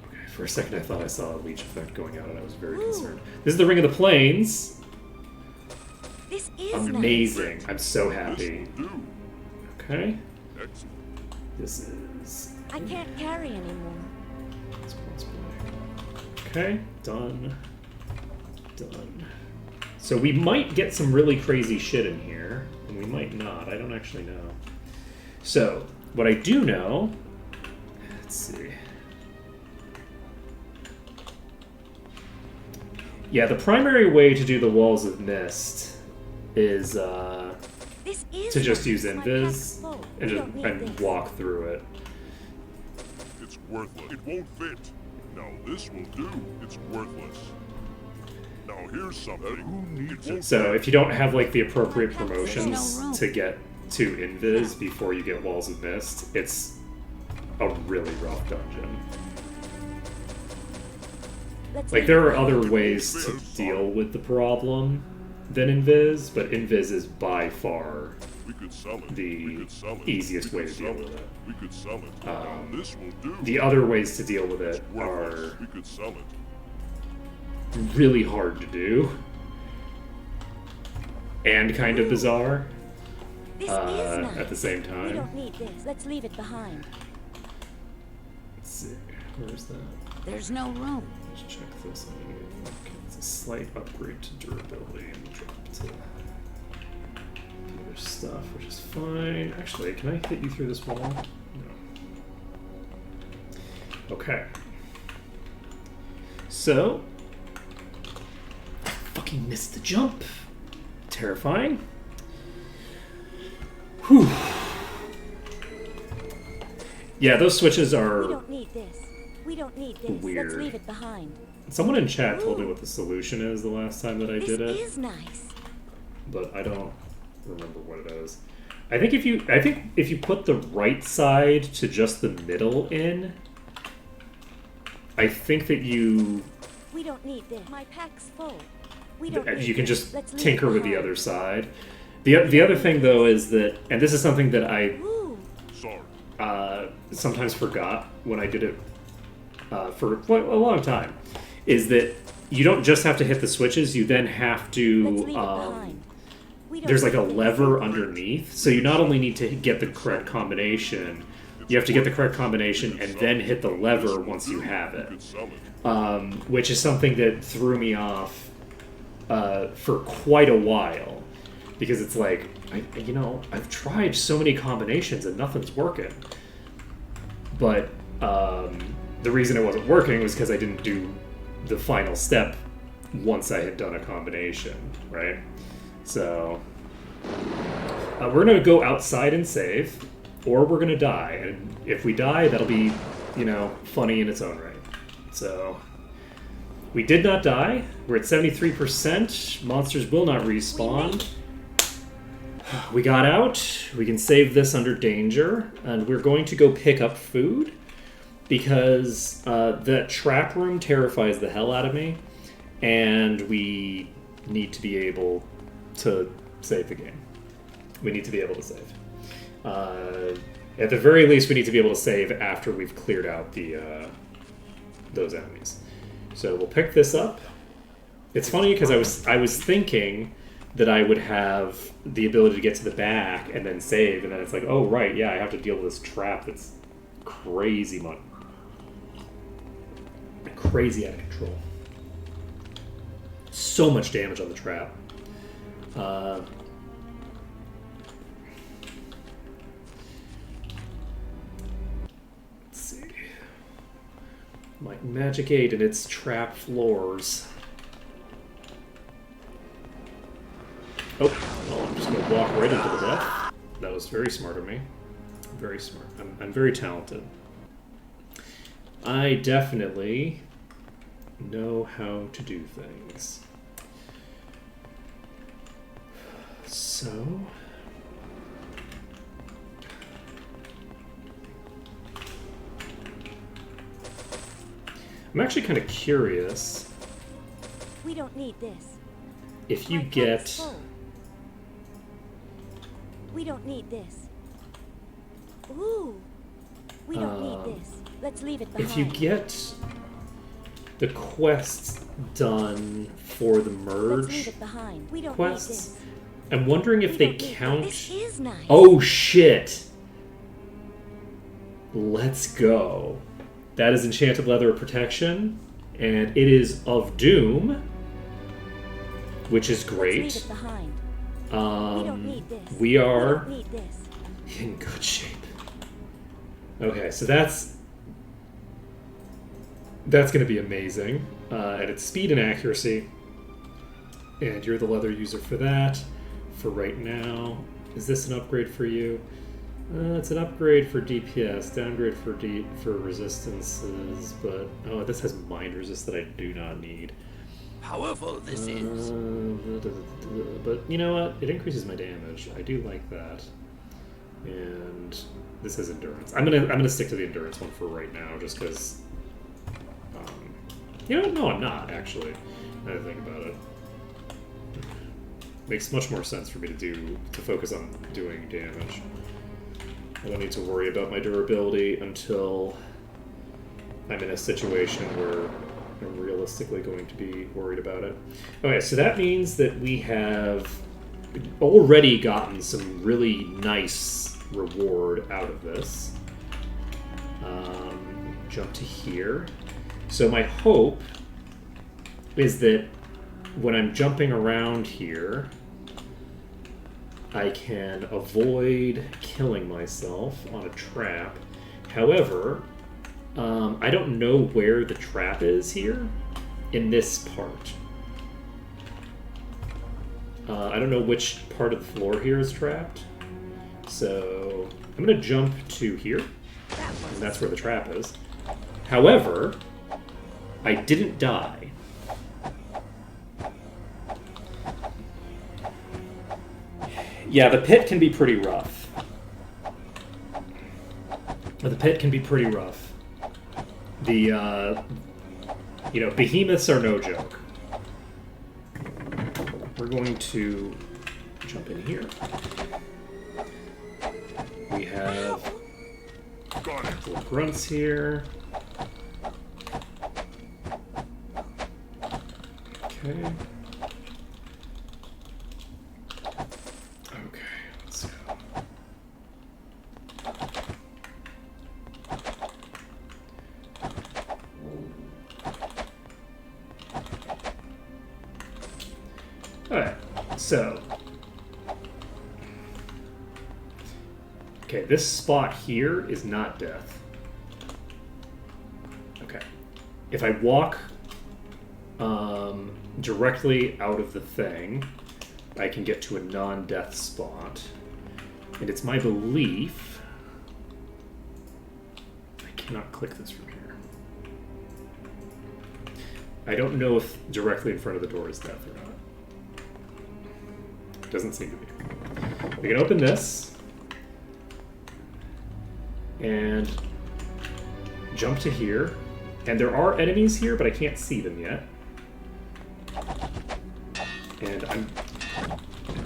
Okay, for a second I thought I saw a leech effect going out and I was very concerned. This is the Ring of the Plains. This is Amazing. I'm so happy. This'll do. Okay, Excellent. this is... nice. I can't carry anymore. let's play. Okay, done. Done. So we might get some really crazy shit in here, and we might not. I don't actually know. So, what I do know... Let's see. Yeah, the primary way to do the Walls of Mist is This is to just nice. use My pack's Invis full. and We just don't need and this. walk through it. It's worthless. It won't fit. Now this will do. It's worthless. Now here's something. Who needs it? So if you don't have like the appropriate There's promotions no room. to get to Invis before you get Walls of Mist, it's a really rough dungeon. Let's Like leave there it are other behind. ways to deal with the problem than Invis, but Invis is by far We could sell it. the We could sell it. easiest We way could to deal sell with it. We could sell it. Now this will do. The other ways to deal with it It's worthless. are We could sell it. really hard to do and kind of bizarre This is nice. at the same We time. don't need this. Let's leave it behind. Let's see, where's that? There's no room. Let's check this out. Okay, it's a slight upgrade to durability and drop to the other stuff, which is fine. Actually, can I hit you through this wall? No. Okay. So, I fucking missed the jump. Terrifying. Whew. Yeah, those switches We are... don't need this. We don't need this. Weird. Let's leave it behind. Someone in chat told me what the solution is the last time that I This did it, is nice. but I don't remember what it is. I think if you put the right side to just the middle in, I think that you We don't need this. My pack's full. We don't need you can this. just Let's leave tinker it with the behind. other side. The other thing though is that, and this is something that I Ooh, Sorry. sometimes forgot when I did it for quite a long time, is that you don't just have to hit the switches, you then have let's to leave it behind. We don't there's like a need this. lever underneath, so you not only need to get the correct combination, you have to get the correct combination and then hit the lever once you have We it, could sell it. which is something that threw me off for quite a while, because it's like, I've tried so many combinations and nothing's working. But the reason it wasn't working was because I didn't do the final step once I had done a combination, right? So we're gonna go outside and save, or we're gonna die, and if we die, that'll be, funny in its own right. So we did not die. We're at 73%. Monsters will not respawn. We got out. We can save this under danger. And we're going to go pick up food. Because that trap room terrifies the hell out of me. And we need to be able to save the game. We need to be able to save. At the very least, we need to be able to save after we've cleared out those enemies. So we'll pick this up. It's funny because I was thinking that I would have the ability to get to the back and then save, and then it's like, oh right, yeah, I have to deal with this trap that's crazy out of control. So much damage on the trap. Let's see. Like Magic 8 and its trap floors. Oh, well, I'm just going to walk right into the death. That was very smart of me. Very smart. I'm very talented. I definitely know how to do things. So... I'm actually kind of curious. We don't need this. If you My get... cup's full. We don't need this. Ooh. We don't need this. Let's leave it behind. If you get the quests done for the Let's leave merge it behind. We don't quests, need this. I'm wondering if We they don't need count... This is nice. Oh shit! Let's go. That is Enchanted Leather of Protection, and it is of Doom, which is great. Let's leave it behind. We don't need this. We are We don't need this. in good shape. Okay, so that's going to be amazing. And it's speed and accuracy. And you're the leather user for that. For right now. Is this an upgrade for you? It's an upgrade for DPS, downgrade for resistances, but... Oh, this has mind resist that I do not need. Powerful this is. But you know what? It increases my damage. I do like that. And this has endurance. I'm gonna stick to the endurance one for right now, just because. You know what? No, I'm not actually. Now that I think about it, makes much more sense for me to focus on doing damage. I don't need to worry about my durability until I'm in a situation where I'm realistically going to be worried about it. Okay, so that means that we have already gotten some really nice reward out of this. Jump to here. So my hope is that when I'm jumping around here, I can avoid killing myself on a trap. However, I don't know where the trap is here in this part. I don't know which part of the floor here is trapped. So I'm going to jump to here, and that's where the trap is. However, I didn't die. Yeah, the pit can be pretty rough. The pit can be pretty rough. The, behemoths are no joke. We're going to jump in here. We have little grunts here. Okay. Okay, let's go. Alright, so. Okay, this spot here is not death. Okay. If I walk directly out of the thing, I can get to a non-death spot. And it's my belief... I cannot click this from here. I don't know if directly in front of the door is death or not. Doesn't seem to be. We can open this and jump to here. And there are enemies here, but I can't see them yet. And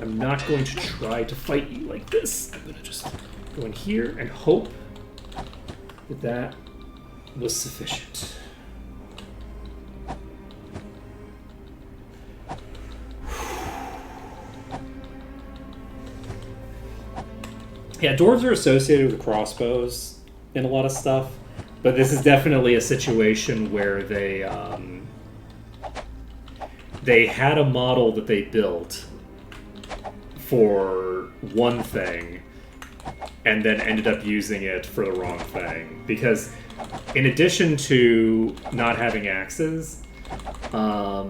I'm not going to try to fight you like this. I'm going to just go in here and hope that that was sufficient. Yeah, dwarves are associated with crossbows in a lot of stuff, but this is definitely a situation where they had a model that they built for one thing and then ended up using it for the wrong thing. Because in addition to not having axes, they're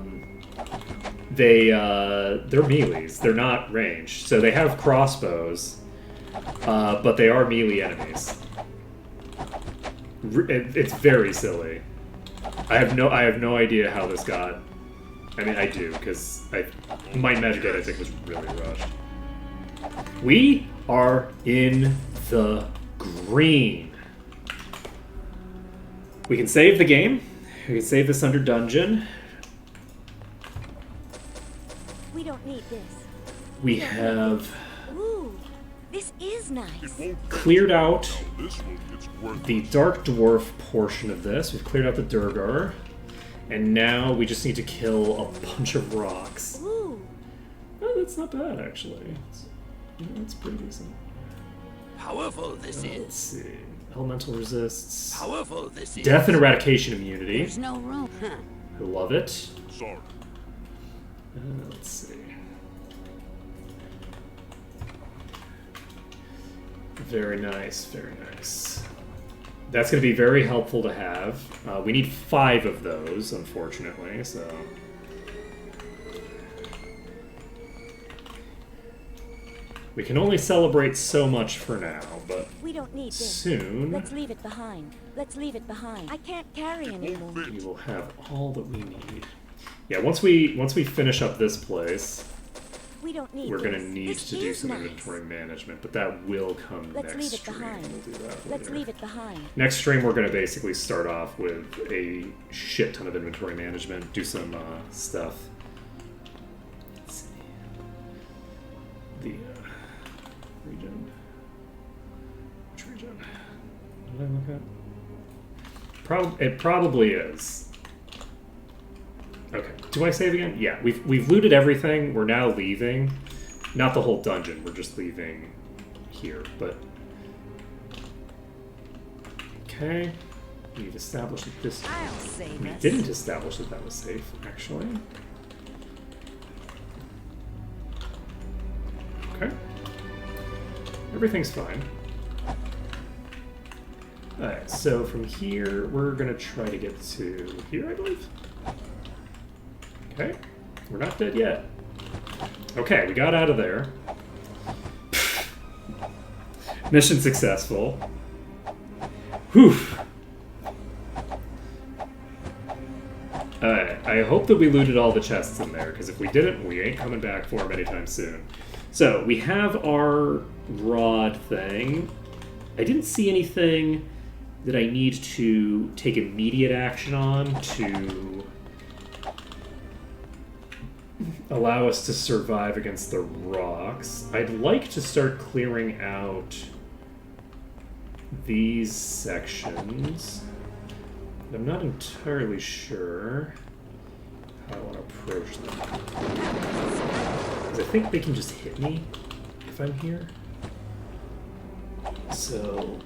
melees. They're not ranged. So they have crossbows, but they are melee enemies. It's very silly. I have no idea how this got. I mean, I do, because my magic edit, I think, was really rushed. We are in the green. We can save the game. We can save this under dungeon. We don't need this. We have Ooh, this is nice. It won't fit. cleared out Now this one, it's worthless. the Dark Dwarf portion of this. We've cleared out the Durgar. And now we just need to kill a bunch of rocks. Ooh, Oh, that's not bad, actually. That's pretty decent. Powerful this Let's is. see. Elemental resists. Powerful this is. Death and eradication immunity. There's no room. I love it. Sorry. Let's see. Very nice, very nice. That's going to be very helpful to have. We need 5 of those, unfortunately, so... We can only celebrate so much for now, but we don't need this. soon Let's leave it behind. Let's leave it behind. I can't carry anymore. we will have all that we need. Yeah, once we finish up this place, We don't need we're this. going to need This to do is some nice. inventory management, but that will come Let's next leave it stream. behind. We'll do that Let's later. leave it behind. Next stream, we're going to basically start off with a shit ton of inventory management, do some stuff. Let's see. The region. Which region? What did I look at? It probably is. Okay. Do I save again? Yeah. We've looted everything. We're now leaving. Not the whole dungeon. We're just leaving here. But okay. We've established that this. I'll save We us. didn't establish that that was safe, actually. Okay. Everything's fine. Alright, so from here, we're gonna try to get to here, I believe. Okay. We're not dead yet. Okay, we got out of there. Mission successful. Whew. Alright, I hope that we looted all the chests in there, because if we didn't, we ain't coming back for them anytime soon. So, we have our rod thing. I didn't see anything that I need to take immediate action on to allow us to survive against the rocks. I'd like to start clearing out these sections. I'm not entirely sure how I want to approach them. 'Cause I think they can just hit me if I'm here. So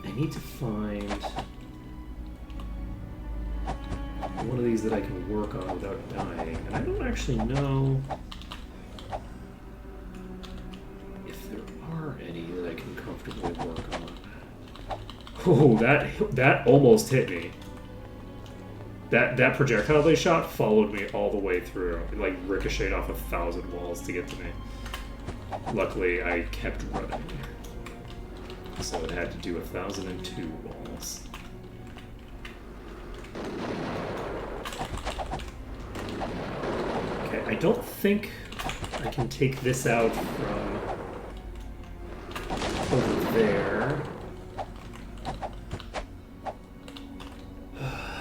I need to find one of these that I can work on without dying. And I don't actually know if there are any that I can comfortably work on. Oh, that almost hit me. That projectile they shot followed me all the way through. It like ricocheted off 1,000 walls to get to me. Luckily, I kept running. So it had to do 1,002 walls. Okay, I don't think I can take this out from over there.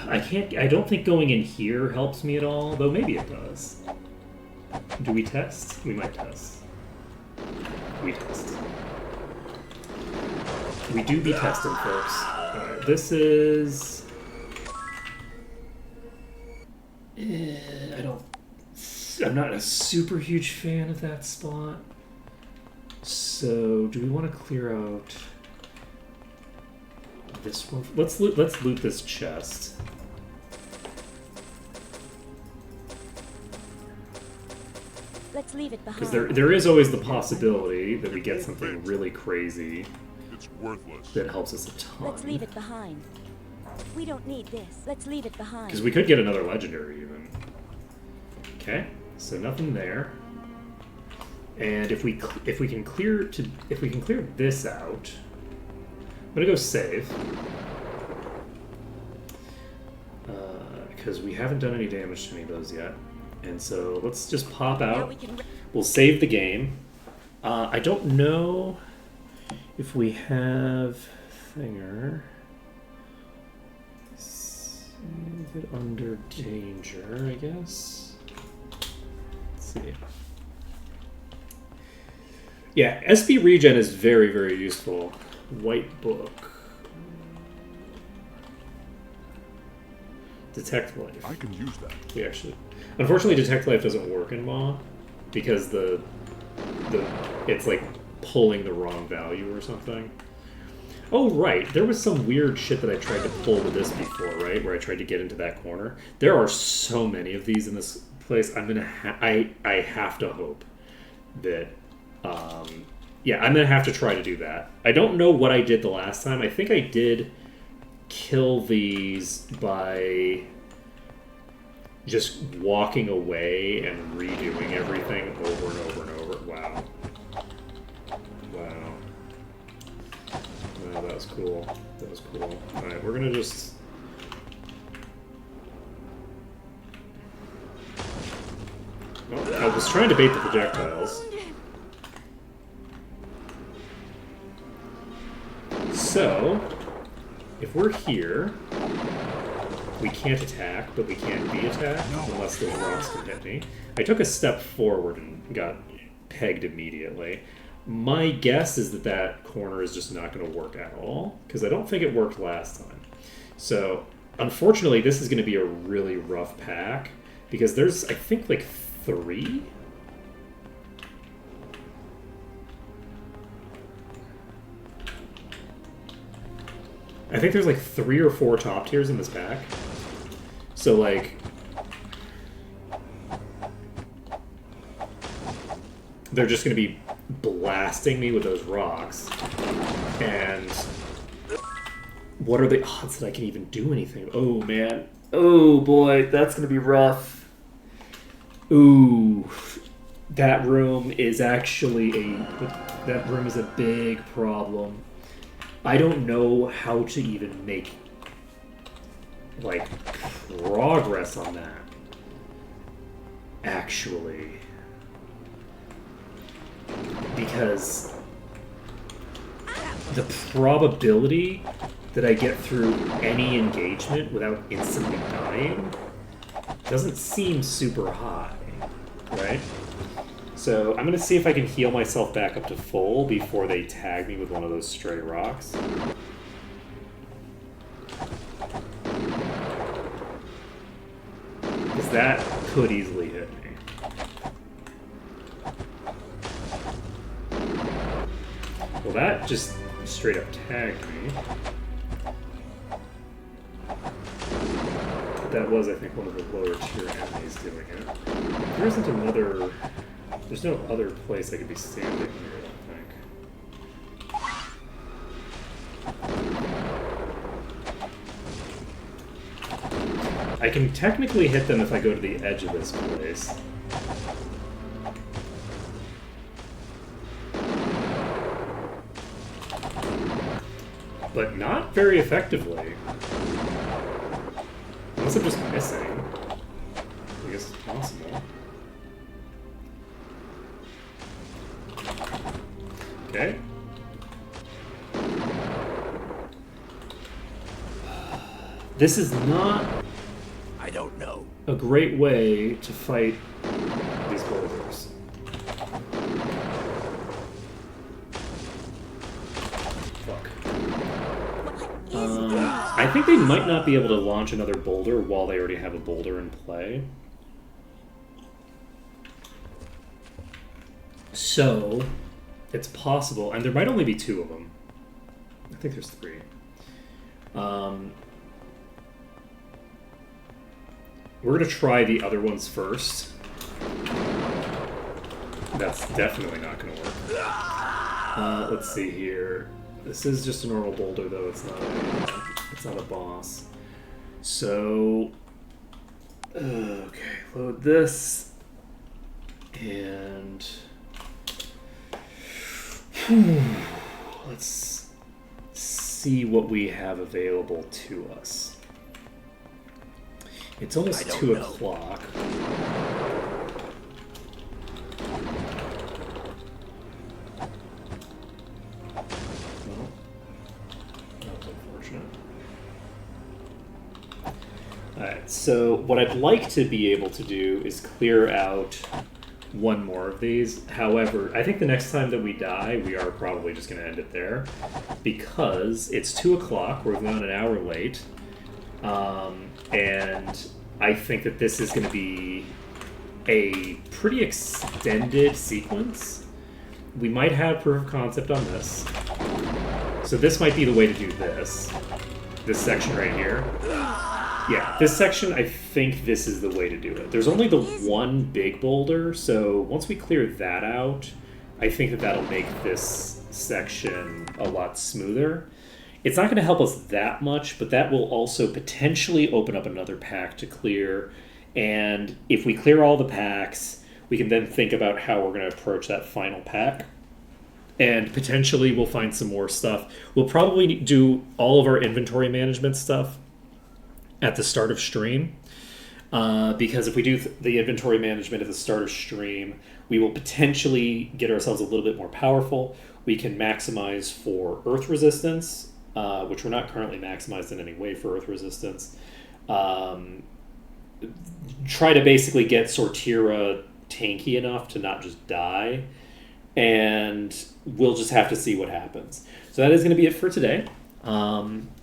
I don't think going in here helps me at all, though maybe it does. Do we test? We might test. We test. We do be testing, folks. Alright, this is... I'm not a super huge fan of that spot. So, do we want to clear out this one? Let's loot this chest. Let's leave it behind. Because there is always the possibility that we get something really crazy It's worthless. that helps us a ton. Let's leave it behind. We don't need this. Let's leave it behind. Because we could get another legendary even. Okay, so nothing there. And if we can clear this out, I'm gonna go save. Because we haven't done any damage to any of those yet. And so let's just pop Now out. we can We'll save the game. I don't know if we have Thinger. Save it under danger, I guess. Let's see. Yeah, SP regen is very, very useful. White book. Detect life. I can use that. We actually, unfortunately, detect life doesn't work in Maw because it's like pulling the wrong value or something. Oh right, there was some weird shit that I tried to pull with this before, right? Where I tried to get into that corner. There are so many of these in this place. I have to hope that, yeah, I'm gonna have to try to do that. I don't know what I did the last time. I think I did kill these by just walking away and redoing everything over and over and over. Wow. Wow. Wow, that was cool. That was cool. Alright, we're gonna just... Oh, I was trying to bait the projectiles. So, if we're here, we can't attack, but we can't be attacked unless those rocks can hit me. I took a step forward and got pegged immediately. My guess is that that corner is just not going to work at all, because I don't think it worked last time. So, unfortunately, this is going to be a really rough pack, because there's, I think, like 3? I think there's like 3 or 4 top tiers in this pack. So like, they're just going to be blasting me with those rocks. And what are the odds that I can even do anything? Oh man. Oh boy, that's going to be rough. Ooh. That room is actually that room is a big problem. I don't know how to even make, like, progress on that, actually. Because the probability that I get through any engagement without instantly dying doesn't seem super high, right? So I'm going to see if I can heal myself back up to full before they tag me with one of those stray rocks. Because that could easily hit me. Well, that just straight up tagged me. That was, I think, one of the lower tier enemies doing it. There isn't another... There's no other place I could be standing here, I don't think. I can technically hit them if I go to the edge of this place. But not very effectively. Unless I'm just missing. I guess it's possible. Okay. This is not I don't know. a great way to fight these boulders. Fuck. I think they might not be able to launch another boulder while they already have a boulder in play. So, it's possible, and there might only be 2 of them. I think there's 3. We're going to try the other ones first. That's definitely not going to work. Let's see here. This is just a normal boulder, though. It's not a boss. So, okay, load this, and let's see what we have available to us. It's almost 2 o'clock. Alright, so what I'd like to be able to do is clear out 1 more of these. However, I think the next time that we die, we are probably just going to end it there. Because it's 2 o'clock, we're going an hour late. And I think that this is going to be a pretty extended sequence. We might have proof of concept on this. So this might be the way to do this. This section right here. Yeah, this section, I think this is the way to do it. There's only the 1 big boulder, so once we clear that out, I think that that'll make this section a lot smoother. It's not going to help us that much, but that will also potentially open up another pack to clear. And if we clear all the packs, we can then think about how we're going to approach that final pack. And potentially we'll find some more stuff. We'll probably do all of our inventory management stuff at the start of stream. Because if we do the inventory management at the start of stream, we will potentially get ourselves a little bit more powerful. We can maximize for earth resistance, which we're not currently maximized in any way for earth resistance. Try to basically get Sortira tanky enough to not just die, and we'll just have to see what happens. So that is going to be it for today.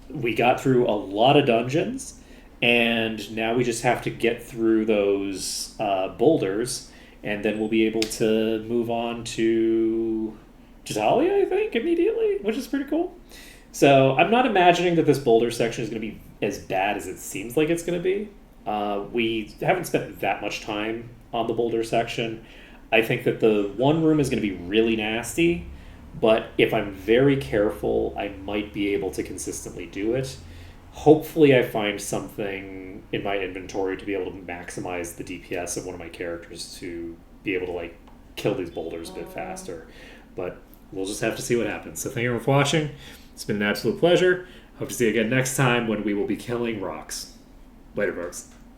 We got through a lot of dungeons, and now we just have to get through those boulders, and then we'll be able to move on to Jatalia, I think, immediately, which is pretty cool. So I'm not imagining that this boulder section is going to be as bad as it seems like it's going to be. We haven't spent that much time on the boulder section. I think that the 1 room is going to be really nasty, but if I'm very careful, I might be able to consistently do it. Hopefully I find something in my inventory to be able to maximize the DPS of one of my characters to be able to kill these boulders a bit faster. But we'll just have to see what happens. So thank you for watching. It's been an absolute pleasure. Hope to see you again next time when we will be killing rocks. Later, folks.